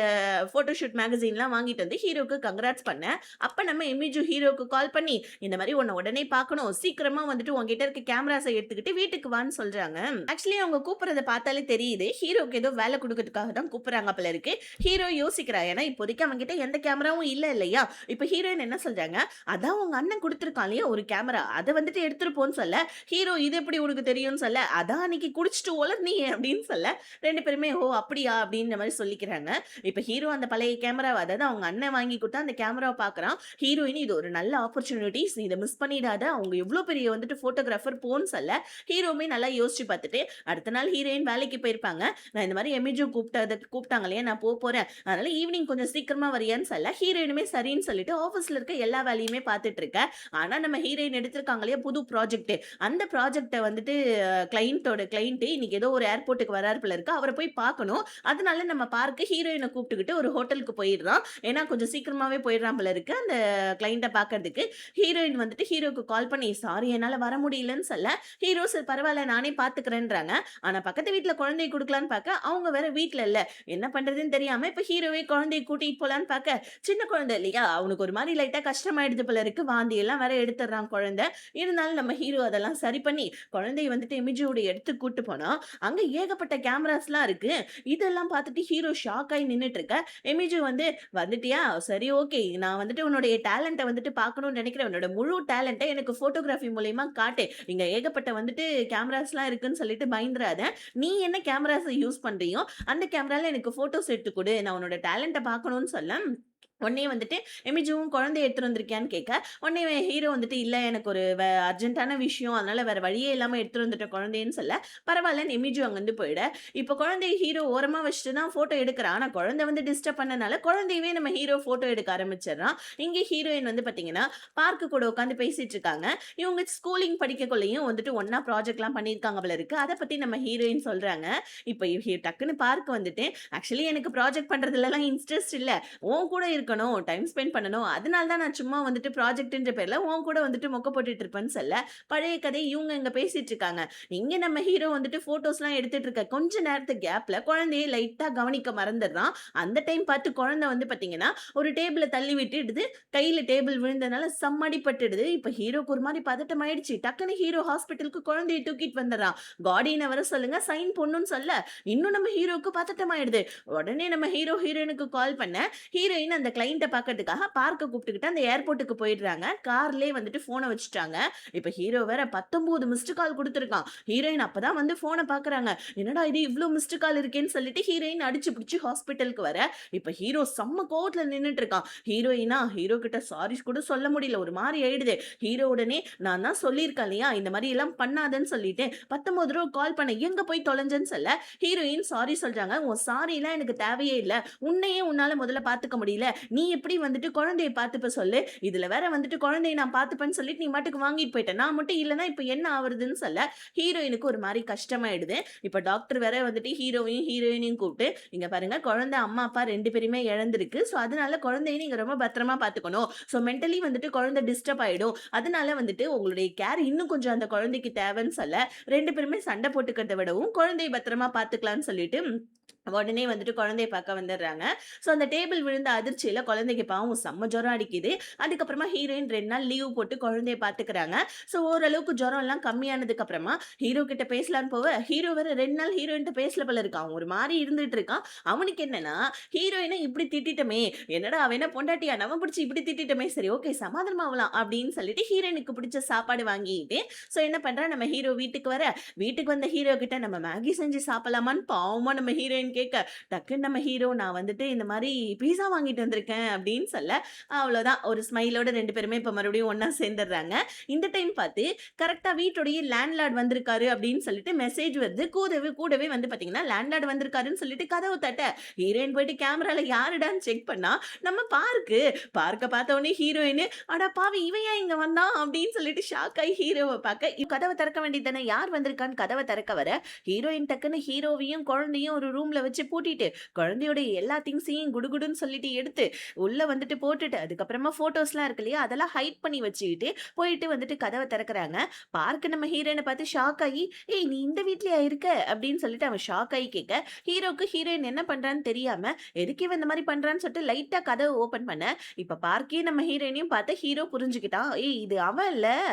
ஃபோட்டோ ஷூட் மேகசின்லாம் வாங்கிட்டு வந்து ஹீரோக்கு கங்கிராட்ஸ் பண்ண, அப்ப நம்ம எமிஜு ஹீரோக்கு கால் பண்ணி, "இந்த மாரி உன்ன உடனே பார்க்கணும். சீக்கிரமா வந்துட்டு உன்கிட்ட இருக்க கேமராஸ எடுத்துக்கிட்டு வீட்டுக்கு வான்னு" சொல்றாங்க. ஆக்சுவலி அவங்க கூப்பிடுறத பார்த்தாலே தெரியுது. ஹீரோக்கு ஏதோ வேலை குடுக்கறதுக்காக தான் கூப்பிடுறாங்க போல இருக்கு. ஹீரோ யோசிக்கிறா. ஏன்னா இப்போதைக்கு அவன்கிட்ட எந்த கேமராவும் இல்ல இல்லையா? இப்ப ஹீரோயின் என்ன சொல்றாங்க, "அதான் உங்க அண்ணன் குடுத்துருக்கான் இல்லையா ஒரு கேமரா. அத வந்துட்டு எடுத்துட்டு போன்னு" சொல்ல, ஹீரோ "இது எப்படி உனக்கு தெரியும்னு" சொல்ல, "அதான் அன்னைக்கு குடிச்சிட்டு உளறுனீயே" அப்படின்னு சொல்ல, 2 பேருமே "ஓ! அப்படியா?" அப்படின்ற மாரி சொல்லிக்கிறாங்க. இப்ப ஹீரோ அந்த பழைய கேமராவ அதாவது அவங்க அண்ணன் வாங்கி குடுத்த அந்த கேமராவ பார்க்குறான். ஹீரோயின் "இது ஒரு நல்ல ஆப்பர்ச்சுனிட்டீஸ். இத மிஸ் பண்ணிடாத. அவங்க எவ்ளோ பெரிய வந்துட்டு ஃபோட்டோகிராஃபர் போன்னு" சொல்ல, ஹீரோவுமே நல்லா யோசிச்சு பார்த்துட்டு, அடுத்த நாள் ஹீரோயின் வேலைக்கு போயிருப்பாங்க. நான் இந்த மாரி எமிஜோ கூப்பிட்டாங்க இல்லையா? நான் போறேன். அதனால ஈவினிங் கொஞ்சம் சீக்கிரமா வரியான்னு சொல்ல, ஹீரோயினுமே சரின்னு சொல்லிட்டு ஆஃபீஸ்ல இருக்க எல்லா வேலையுமே பார்த்துட்டு இருக்க. ஆனா நம்ம ஹீரோயின் எடுத்திருக்காங்க இல்லையா புது ப்ராஜெக்ட். அந்த ப்ராஜெக்ட்ட வந்துட்டு கிளையண்ட் இன்னைக்கு ஏதோ ஒரு ஏர்போர்ட்க்கு வராரு போல இருக்கு. அவர போய் பார்க்கணும். அதனால நம்ம பார்க்க ஹீரோயின கூப்பிட்டுக்கிட்டு ஒரு ஹோட்டலுக்கு போயிடுறான். ஏன்னா கொஞ்சம் சீக்கிரமாவே போயிடுறான் போல இருக்கு. அந்த கிளையண்ட்ட பார்க்கறதுக்கு. ஹீரோயின் வந்துட்டு ஹீரோக்கு கால் பண்ணி, "சாரி என்னால வர முடியலன்னு" சொல்ல, ஹீரோ "சரி பரவால்ல நானே பார்த்துக்கிறேன்றாங்க." ஆனா பக்கத்து வீட்ல குழந்தைய குடுக்கலான்னு பார்க்க, அவங்க வேற வீட்ல இல்ல. என்ன பண்றதுன்னு தெரியாம இப்ப ஹீரோவே குழந்தைய கூட்டிட்டு போலான்னு பாக்க, சின்ன குழந்தை இல்லையா? அவனுக்கு ஒரு மாரி லைட்டா கஷ்டமாயிடுது போல இருக்கு. வாந்தி எல்லாம் வேற எடுத்துடுறான் குழந்தை. இருந்தாலும் நம்ம ஹீரோ அதெல்லாம் சரி பண்ணி, குழந்தைய வந்துட்டு எமிஜியோட இடத்துக்கு கூட்டு போனா, அங்க ஏகப்பட்ட கேமராஸ்லாம் இருக்கு. இதெல்லாம் பார்த்துட்டு ஹீரோ ஷாக் ஆயி நின்னுட்டு இருக்க. எமிஜி வந்துட்டியா? சரி ஓகே. நான் வந்துட்டு உன்னுடைய டேலண்ட்ட வந்துட்டு பார்க்கணும்னு நெனைக்கிறேன். உன்னோட முழு டேலண்ட்ட எனக்கு ஃபோட்டோகிராஃபி மூலியமா காட்டு. இங்க ஏகப்பட்ட வந்துட்டு கேமராஸ்லாம் இருக்குன்னு சொல்லிட்டு பயந்துறாத. நீ என்ன கேமராஸ யூஸ் பண்றியோ, அந்த கேமரால எனக்கு ஃபோட்டோஸ் எடுத்து குடு. நான் உன்னோட டேலண்ட்ட பார்க்கணும்னு சொல்ல, உடனே வந்துட்டு எமிஜுவும் குழந்தைய எடுத்துட்டு வந்திருக்கியான்னு கேட்க, உடனே ஹீரோ வந்துட்டு இல்ல எனக்கு ஒரு அர்ஜென்ட்டான விஷயம். அதனால வேற வழியே இல்லாம எடுத்துட்டு வந்துட்டேன் குழந்தைன்னு சொல்ல, பரவாயில்லன்னு எமிஜு அங்கருந்து போயிட, இப்ப குழந்தைய ஹீரோ ஓரமா வச்சுட்டு தான் ஃபோட்டோ எடுக்குறான். ஆனா குழந்தை டிஸ்டர்ப் பண்ணனால குழந்தையவே நம்ம ஹீரோ ஃபோட்டோ எடுக்க ஆரம்பிச்சிடுறான். இங்க ஹீரோயின் பார்த்தீங்கன்னா, பார்க்கு கூட உட்காந்து பேசிட்டு இருக்காங்க. இவங்க ஸ்கூலிங் படிக்கக்குள்ளயும் வந்துட்டு ஒண்ணா ப்ராஜெக்ட்லாம் பண்ணியிருக்காங்க போல இருக்கு. அத பத்தி நம்ம ஹீரோயின் சொல்றாங்க. இப்ப டக்குன்னு பார்க் வந்துட்டு, ஆக்சுவலி எனக்கு ப்ராஜெக்ட் பண்றதுலலாம் இன்ட்ரெஸ்ட் இல்ல. உன் கூட இருக்கணும், டைம் ஸ்பெண்ட் பண்ணணும். அதனால தான் நான் சும்மா வந்துட்டு ப்ராஜெக்ட்ன்ற பேர்ல உன் கூட வந்துட்டு மொக்க போட்டுட்டு இருப்பேன்னு சொல்ல, பழைய கதை இவங்க இங்க பேசிட்டு இருக்காங்க. இங்க நம்ம ஹீரோ வந்துட்டு ஃபோட்டோஸ்லாம் எடுத்துட்டு இருக்க கொஞ்ச நேரத்து கேப்ல குழந்தைய லைட்டா கவனிக்க மறந்துடுறான். அந்த டைம் பார்த்து குழந்தை பார்த்தீங்கன்னா, ஒரு டேபிள தள்ளி விட்டுடுது. கையில டேபிள் விழுந்தனால செம்ம அடிபட்டுடுது. இப்ப ஹீரோக்கு ஒரு மாரி பதட்டம் ஆயிடுச்சு. டக்குனு ஹீரோ ஹாஸ்பிட்டலுக்கு குழந்தைய தூக்கிட்டு வந்துடுறான். கார்டியன வர சொல்லுங்க, சைன் போடணும்னு சொல்ல, இன்னும் நம்ம ஹீரோக்கு பதட்டம் ஆயிடுது. உடனே நம்ம ஹீரோ ஹீரோயினுக்கு கால் பண்ண, ஹீரோயின் அந்த கிளையண்ட்ட பார்க்கறதுக்காக பார்க்க கூப்பிட்டுக்கிட்டு அந்த ஏர்போர்ட்டுக்கு போயிடுறாங்க. கார்லயே வந்துட்டு ஃபோன வச்சுட்டாங்க. இப்ப ஹீரோ வேற 19 மிஸ்டு கால் குடுத்துருக்கான். ஹீரோயின் அப்பதான் ஃபோன பார்க்குறாங்க. என்னடா இது இவ்ளோ மிஸ்டு கால் இருக்கேன்னு சொல்லிட்டு ஹீரோயின் அடிச்சு புடிச்சு ஹாஸ்பிட்டலுக்கு வர, இப்ப ஹீரோ செம்ம கோவத்துல நின்னுட்டு இருக்கான். ஹீரோ கிட்ட சாரி கூட சொல்ல முடியல. ஒரு மாரி ஆயிடுது. ஹீரோ உடனே நான் தான் சொல்லியிருக்கேன் இல்லையா, இந்த மாரி எல்லாம் பண்ணாதன்னு சொல்லிட்டு 19 தடவ கால் பண்ண எங்க போய் தொலைஞ்சேன்னு சொல்ல, ஹீரோயின் சாரி சொல்றாங்க. உன் சாரிலாம் எனக்கு தேவையே இல்ல. உன்னையே உன்னால முதல்ல பார்த்துக்க முடியல. நீ எப்படி குழந்தைய பார்த்துப்ப சொல்லு. இதுல வேற குழந்தைய நான் பார்த்துப்பேன்னு சொல்லிட்டு நீ பாட்டுக்கு வாங்கிட்டு போயிட்ட. நான் மட்டும் இல்லன்னா இப்ப என்ன ஆவறதுன்னு சொல்ல, ஹீரோயினுக்கு ஒரு மாரி கஷ்டமாயிடுது. இப்ப டாக்டர் வேற ஹீரோவையும் ஹீரோயினையும் கூப்பிட்டு, இங்க பாருங்க குழந்தை அம்மா, அப்பா 2 பேரையுமே இழந்திருக்கு. சோ அதனால குழந்தைய நீங்க ரொம்ப பத்திரமா பார்த்துக்கணும். சோ மென்டலி குழந்தை டிஸ்டர்ப் ஆயிடும். அதனால உங்களுடைய கேர் இன்னும் கொஞ்சம் அந்த குழந்தைக்கு தேவைன்னு சொல்ல, 2 பேருமே சண்டை போட்டுக்கிறத விடவும் குழந்தைய பத்திரமா பார்த்துக்கலாம்னு சொல்லிட்டு உடனே குழந்தைய பார்க்க வந்துடுறாங்க. ஸோ அந்த டேபிள் விழுந்த அதிர்ச்சியில குழந்தைக்கு பாவம் செம்ம ஜுரம் அடிக்குது. அதுக்கப்புறமா ஹீரோயின் 2 நாள் லீவ் போட்டு குழந்தைய பார்த்துக்கிறாங்க. ஸோ ஓரளவுக்கு ஜுரம் எல்லாம் கம்மியானதுக்கு அப்புறமா ஹீரோ கிட்ட பேசலான்னு போவ, ஹீரோ வேற 2 நாள் ஹீரோயின்ட்ட பேசல போல இருக்கான். அவன் ஒரு மாரி இருந்துட்டு இருக்கான். அவனுக்கு என்னன்னா, ஹீரோயின இப்படி திட்டிட்டோமே, என்னடா அவ என்ன பொண்டாட்டியா? நம்ம பிடிச்சு இப்படி திட்டிட்டோமே, சரி ஓகே சமாதானம் ஆவலாம் அப்படின்னு சொல்லிட்டு ஹீரோயினுக்கு பிடிச்ச சாப்பாடு வாங்கிட்டு, ஸோ என்ன பண்றான் நம்ம ஹீரோ வீட்டுக்கு வர, வீட்டுக்கு வந்த ஹீரோ கிட்ட நம்ம மேகி செஞ்சு சாப்பிடலாமான்னு பாவமா நம்ம ஹீரோயின் கேட்க, டக்குன்னு நம்ம ஹீரோ நான் இந்த மாரி பீஸா வாங்கிட்டு வந்திருக்கேன் அப்படின்னு சொல்ல, அவ்வளோதான் ஒரு ஸ்மைலோட 2 பேருமே இப்ப மறுபடியும் ஒண்ணா சேர்ந்துடுறாங்க. இந்த டைம் பார்த்து கரெக்ட்டா வீட்டுடைய லேண்ட்லார்ட் வந்திருக்காரு அப்படின்னு சொல்லிட்டு மெசேஜ் வருது. கூடவே கூடவே பார்த்தீங்கன்னா, லேண்ட்லார்ட் வந்திருக்காருன்னு சொல்லிட்டு கதவு தட்ட, ஹீரோயின் போயிட்டு கேமரால யாருடான்னு செக் பண்ணா, நம்ம பார்க்க பார்த்த உடனே ஹீரோயின், "அட பாவி இவன் ஏன் இங்க வந்தான்?" அப்படின்னு சொல்லிட்டு ஷாக் ஆயி ஹீரோவ பார்க்க, கதவ திறக்க வேண்டியது தானே, யார் வந்திருக்கான்னு கதவ திறக்க வர, ஹீரோயின் டக்குன்னு ஹீரோவையும் குழந்தையும் ஒரு ரூம்ல வச்சு பூட்டிட்டு, குழந்தையோட எல்லா திங்ஸையும் குடுகுடுன்னு சொல்லிட்டு எடுத்து உள்ள போட்டுட்டு, அதுக்கப்புறமா போட்டோஸ்லாம் இருக்கு இல்லையா, அதெல்லாம் ஹைட் பண்ணி வச்சுக்கிட்டு போயிட்டு கதவ திறக்கறாங்க. பார்க்க நம்ம ஹீரோயின பார்த்து ஷாக் ஆகி, "ஏய் நீ இந்த வீட்லயா இருக்க?" அப்படின்னு சொல்லிட்டு அவன் ஷாக் ஆகி கேட்க, ஹீரோக்கு ஹீரோயின் என்ன பண்றான்னு தெரியாம, எதுக்கு இவன் இந்த மாரி பண்றான்னு சொல்லிட்டு லைட்டா கதவ ஓப்பன் பண்ண, இப்ப பார்க்கே நம்ம ஹீரோயினையும் பார்த்து ஹீரோ புரிஞ்சுக்கிட்டான். "ஏய் இது அவன் இல்ல,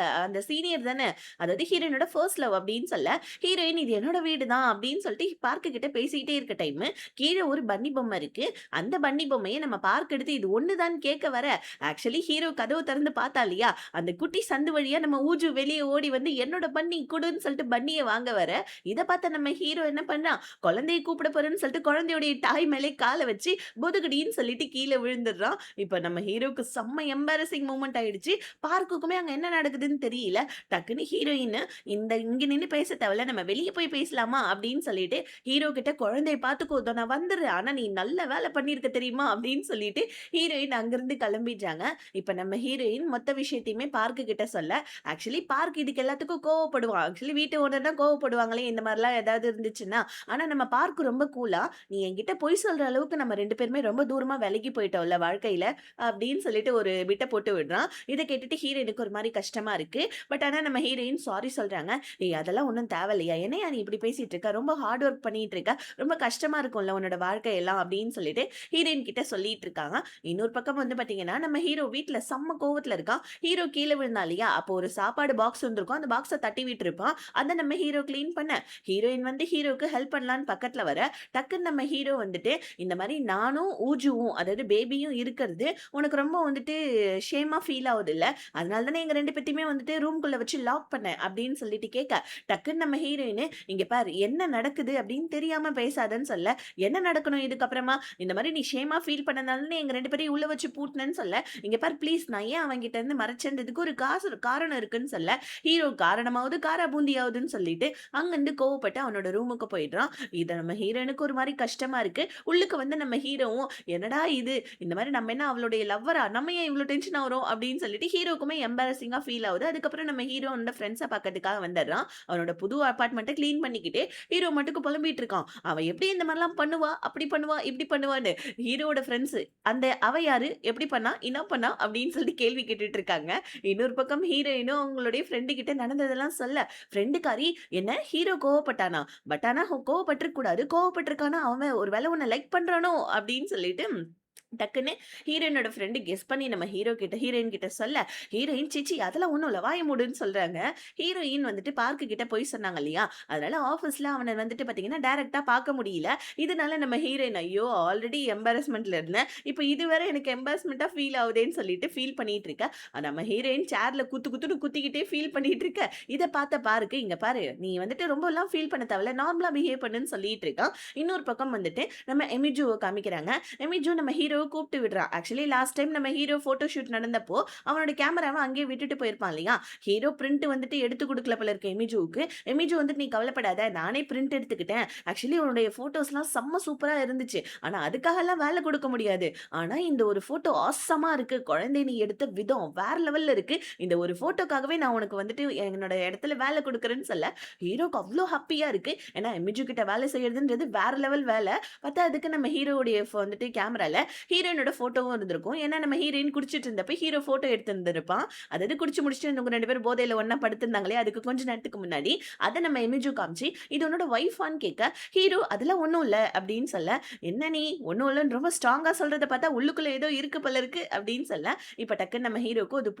அந்த சீனியர் தானே, அதாவது ஹீரோயினோட ஃபர்ஸ்ட் லவ்" அப்படின்னு சொல்ல, ஹீரோயின் "இது என்னோட வீடு தான்" அப்படின்னு சொல்லிட்டு பார்க்க கிட்ட பேசிட்டே இருக்க டைம், கீழ ஒரு பன்னி பொம்மை இருக்கு. அந்த பன்னி பொம்மைய நம்ம பார்க் எடுத்து இது ஒண்ணுதான்னு கேட்க வர, ஆக்சுவலி ஹீரோ கதவு திறந்து பார்த்தா இல்லையா, அந்த குட்டி சந்து வழியா நம்ம ஊஜு வெளிய ஓடி என்னோட பன்னி குடுன்னு சொல்லிட்டு பன்னிய வாங்க வர, இத பார்த்த நம்ம ஹீரோ என்ன பண்றான், குழந்தைய கூப்பிட போறேன்னு சொல்லிட்டு குழந்தையோட தாய் மேலே கால வச்சு புதுகுடின்னு சொல்லிட்டு கீழ விழுந்துடுறான். இப்ப நம்ம ஹீரோக்கு செம்ம எம்பாரசிங் மூமெண்ட் ஆயிடுச்சு. பார்க்குக்குமே அங்க என்ன நடக்குதுன்னு தெரியல. டக்குன்னு ஹீரோயின் இங்க நின்னு பேச தேவையில்ல, நம்ம வெளிய போய் பேசலாமா அப்படின்னு சொல்லிட்டு ஹீரோ கிட்ட குழந்தைய பார்த்துக்கோ இதோ நான் வந்துடுறேன். ஆனா நீ நல்ல வேலை பண்ணியிருக்க தெரியுமா அப்படின்னு சொல்லிட்டு ஹீரோயின் அங்கிருந்து கிளம்பிடுறாங்க. இப்ப நம்ம ஹீரோயின் மொத்த விஷயத்தையுமே பார்க்கு கிட்ட சொல்ல, ஆக்சுவலி பார்க் இதுக்கு எல்லாத்துக்கும் கோவப்படுவான். ஆக்சுவலி வீட்டு ஓனர் தான் கோவப்படுவாங்களே இந்த மாதிரிலாம் ஏதாவது இருந்துச்சுன்னா. ஆனா நம்ம பார்க் ரொம்ப கூலா, நீ என்கிட்ட பொய் சொல்ற அளவுக்கு நம்ம 2 பேருமே ரொம்ப தூரமா விலகி போயிட்டோம்ல வாழ்க்கையில அப்படின்னு சொல்லிட்டு ஒரு பிட்ட போட்டு விடுறான். இத கேட்டுட்டு ஹீரோயினுக்கு ஒரு மாரி கஷ்டமா இருக்கு. பட் ஆனா நம்ம ஹீரோயின் சாரி சொல்றாங்க. "ஏய் அதெல்லாம் ஒண்ணும் தேவையில்லையா? என்னையா நீ இப்படி பேசிட்டு இருக்க? ரொம்ப ஹார்ட் ஒர்க் பண்ணிட்டு இருக்க. ரொம்ப கஷ்டமா இருக்கும்ல உன்னோட வாழ்க்கை எல்லாம் அப்படின்னு சொல்லிட்டு ஹீரோயின் கிட்ட சொல்லிட்டு இருக்காங்க. இன்னொரு பக்கம் வந்து பாத்தீங்கன்னா, நம்ம ஹீரோ வீட்ல செம்ம கோவத்துல இருக்கான். ஹீரோ கீழ விழுந்தான் இல்லையா? அப்போ ஒரு சாப்பாடு பாக்ஸ் வந்திருக்கும். அந்த பாக்ஸ தட்டி விட்டுருப்பான். அத நம்ம ஹீரோ கிளீன் பண்ண, ஹீரோயின் வந்து ஹீரோக்கு ஹெல்ப் பண்ணலான்னு பக்கத்துல வர, டக்குன்னு நம்ம ஹீரோ வந்துட்டு, இந்த மாரி நானும் ஊஜுவும், அதாவது பேபியும் இருக்கிறது உனக்கு ரொம்ப வந்துட்டு ஷேமா ஃபீல் ஆவுதுல்ல? அதனால தானே எங்க 2 பேத்தையுமே வந்துட்டு ரூம்குள்ள வச்சு லாக் பண்ணேன் அப்படின்னு சொல்லிட்டு கேட்க, டக்குன்னு நம்ம ஹீரோயின், "இங்க பாரு என்ன நடக்குது அப்படின்னு தெரியாம பேசாதன்னு" சொல்ல, "என்ன நடக்கணும் இதுக்கப்புறமா? இந்த மாரி நீ ஷேமா ஃபீல் பண்ணனால தானே எங்க 2 பேரையும் உள்ள வச்சு பூட்டுனேன்னு" சொல்ல, "இங்க பாரு ப்ளீஸ் நான் ஏன் அவன்கிட்ட இருந்து மறைச்சேன்றதுக்கு ஒரு காரணம் இருக்குன்னு" சொல்ல, ஹீரோ காரணமாவது காரா பூந்தியாவதுன்னு சொல்லிட்டு அங்கருந்து கோவப்பட்டு அவனோட ரூமுக்கு போயிடுறான். இத நம்ம ஹீரோயினுக்கு ஒரு மாரி கஷ்டமா இருக்கு. உள்ளுக்கு வந்து நம்ம ஹீரோவும், "என்னடா இது? இந்த மாரி நம்ம என்ன அவளுடைய லவ்வரா? நம்ம ஏன் இவ்ளோ டென்ஷன் ஆவுறோம்?" அப்படின்னு சொல்லிட்டு ஹீரோக்குமே எம்பாரஸிங்கா ஃபீல் ஆவுது. அதுக்கப்புறம் நம்ம ஹீரோ அவனோட ஃப்ரெண்ட்ஸ பாக்கறதுக்காக வந்துடுறான். அவனோட புது அபார்ட்மெண்ட்ட கிளீன் பண்ணிக்கிட்டு, ஹீரோ மட்டுக்கு புலம்பிட்டு இருக்கான். அவ எப்படி இந்த மாரிலாம் பண்ணுவா? அப்படி பண்ணுவா, இப்படி பண்ணுவான்னு. ஹீரோவோட ஃப்ரெண்ட்ஸ், அந்த அவ யாரு? எப்படி பண்ணா? என்ன பண்ணா? அப்படின்னு சொல்லிட்டு கேள்வி கேட்டுட்டு இருக்காங்க. இன்னொரு பக்கம் ஹீரோயினும் அவங்களுடைய ஃப்ரெண்டு கிட்ட நடந்ததெல்லாம் சொல்ல, ஃப்ரெண்டுக்காரி, "என்ன ஹீரோ கோவப்பட்டானா? பட் ஆனா கோவப்பட்டுருக்க கூடாது. கோவப்பட்டுருக்கானா, அவன் ஒரு வேள உன்ன லைக் பண்றானோ?" அப்படின்னு சொல்லிட்டு டக்குன்னு ஹீரோயினோட ஃப்ரெண்ட் கெஸ் பண்ணி நம்ம ஹீரோயின் கிட்ட சொல்ல, ஹீரோயின் "சீ அதெல்லாம் ஒண்ணும் இல்ல. வாய மூடுன்னு" சொல்றாங்க. ஹீரோயின் வந்துட்டு பார்க் கிட்ட போய் சொன்னாங்க இல்லையா? அதனால ஆஃபீஸ்ல அவன வந்துட்டு பார்த்தீங்கன்னா, டைரக்ட்டா பார்க்க முடியல. இதனால நம்ம ஹீரோயின் "ஐயோ! ஆல்ரெடி எம்பாரஸ்மென்ட்ல இருந்தேன். இப்ப இது வேற எனக்கு எம்பாரஸ்மென்ட்டா ஃபீல் ஆவுதேன்னு" சொல்லிட்டு ஃபீல் பண்ணிட்டு இருக்க. நம்ம ஹீரோயின் சேர்ல குத்துன்னு குத்திக்கிட்டே ஃபீல் பண்ணிட்டு இருக்க. இத பார்த்த பார்க் "இங்க பாரு, நீ வந்துட்டு ரொம்பலாம் ஃபீல் பண்ண தேவையில்ல. நார்மலா பிஹேவ் பண்ணுன்னு" சொல்லிட்டு இருக்கான். இன்னொரு பக்கம் வந்துட்டு நம்ம எமிஜூவ காமிக்கிறாங்க. எமிஜூ நம்ம ஹீரோவ கூப்பிட்டு விடுறான். ஆக்சுவலி லாஸ்ட் டைம் நம்ம ஹீரோ ஃபோட்டோ ஷூட் நடந்தப்போ, அவனோட கேமராவ அங்கேயே விட்டுட்டு போயிருப்பான் இல்லையா? ஹீரோ பிரிண்ட் வந்துட்டு எடுத்து குடுக்கல போல இருக்கு எமிஜூவுக்கு. எமிஜூ வந்துட்டு, "நீ கவலைப்படாத. நானே பிரிண்ட் எடுத்துக்கிட்டேன். ஆக்சுவலி உன்னுடைய ஃபோட்டோஸ்லாம் செம்ம சூப்பரா இருந்துச்சு. ஆனா அதுக்காகலாம் வேலை குடுக்க முடியாது. ஆனா இந்த ஒரு ஃபோட்டோ ஆசமா இருக்கு. குழந்தைய நீ எடுத்த விதம் வேற லெவல்ல இருக்கு. இந்த ஒரு ஃபோட்டோக்காகவே நான் உனக்கு வந்துட்டு என்னோட இடத்துல வேலை குடுக்குறேன்னு" சொல்ல, ஹீரோக்கு அவ்ளோ ஹேப்பியா இருக்கு. ஏன்னா எமிஜூ கிட்ட வேலை செய்றதுன்றது வேற லெவல் வேல. பத்தாததுக்கு நம்ம ஹீரோவுடைய வந்துட்டு கேமரால ஹீரோயினோட ஃபோட்டோவும் இருந்திருக்கும். ஏன்னா நம்ம ஹீரோயின் குடிச்சிட்டு இருந்தப்ப ஹீரோ ஃபோட்டோ எடுத்திருந்திருப்பான். அதாவது குடிச்சு முடிச்சுட்டு இவங்க 2 பேரும் போதையில ஒண்ணா படுத்திருந்தாங்களே, அதுக்கு கொஞ்ச நேரத்துக்கு முன்னாடி. அத நம்ம எமிஜூ காமிச்சு, "இது உன்னோட ஒய்ஃபான்னு?" கேட்க, ஹீரோ "அதெல்லாம் ஒண்ணும் இல்ல" அப்படின்னு சொல்ல, "என்ன நீ ஒண்ணும் இல்லன்னு ரொம்ப ஸ்ட்ராங்கா சொல்றத பார்த்தா உள்ளுக்குள்ள ஏதோ இருக்கு போல இருக்கு" அப்படின்னு சொல்ல, இப்ப டக்குன்னு நம்ம ஹீரோக்கு ஒரு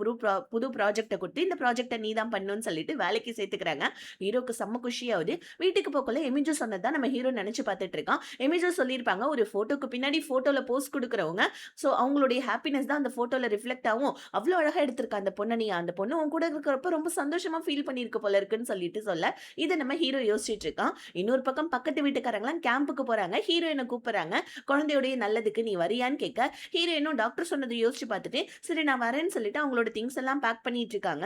புது ப்ராஜெக்ட்ட குடுத்து, "இந்த ப்ராஜெக்ட்ட நீ தான் பண்ணணும்னு" சொல்லிட்டு வேலைக்கு சேர்த்துக்கிறாங்க. ஹீரோக்கு செம்ம குஷியாவுது. வீட்டுக்கு போகக்குள்ள எமிஜூ சொன்னது தான் நம்ம ஹீரோ நெனச்சு பார்த்துட்டு இருக்கான். எமிஜூ சொல்லியிருப்பாங்க, ஒரு ஃபோட்டோக்கு பின்னாடி ஃபோட்டோல போஸ் குடுக்குறவங்க, சோ அவங்களுடைய ஹேப்பினஸ் தான் அந்த ஃபோட்டோல ரிஃப்ளெக்ட் ஆவும். "அவ்ளோ அழகா எடுத்திருக்க அந்த பொண்ண நீ. அந்த பொண்ணு உன் கூட இருக்கிறப்ப ரொம்ப சந்தோஷமா ஃபீல் பண்ணியிருக்கு போல இருக்குன்னு" சொல்லிட்டு சொல்ல, இத நம்ம ஹீரோ யோசிச்சுட்டு இருக்கான். இன்னொரு பக்கம் பக்கத்து வீட்டுக்காரங்கலாம் கேம்புக்கு போறாங்க. ஹீரோயின கூப்பிடுறாங்க. குழந்தையுடைய நல்லதுக்கு நீ வரியான்னு கேட்க, ஹீரோயினும் டாக்டர் சொன்னத யோசிச்சு பார்த்துட்டு, "சரி நான் வரேன்னு" சொல்லிட்டு அவங்களோட திங்ஸ் எல்லாம் பேக் பண்ணிட்டு இருக்காங்க.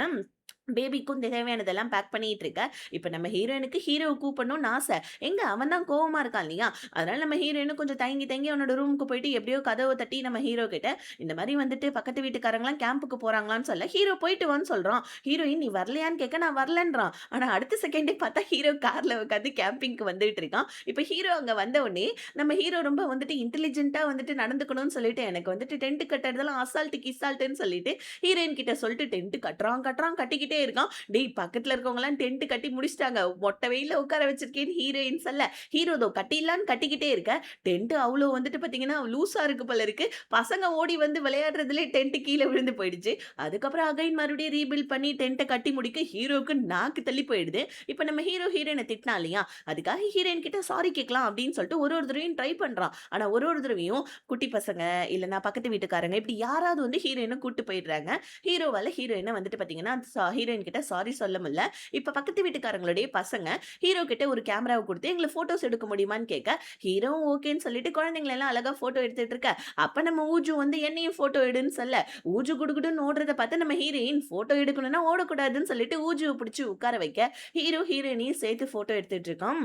பேபிக்கும் தேவையானதெல்லாம் பேக் பண்ணிட்டு இருக்க. இப்ப நம்ம ஹீரோயினுக்கு ஹீரோவ கூப்பிடணும்னு ஆசை. எங்க அவன் தான் கோவமா இருக்கான் இல்லையா? அதனால நம்ம ஹீரோயினும் கொஞ்சம் தயங்கி அவனோட ரூமுக்கு போயிட்டு எப்படியோ கதவ தட்டி நம்ம ஹீரோ கிட்ட, இந்த மாரி வந்துட்டு பக்கத்து வீட்டுக்காரங்கலாம் கேம்புக்கு போறாங்களான்னு சொல்ல, ஹீரோ போயிட்டு வான்னு சொல்றான். ஹீரோயின் "நீ வரலையான்னு?" கேட்க, "நான் வரலன்றான்." ஆனா அடுத்த செகண்டே பார்த்தா ஹீரோ கார்ல உட்காந்து கேம்பிங்க்கு வந்துட்டு இருக்கான். இப்ப ஹீரோ அங்க வந்த உடனே, நம்ம ஹீரோ ரொம்ப வந்துட்டு இன்டெலிஜென்ட்டா வந்துட்டு நடந்துக்கணும்னு சொல்லிட்டு, எனக்கு வந்துட்டு டென்ட் கட்டுறதெல்லாம் அசால்ட்டு கிசால்ட்டுன்னு சொல்லிட்டு ஹீரோயின் கிட்ட சொல்லிட்டு டென்ட் கட்டுறான் கட்டிக்கிட்டே இருக்கான். "டேய் பக்கத்துல இருக்கவங்கலாம் டென்ட் கட்டி முடிச்சுட்டாங்க. மொட்டை வெயில்ல உட்கார வச்சிருக்கேன்னு" ஹீரோயின் சொல்ல, ஹீரோ "இதோ கட்டிடலான்னு கட்டிக்கிட்டே இருக்க. டென்ட் அவ்ளோ வந்துட்டு பார்த்தீங்கன்னா, லூஸா இருக்கு போல இருக்கு. பசங்க ஓடி வந்து விளையாடுறதுலயே டென்ட் கீழ விழுந்து போயிடுச்சு. அதுக்கப்புறம் அகைன் மறுபடியும் ரீபில்ட் பண்ணி டென்ட்ட கட்டி முடிக்க ஹீரோவுக்கு நாக்கு தள்ளி போயிடுது. இப்ப நம்ம ஹீரோயின திட்டினான் இல்லையா? அதுக்காக ஹீரோயின் கிட்ட சாரி கேட்கலாம் அப்படின்னு சொல்லிட்டு ஒரு தடவையும் ட்ரை பண்றான். ஆனா ஒரு தடவையும் குட்டி பசங்க, இல்லன்னா பக்கத்து வீட்டுக்காரங்க இப்படி யாராவது வந்து ஹீரோயின கூட்டு போயிடுறாங்க. ஹீரோவால ஹீரோயின வந்துட்டு பார்த்தீங்கன்னா, ஹீரோயின் கிட்ட சாரி சொல்ல முடியல. இப்ப பக்கத்து வீட்டுக்காரங்களுடைய பசங்க ஹீரோ கிட்ட ஒரு கேமராவ குடுத்து எங்கள ஃபோட்டோஸ் எடுக்க முடியுமான்னு கேட்க, ஹீரோவும் ஓகேன்னு சொல்லிட்டு குழந்தைங்கள எல்லாம் அழகா ஃபோட்டோ எடுத்துட்டு இருக்க. அப்ப நம்ம ஊஜு வந்து என்னையும் ஃபோட்டோ எடுன்னு சொல்ல, ஊஜு குடுகுடுன்னு ஓடுறத பார்த்து நம்ம ஹீரோயின் ஃபோட்டோ எடுக்கணும்னா ஓடக்கூடாதுன்னு சொல்லிட்டு ஊஜுவ புடிச்சு உட்கார வைக்க, ஹீரோயினையும் சேர்த்து ஃபோட்டோ எடுத்துட்டு இருக்கான்.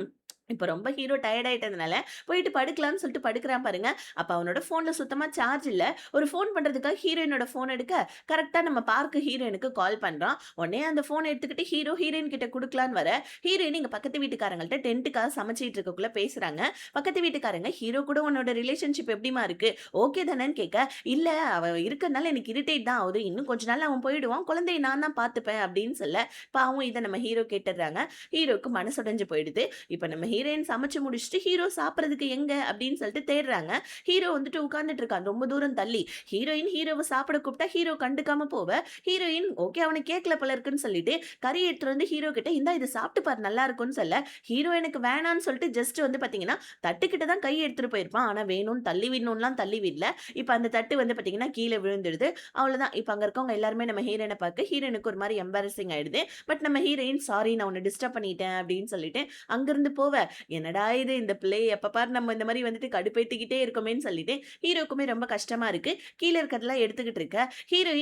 இப்ப ரொம்ப ஹீரோ டயர்ட் ஆயிட்டதுனால, போயிட்டு படுக்கலான்னு சொல்லிட்டு படுக்குறான் பாருங்க. அப்ப அவனோட ஃபோன்ல சுத்தமா சார்ஜ் இல்ல. ஒரு ஃபோன் பண்றதுக்காக ஹீரோயினோட ஃபோன் எடுக்க, கரெக்ட்டா நம்ம பார்க் ஹீரோயினுக்கு கால் பண்றான். உடனே அந்த ஃபோன எடுத்துக்கிட்டு ஹீரோயின் கிட்ட குடுக்கலான்னு வர, ஹீரோயின் இங்க பக்கத்து வீட்டுக்காரங்கள்ட்ட டென்ட்டுக்காக சமைச்சிட்டு இருக்கக்குள்ள பேசுறாங்க. பக்கத்து வீட்டுக்காரங்க, "ஹீரோ கூட உன்னோட ரிலேஷன்ஷிப் எப்படிம்மா இருக்கு? ஓகே தானேன்னு?" கேட்க, "இல்ல அவன் இருக்கறனால எனக்கு இரிட்டேட் தான் ஆவுது. இன்னும் கொஞ்ச நாள்ல அவன் போயிடுவான். குழந்தைய நான் தான் பார்த்துப்பேன்" அப்படின்னு சொல்ல, பாவம் இத நம்ம ஹீரோ கேட்டுர்றாங்க. ஹீரோக்கு மனசு உடைஞ்சு போயிடுது. இப்ப நம்ம ஹீரோயின் சமைச்சு முடிச்சுட்டு ஹீரோ சாப்பிடுறதுக்கு எங்க அப்படின்னு சொல்லிட்டு தேடுறாங்க. ஹீரோ வந்துட்டு உட்கார்ந்துட்டு இருக்கான் ரொம்ப தூரம் தள்ளி. ஹீரோயின் ஹீரோவ சாப்பிட கூப்பிட்டா ஹீரோ கண்டுக்காம போவ, ஹீரோயின் ஓகே அவனுக்கு கேட்கல போல இருக்குன்னு சொல்லிட்டு கறி எடுத்துட்டு வந்து ஹீரோ கிட்ட இந்தா இத சாப்பிட்டு பாரு நல்லா இருக்கும்னு சொல்ல, ஹீரோ எனக்கு வேணான்னு சொல்லிட்டு ஜஸ்ட் வந்து பார்த்தீங்கன்னா, தட்டுக்கிட்ட தான் கை எடுத்துட்டு போயிருப்பான். ஆனா வேணும்னு தள்ளி விடணும்லாம் தள்ளி விடல. இப்ப அந்த தட்டு வந்து பார்த்தீங்கன்னா, கீழ விழுந்துடுது. அவ்வளோதான். இப்ப அங்க இருக்கவங்க எல்லாருமே நம்ம ஹீரோயின பார்க்க ஹீரோயினுக்கு ஒரு மாரி எம்பாரஸிங் ஆயிடுது. பட் நம்ம ஹீரோயின் சாரி நான் உன்ன டிஸ்டர்ப் பண்ணிட்டேன் அப்படின்னு சொல்லிட்டு அங்கிருந்து போவ, என்னடா இது இந்த பிள்ளைய எப்ப பாரு நம்ம இந்த மாரி வந்துட்டு கடுப்பேத்திக்கிட்டே இருக்கோமேன்னு சொல்லிட்டு ஹீரோக்குமே ரொம்ப கஷ்டமா இருக்கு. கீழ இருக்கிறதெல்லாம் எடுத்துக்கிட்டு இருக்க. ஹீரோ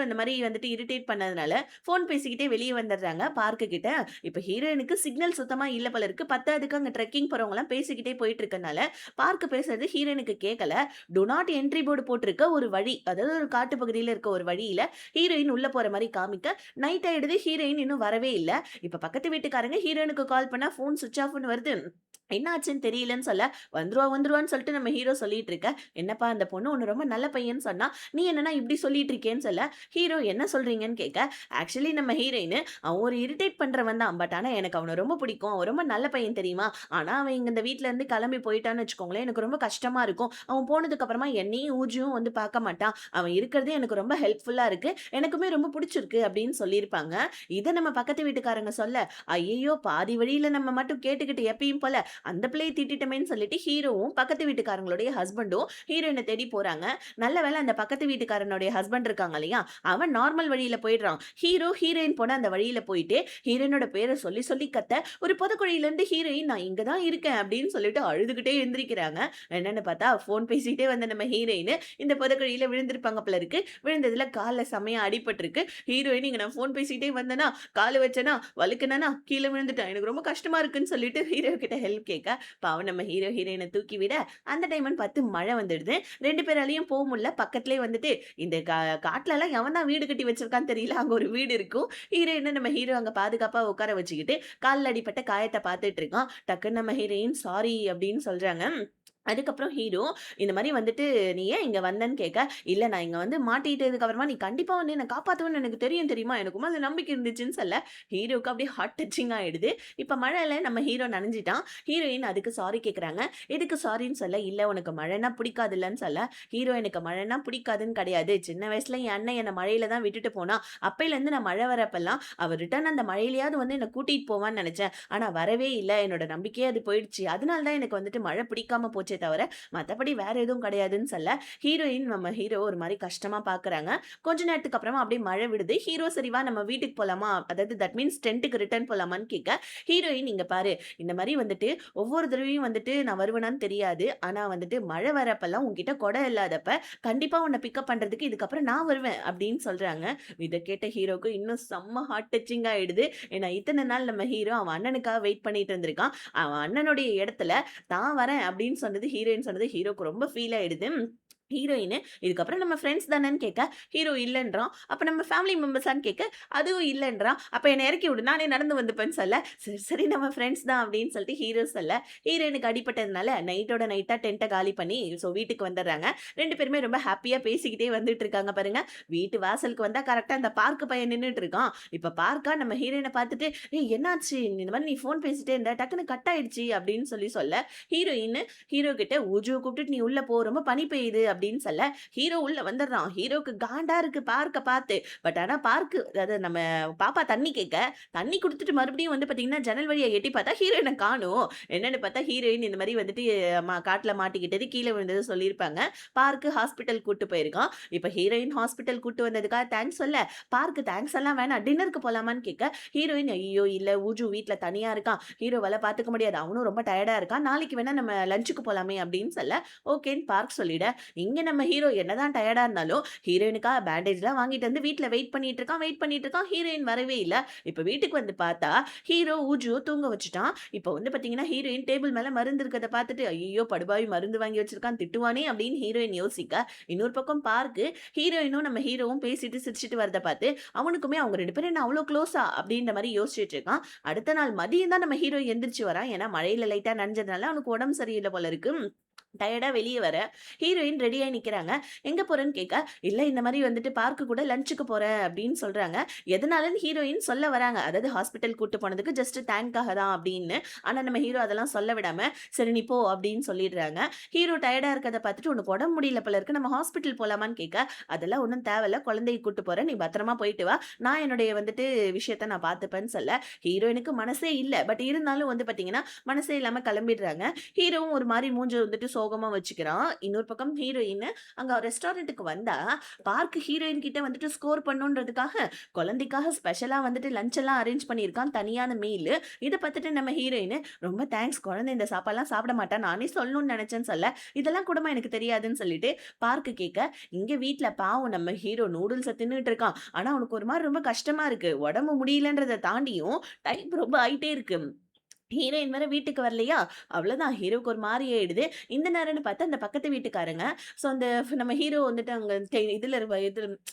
இந்த மாரி வந்துட்டு இரிட்டேட் பண்ணதுனால ஃபோன் பேசிக்கிட்டே வெளிய வந்துடுறாங்க பார்க்கு கிட்ட. இப்ப ஹீரோயினுக்கு சிக்னல் சுத்தமா இல்ல போல இருக்கு. பத்தாததுக்கு அங்க ட்ரெக்கிங் போறவங்கலாம் பேசிக்கிட்டே போயிட்டு இருக்கனால, பார்க் பேசுறது ஹீரோயினுக்கு கேட்கல. டூ நாட் என்ட்ரி போர்டு போட்டிருக்க ஒரு வழி, அதாவது ஒரு காட்டு பகுதியில இருக்க ஒரு வழியில ஹீரோயின் உள்ள போற மாரி காமிக்க, நைட் ஆயிடுது ஹீரோயின் இன்னும் வரவே இல்ல. இப்ப பக்கத்து வீட்டுக்காரங்க ஹீரோயினுக்கு கால் பண்ணா ஃபோன் ஸ்விட்ச் ஆஃப்ன்னு வருது. என்ன ஆச்சுன்னு தெரியலன்னு சொல்ல, வந்துருவான்னு சொல்லிட்டு நம்ம ஹீரோ சொல்லிட்டு இருக்க, என்னப்பா அந்த பொண்ணு உன்ன ரொம்ப நல்ல பையன்னு சொன்னா, நீ என்னன்னா இப்படி சொல்லிட்டு இருக்கேன்னு சொல்ல, ஹீரோ என்ன சொல்றீங்கன்னு கேட்க, ஆக்சுவலி நம்ம ஹீரோயின் அவன் ஒரு இரிட்டேட் பண்றவன் தான். பட் ஆனா எனக்கு அவன ரொம்ப பிடிக்கும். அவன் ரொம்ப நல்ல பையன் தெரியுமா? ஆனா அவன் இங்க இந்த வீட்ல இருந்து கிளம்பி போயிட்டான்னு வச்சுக்கோங்களேன், எனக்கு ரொம்ப கஷ்டமா இருக்கும். அவன் போனதுக்கு அப்புறமா என்னையும் ஊஜியும் வந்து பார்க்க மாட்டான். அவன் இருக்கிறதே எனக்கு ரொம்ப ஹெல்ப்ஃபுல்லா இருக்கு. எனக்குமே ரொம்ப பிடிச்சிருக்கு அப்படின்னு சொல்லியிருப்பாங்க. இத நம்ம பக்கத்து வீட்டுக்காரங்க சொல்ல, ஐயய்யோ! பாதி வழியில நம்ம மட்டும் கேட்டுக்கிட்டு எப்பயும் போல அந்த பிள்ளைய திட்டிட்டோமேன்னு சொல்லிட்டு ஹீரோவும், பக்கத்து வீட்டுக்காரங்களுடைய ஹஸ்பண்டும் ஹீரோயின தேடி போறாங்க. நல்ல வேளை அந்த பக்கத்து வீட்டுக்காரனுடைய ஹஸ்பண்ட் இருக்காங்க இல்லையா? அவன் நார்மல் வழியில போயிடுறான். ஹீரோயின் போன அந்த வழியில போயிட்டு, ஹீரோயினோட பேர சொல்லி சொல்லி கத்த, ஒரு பொதக்குழியிலருந்து ஹீரோயின் நான் இங்க தான் இருக்கேன் அப்படின்னு சொல்லிட்டு அழுதுகிட்டே எந்திரிக்கிறாங்க. என்னன்னு பார்த்தா, ஃபோன் பேசிட்டே வந்த நம்ம ஹீரோயின் இந்த பொதக்குழியில விழுந்திருப்பாங்க போல இருக்கு. விழுந்ததுல கால்ல செமையா அடிபட்டுருக்கு. ஹீரோயின் இங்க நான் ஃபோன் பேசிட்டே வந்தேனா, கால வச்சேனா, வழுக்குனேனா, கீழ விழுந்துட்டேன். எனக்கு ரொம்ப கஷ்டமா இருக்குன்னு சொல்லிட்டு ஹீரோ கிட்ட ஹெல்ப் கேட்க, பாவம் நம்ம ஹீரோயின தூக்கி விட, அந்த டைம்ன்னு பார்த்து மழை வந்துடுது. 2 பேராலயும் போ முடியல. பக்கத்திலேயே வந்துட்டு இந்த காட்டுலலாம் எவன் தான் வீடு கட்டி வச்சிருக்கான்னு தெரியல. அங்க ஒரு வீடு இருக்கும். ஹீரோயின நம்ம ஹீரோ அங்க பாதுகாப்பா உட்கார வச்சுக்கிட்டு, கால்ல அடிபட்ட காயத்த பார்த்துட்டு இருக்கான். டக்குன்னு நம்ம ஹீரோயின் சாரி அப்படின்னு சொல்றாங்க. அதுக்கப்புறம் ஹீரோ இந்த மாரி வந்துட்டு, "நீ ஏன் இங்க வந்தன்னு?" கேட்க, "இல்ல நான் இங்க வந்து மாட்டிட்டதுக்கு அப்புறமா நீ கண்டிப்பா வந்து என்ன காப்பாத்துவன்னு எனக்கு தெரியும் தெரியுமா? எனக்கு உன் மேல நம்பிக்கை இருந்துச்சுன்னு" சொல்ல, ஹீரோவுக்கு அப்படியே ஹார்ட் டச்சிங் ஆயிடுது. இப்ப மழையில நம்ம ஹீரோ நனைஞ்சுட்டான். ஹீரோயின் அதுக்கு சாரி கேட்கறாங்க. எதுக்கு சாரின்னு சொல்ல, "இல்ல உனக்கு மழைன்னா பிடிக்காதுல்லன்னு" சொல்ல, ஹீரோ "எனக்கு மழைன்னா பிடிக்காதுன்னு கிடையாது. சின்ன வயசுல என் அண்ணன் என்ன மழையில தான் விட்டுட்டு போனான். அப்பையிலேருந்து நான் மழை வரப்பல்லாம் அவ ரிட்டர்ன் அந்த மழையிலயாவது வந்து என்ன கூட்டிட்டு போவான்னு நெனச்சேன். ஆனா வரவே இல்ல. என்னோட நம்பிக்கையே அது போயிடுச்சு. அதனால தான் எனக்கு வந்துட்டு மழை பிடிக்காம போச்சே தவிர, மத்தபடி வேற எதுவும் கிடையாதுன்னு சொல்ல, ஹீரோயின் நம்ம ஹீரோ ஒரு மாரி கஷ்டமா பார்க்குறாங்க. கொஞ்ச நேரத்துக்கு அப்புறமா அப்படியே மழை விடுது. ஹீரோ "சரி வா நம்ம வீட்டுக்கு போலாமா?" அதாவது தட் மீன்ஸ் டென்ட்க்கு ரிட்டர்ன் போலாமான்னு கேட்க, ஹீரோயின் "இங்க பாரு, இந்த மாரி வந்துட்டு ஒவ்வொரு தடவையும் வந்துட்டு நான் வருவேனான்னு தெரியாது. ஆனா வந்துட்டு மழை வரப்பல்லாம் உன்கிட்ட கொடை இல்லாதப்ப, கண்டிப்பா உன்ன பிக்கப் பண்றதுக்கு இதுக்கப்புறம் நான் வருவேன்." அப்படின்னு சொல்றாங்க. இத கேட்ட ஹீரோக்கு இன்னும் செம்ம ஹார்ட் டச்சிங் ஆயிடுது. ஏன்னா இத்தன நாள் நம்ம ஹீரோ அவன் அண்ணனுக்காக வெயிட் பண்ணிட்டு இருந்திருக்கான். அவன் அண்ணனுடைய இடத்துல தான் வரேன் அப்படின்னு சொன்னது ஹீரோயின் சொன்னது ஹீரோக்கு ரொம்ப ஃபீல் ஆயிடுது. ஹீரோயின் இதுக்கப்புறம் நம்ம ஃப்ரெண்ட்ஸ் தானேன்னு கேட்க, ஹீரோ இல்லன்றான். அப்ப நம்ம ஃபேமிலி மெம்பர்ஸான்னு கேட்க, அதுவும் இல்லன்றான். அப்ப என்ன இறக்கி விடு நானே நடந்து வந்துப்பேன்னு சொல்ல, சரி சரி நம்ம ஃப்ரெண்ட்ஸ் தான் அப்படின்னு சொல்லிட்டு ஹீரோ சொல்ல, ஹீரோயினுக்கு அடிபட்டதுனால நைட்டோட நைட்டா டென்ட்ட காலி பண்ணி வீட்டுக்கு வந்துடுறாங்க. 2 பேருமே ரொம்ப ஹாப்பியா பேசிக்கிட்டே வந்துட்டு இருக்காங்க பாருங்க. வீட்டு வாசலுக்கு வந்தா கரெக்ட்டா அந்த பார்க் பையன் நின்னுட்டு இருக்கான். இப்ப பார்க்கா நம்ம ஹீரோயின பார்த்துட்டு, "ஏய் என்னாச்சு? இந்த மாரி நீ ஃபோன் பேசிட்டே இருந்த. டக்குனு கட் ஆயிடுச்சு" அப்படின்னு சொல்ல, ஹீரோயின் ஹீரோ கிட்ட "ஊஜுவ கூப்பிட்டுட்டு நீ உள்ள போ. ரொம்ப பனி பெய்யுது" அப்படின்னு சொல்ல, ஹீரோ உள்ள வந்துடுறான். ஹீரோக்கு காண்டா இருக்கு பார்க்க பார்த்து. பட் ஆனா பார்க்கு அதாவது நம்ம பாப்பா தண்ணி கேட்க, தண்ணி குடுத்துட்டு மறுபடியும் வந்து பார்த்தீங்கன்னா, ஜன்னல் வழியா எட்டி பார்த்தா ஹீரோயின காணோம். என்னன்னு பார்த்தா ஹீரோயின் இந்த மாரி வந்துட்டு காட்டுல மாட்டிக்கிட்டது, கீழ விழுந்தது சொல்லியிருப்பாங்க. பார்க்கு ஹாஸ்பிட்டல் கூட்டு போயிருக்கான். இப்ப ஹீரோயின் ஹாஸ்பிட்டல் கூட்டு வந்ததுக்காக தேங்க்ஸ் சொல்ல, பார்க்கு தேங்க்ஸ் எல்லாம் வேணாம் டின்னருக்கு போலாமான்னு கேட்க, ஹீரோயின் ஐயய்யோ! இல்ல ஊஜு வீட்ல தனியா இருக்கான். ஹீரோவால பார்த்துக்க முடியாது. அவனும் ரொம்ப டயர்டா இருக்கான். நாளைக்கு வேணா நம்ம லஞ்சுக்கு போலாமே அப்படின்னு சொல்ல, ஓகேன்னு பார்க் சொல்லிட, இங்க நம்ம ஹீரோ என்னதான் டயர்டா இருந்தாலும், ஹீரோயினுக்காக பேண்டேஜ்லாம் வாங்கிட்டு வந்து வீட்ல வெயிட் பண்ணிட்டு இருக்கான். ஹீரோயின் வரவே இல்ல. இப்ப வீட்டுக்கு வந்து பார்த்தா, ஹீரோ ஊஜுவ தூங்க வச்சுட்டான். இப்ப வந்து பார்த்தீங்கன்னா, ஹீரோயின் டேபிள் மேல மருந்து இருக்கத பார்த்துட்டு, ஐய்யய்யோ! படுபாவி மருந்து வாங்கி வச்சிருக்கான், திட்டுவானே அப்படின்னு ஹீரோயின் யோசிக்க, இன்னொரு பக்கம் பார்க்கு ஹீரோயினும் நம்ம ஹீரோவும் பேசிட்டு சிரிச்சுட்டு வரத பார்த்து, அவனுக்குமே அவங்க 2 பேரும் என்ன அவ்ளோ க்ளோஸா? அப்படின்ற மாரி யோசிச்சுட்டு இருக்கான். அடுத்த நாள் மதியம் தான் நம்ம ஹீரோ எந்திரிச்சு வரான். ஏன்னா மழையில லைட்டா நனஞ்சதுனால அவனுக்கு உடம்பு சரியில்ல போல இருக்கு. டயர்டா வெளிய வர, ஹீரோயின் ரெடியாயி நிக்கிறாங்க. "எங்க போறன்னு?" கேட்க, "இல்ல இந்த மாரி வந்துட்டு பார்க்கு கூட லஞ்சுக்கு போறேன்" அப்படின்னு சொல்றாங்க. எதனாலன்னு ஹீரோயின் சொல்ல வராங்க. அதாவது ஹாஸ்பிட்டல் கூட்டு போனதுக்கு ஜஸ்ட் தேங்க்காக தான் அப்படின்னு. ஆனா நம்ம ஹீரோ அதெல்லாம் சொல்ல விடாம, "சரி நீ போ" அப்படின்னு சொல்லிடுறாங்க. ஹீரோ டயர்டா இருக்கத பார்த்துட்டு, "உனக்கு உடம்பு முடியல போல இருக்கு. நம்ம ஹாஸ்பிட்டல் போலாமான்னு?" கேட்க, "அதெல்லாம் ஒண்ணும் தேவையில்ல. குழந்தைய கூட்டு போறேன். நீ பத்திரமா போயிட்டு வா. நான் என்னுடைய வந்துட்டு விஷயத்த நான் பார்த்துப்பேன்னு" சொல்ல, ஹீரோயினுக்கு மனசே இல்ல. பட் இருந்தாலும் வந்து பார்த்தீங்கன்னா, மனசே இல்லாம கிளம்பிடுறாங்க. ஹீரோவும் ஒரு மாரி மூஞ்ச வந்துட்டு சோகமா வச்சுக்கிறான். இன்னொரு பக்கம் ஹீரோயின் அங்க ரெஸ்டாரண்ட்டுக்கு வந்தா, பார்க் ஹீரோயின் கிட்ட வந்துட்டு ஸ்கோர் பண்ணணுன்றதுக்காக, குழந்தைக்காக ஸ்பெஷலா வந்துட்டு லஞ்ச் எல்லாம் அரேஞ்ச் பண்ணியிருக்கான். தனியான மீலு. இத பார்த்துட்டு நம்ம ஹீரோயின், "ரொம்ப தேங்க்ஸ் குழந்தை இந்த சாப்பாடுலாம் சாப்பிட மாட்டா. நானே சொல்லணும்னு நெனச்சேன்னு" சொல்ல, "இதெல்லாம் கூடமா எனக்கு தெரியாதுன்னு" சொல்லிட்டு பார்க் கேட்க, இங்க வீட்ல பாவம் நம்ம ஹீரோ நூடுல்ஸ தின்னுட்டு இருக்கான். ஆனா அவனுக்கு ஒரு மாரி ரொம்ப கஷ்டமா இருக்கு. உடம்பு முடியலன்றத தாண்டியும் டைம் ரொம்ப ஆயிட்டே இருக்கு. ஹீரோயின் வேற வீட்டுக்கு வரலையா, அவ்வளோதான் ஹீரோவுக்கு ஒரு மாரி ஆயிடுது. இந்த நேரம்னு பார்த்தா அந்த பக்கத்து வீட்டுக்காரங்க, ஸோ அந்த நம்ம ஹீரோ வந்துட்டு அங்க இதுல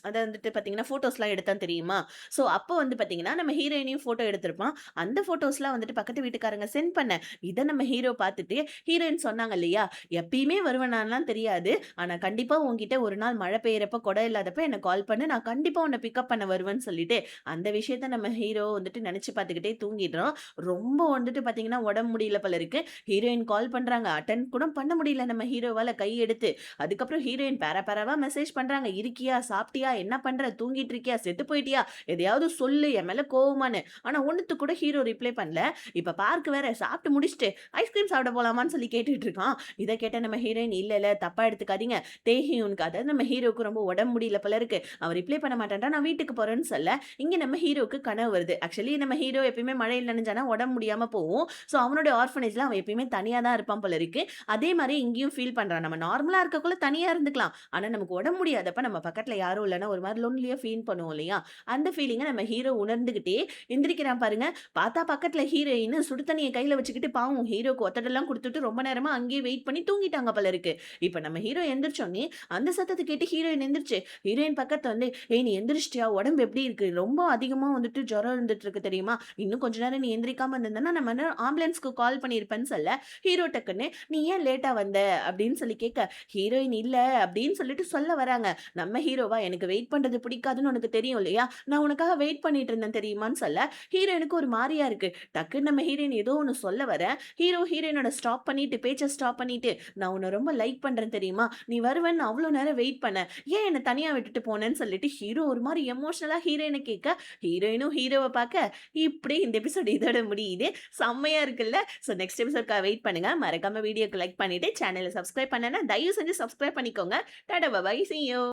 அத வந்துட்டு பார்த்தீங்கன்னா, ஃபோட்டோஸ்லாம் எடுத்தான் தெரியுமா? ஸோ அப்போ வந்து பார்த்தீங்கன்னா, நம்ம ஹீரோயினையும் ஃபோட்டோ எடுத்திருப்பான். அந்த ஃபோட்டோஸ்லாம் வந்துட்டு பக்கத்து வீட்டுக்காரங்க சென்ட் பண்ண, இத நம்ம ஹீரோ பார்த்துட்டு, ஹீரோயின் சொன்னாங்க இல்லையா, "எப்பயுமே வருவேனான்லாம் தெரியாது. ஆனா கண்டிப்பா உன்கிட்ட ஒரு நாள் மழை பெய்யறப்ப, குடை இல்லாதப்ப என்ன கால் பண்ணு. நான் கண்டிப்பா உன்ன பிக்கப் பண்ண வருவேன்னு" சொல்லிட்டு, அந்த விஷயத்த நம்ம ஹீரோ வந்துட்டு நெனச்சு பார்த்துக்கிட்டே தூங்கிடுறான். ரொம்ப வந்துட்டு பார்த்தீங்கன்னா, உடம்பு முடியல போல இருக்கு. ஹீரோயின் கால் பண்றாங்க. அட்டெண்ட் கூட பண்ண முடியல நம்ம ஹீரோவால கை எடுத்து. அதுக்கப்புறம் ஹீரோயின் பேரா பேராவா மெசேஜ் பண்றாங்க. "இருக்கியா? சாப்பிட்டியா? என்ன பண்ற? தூங்கிட்டு இருக்கியா? செத்து போயிட்டியா? எதையாவது சொல்லு என் மேல கோவமான்னு." ஆனா ஒண்ணுத்துக்கு கூட ஹீரோ ரிப்ளை பண்ணல. இப்ப பார்க் வேற சாப்பிட்டு முடிச்சுட்டு, ஐஸ்கிரீம் சாப்பிட போலாமான்னு சொல்லி கேட்டுட்டு இருக்கான். இத கேட்ட நம்ம ஹீரோயின், "இல்ல, இல்ல தப்பா எடுத்துக்காதீங்க. தேஹியூனுக்கு" அதாவது நம்ம ஹீரோவுக்கு ரொம்ப உடம்பு முடியல போல இருக்கு. அவன் ரிப்ளை பண்ண மாட்டேன்றான். நான் வீட்டுக்கு போறேன்னு சொல்ல, இங்க நம்ம ஹீரோவுக்கு கனவு வருது. ஆக்சுவலி நம்ம ஹீரோ எப்பயுமே மழையில நனைஞ்சானா உடம்பு முடியாம போவும். ஸோ அவனுடைய ஆர்ஃபனேஜ்ல அவன் எப்பயுமே தனியா தான் இருப்பான் போல இருக்கு. அதே மாரி இங்கேயும் ஃபீல் பண்றான். நம்ம நார்மலா இருக்கக்குள்ள தனியா இருந்துக்கலாம். ஆனா நமக்கு உடம்பு முடியாதப்ப நம்ம பக்கத்துல யாரும் இல்லன்னா ஒரு மாரி லோன்லியா ஃபீல் பண்ணுவோம் இல்லையா? அந்த ஃபீலிங்க நம்ம ஹீரோ உணர்ந்துகிட்டே எந்திரிக்கிறான் பாருங்க. பார்த்தா பக்கத்துல ஹீரோயின் சுடு தண்ணிய கையில வச்சுக்கிட்டு பாவம் ஹீரோக்கு ஒத்தடெல்லாம் குடுத்துட்டு ரொம்ப நேரமா அங்கேயே வெயிட் பண்ணி தூங்கிட்டாங்க போல இருக்கு. இப்ப நம்ம ஹீரோ எந்திரிச்சோனே அந்த சத்தத்த கேட்டு ஹீரோயின் எந்திரிச்சு ஹீரோயின் பக்கத்துல வந்து, "ஏய் நீ எந்திரிச்சிட்டியா? உடம்பு எப்படி இருக்கு? ரொம்ப அதிகமா வந்துட்டு ஜுரம் இருந்துட்டு இருக்கு தெரியுமா? இன்னும் கொஞ்ச நேரம் நீ எந்திரிக்காம இருந்திருந்தன்னா, நம்ம ஆம்புலன்ஸ்க்கு கால் பண்ணியிருப்பேன்னு" சொல்ல, ஹீரோ டக்குன்னு, "நீ ஏன் லேட்டா வந்த?" அப்படின்னு சொல்லி கேட்க, ஹீரோயின் இல்ல அப்படின்னு சொல்லிட்டு சொல்ல வராங்க. நம்ம ஹீரோவா, "எனக்கு வெயிட் பண்றது பிடிக்காதுன்னு உனக்கு தெரியும் இல்லையா? நான் உனக்காக வெயிட் பண்ணிட்டு இருந்தேன் தெரியுமான்னு" சொல்ல, ஹீரோயினுக்கு ஒரு மாரியா இருக்கு. டக்குன்னு நம்ம ஹீரோயின் ஏதோ ஒண்ணு சொல்ல வர, ஹீரோ ஹீரோயினோட ஸ்டாப் பண்ணிட்டு, பேச்ச ஸ்டாப் பண்ணிட்டு, "நான் உன்ன ரொம்ப லைக் பண்றேன் தெரியுமா? நீ வருவேன்னு நான் அவ்ளோ நேரம் வெயிட் பண்ணேன். ஏன் என்ன தனியா விட்டுட்டு போனேன்னு" சொல்லிட்டு ஹீரோ ஒரு மாரி எமோஷனலா ஹீரோயின கேட்க, ஹீரோயினும் ஹீரோவ பார்க்க, இப்படி இந்த எபிசோட் இதோட முடியுது. செம்மையா இருக்குல்ல? ஸோ நெக்ஸ்ட் எபிசோட்காக வெயிட் பண்ணுங்க. மறக்காம வீடியோக்கு லைக் பண்ணிட்டு, சேனல சப்ஸ்கிரைப் பண்ணலன்னா தயவு செஞ்சு சப்ஸ்கிரைப் பண்ணிக்கோங்க. டாடா! பாய்! See you.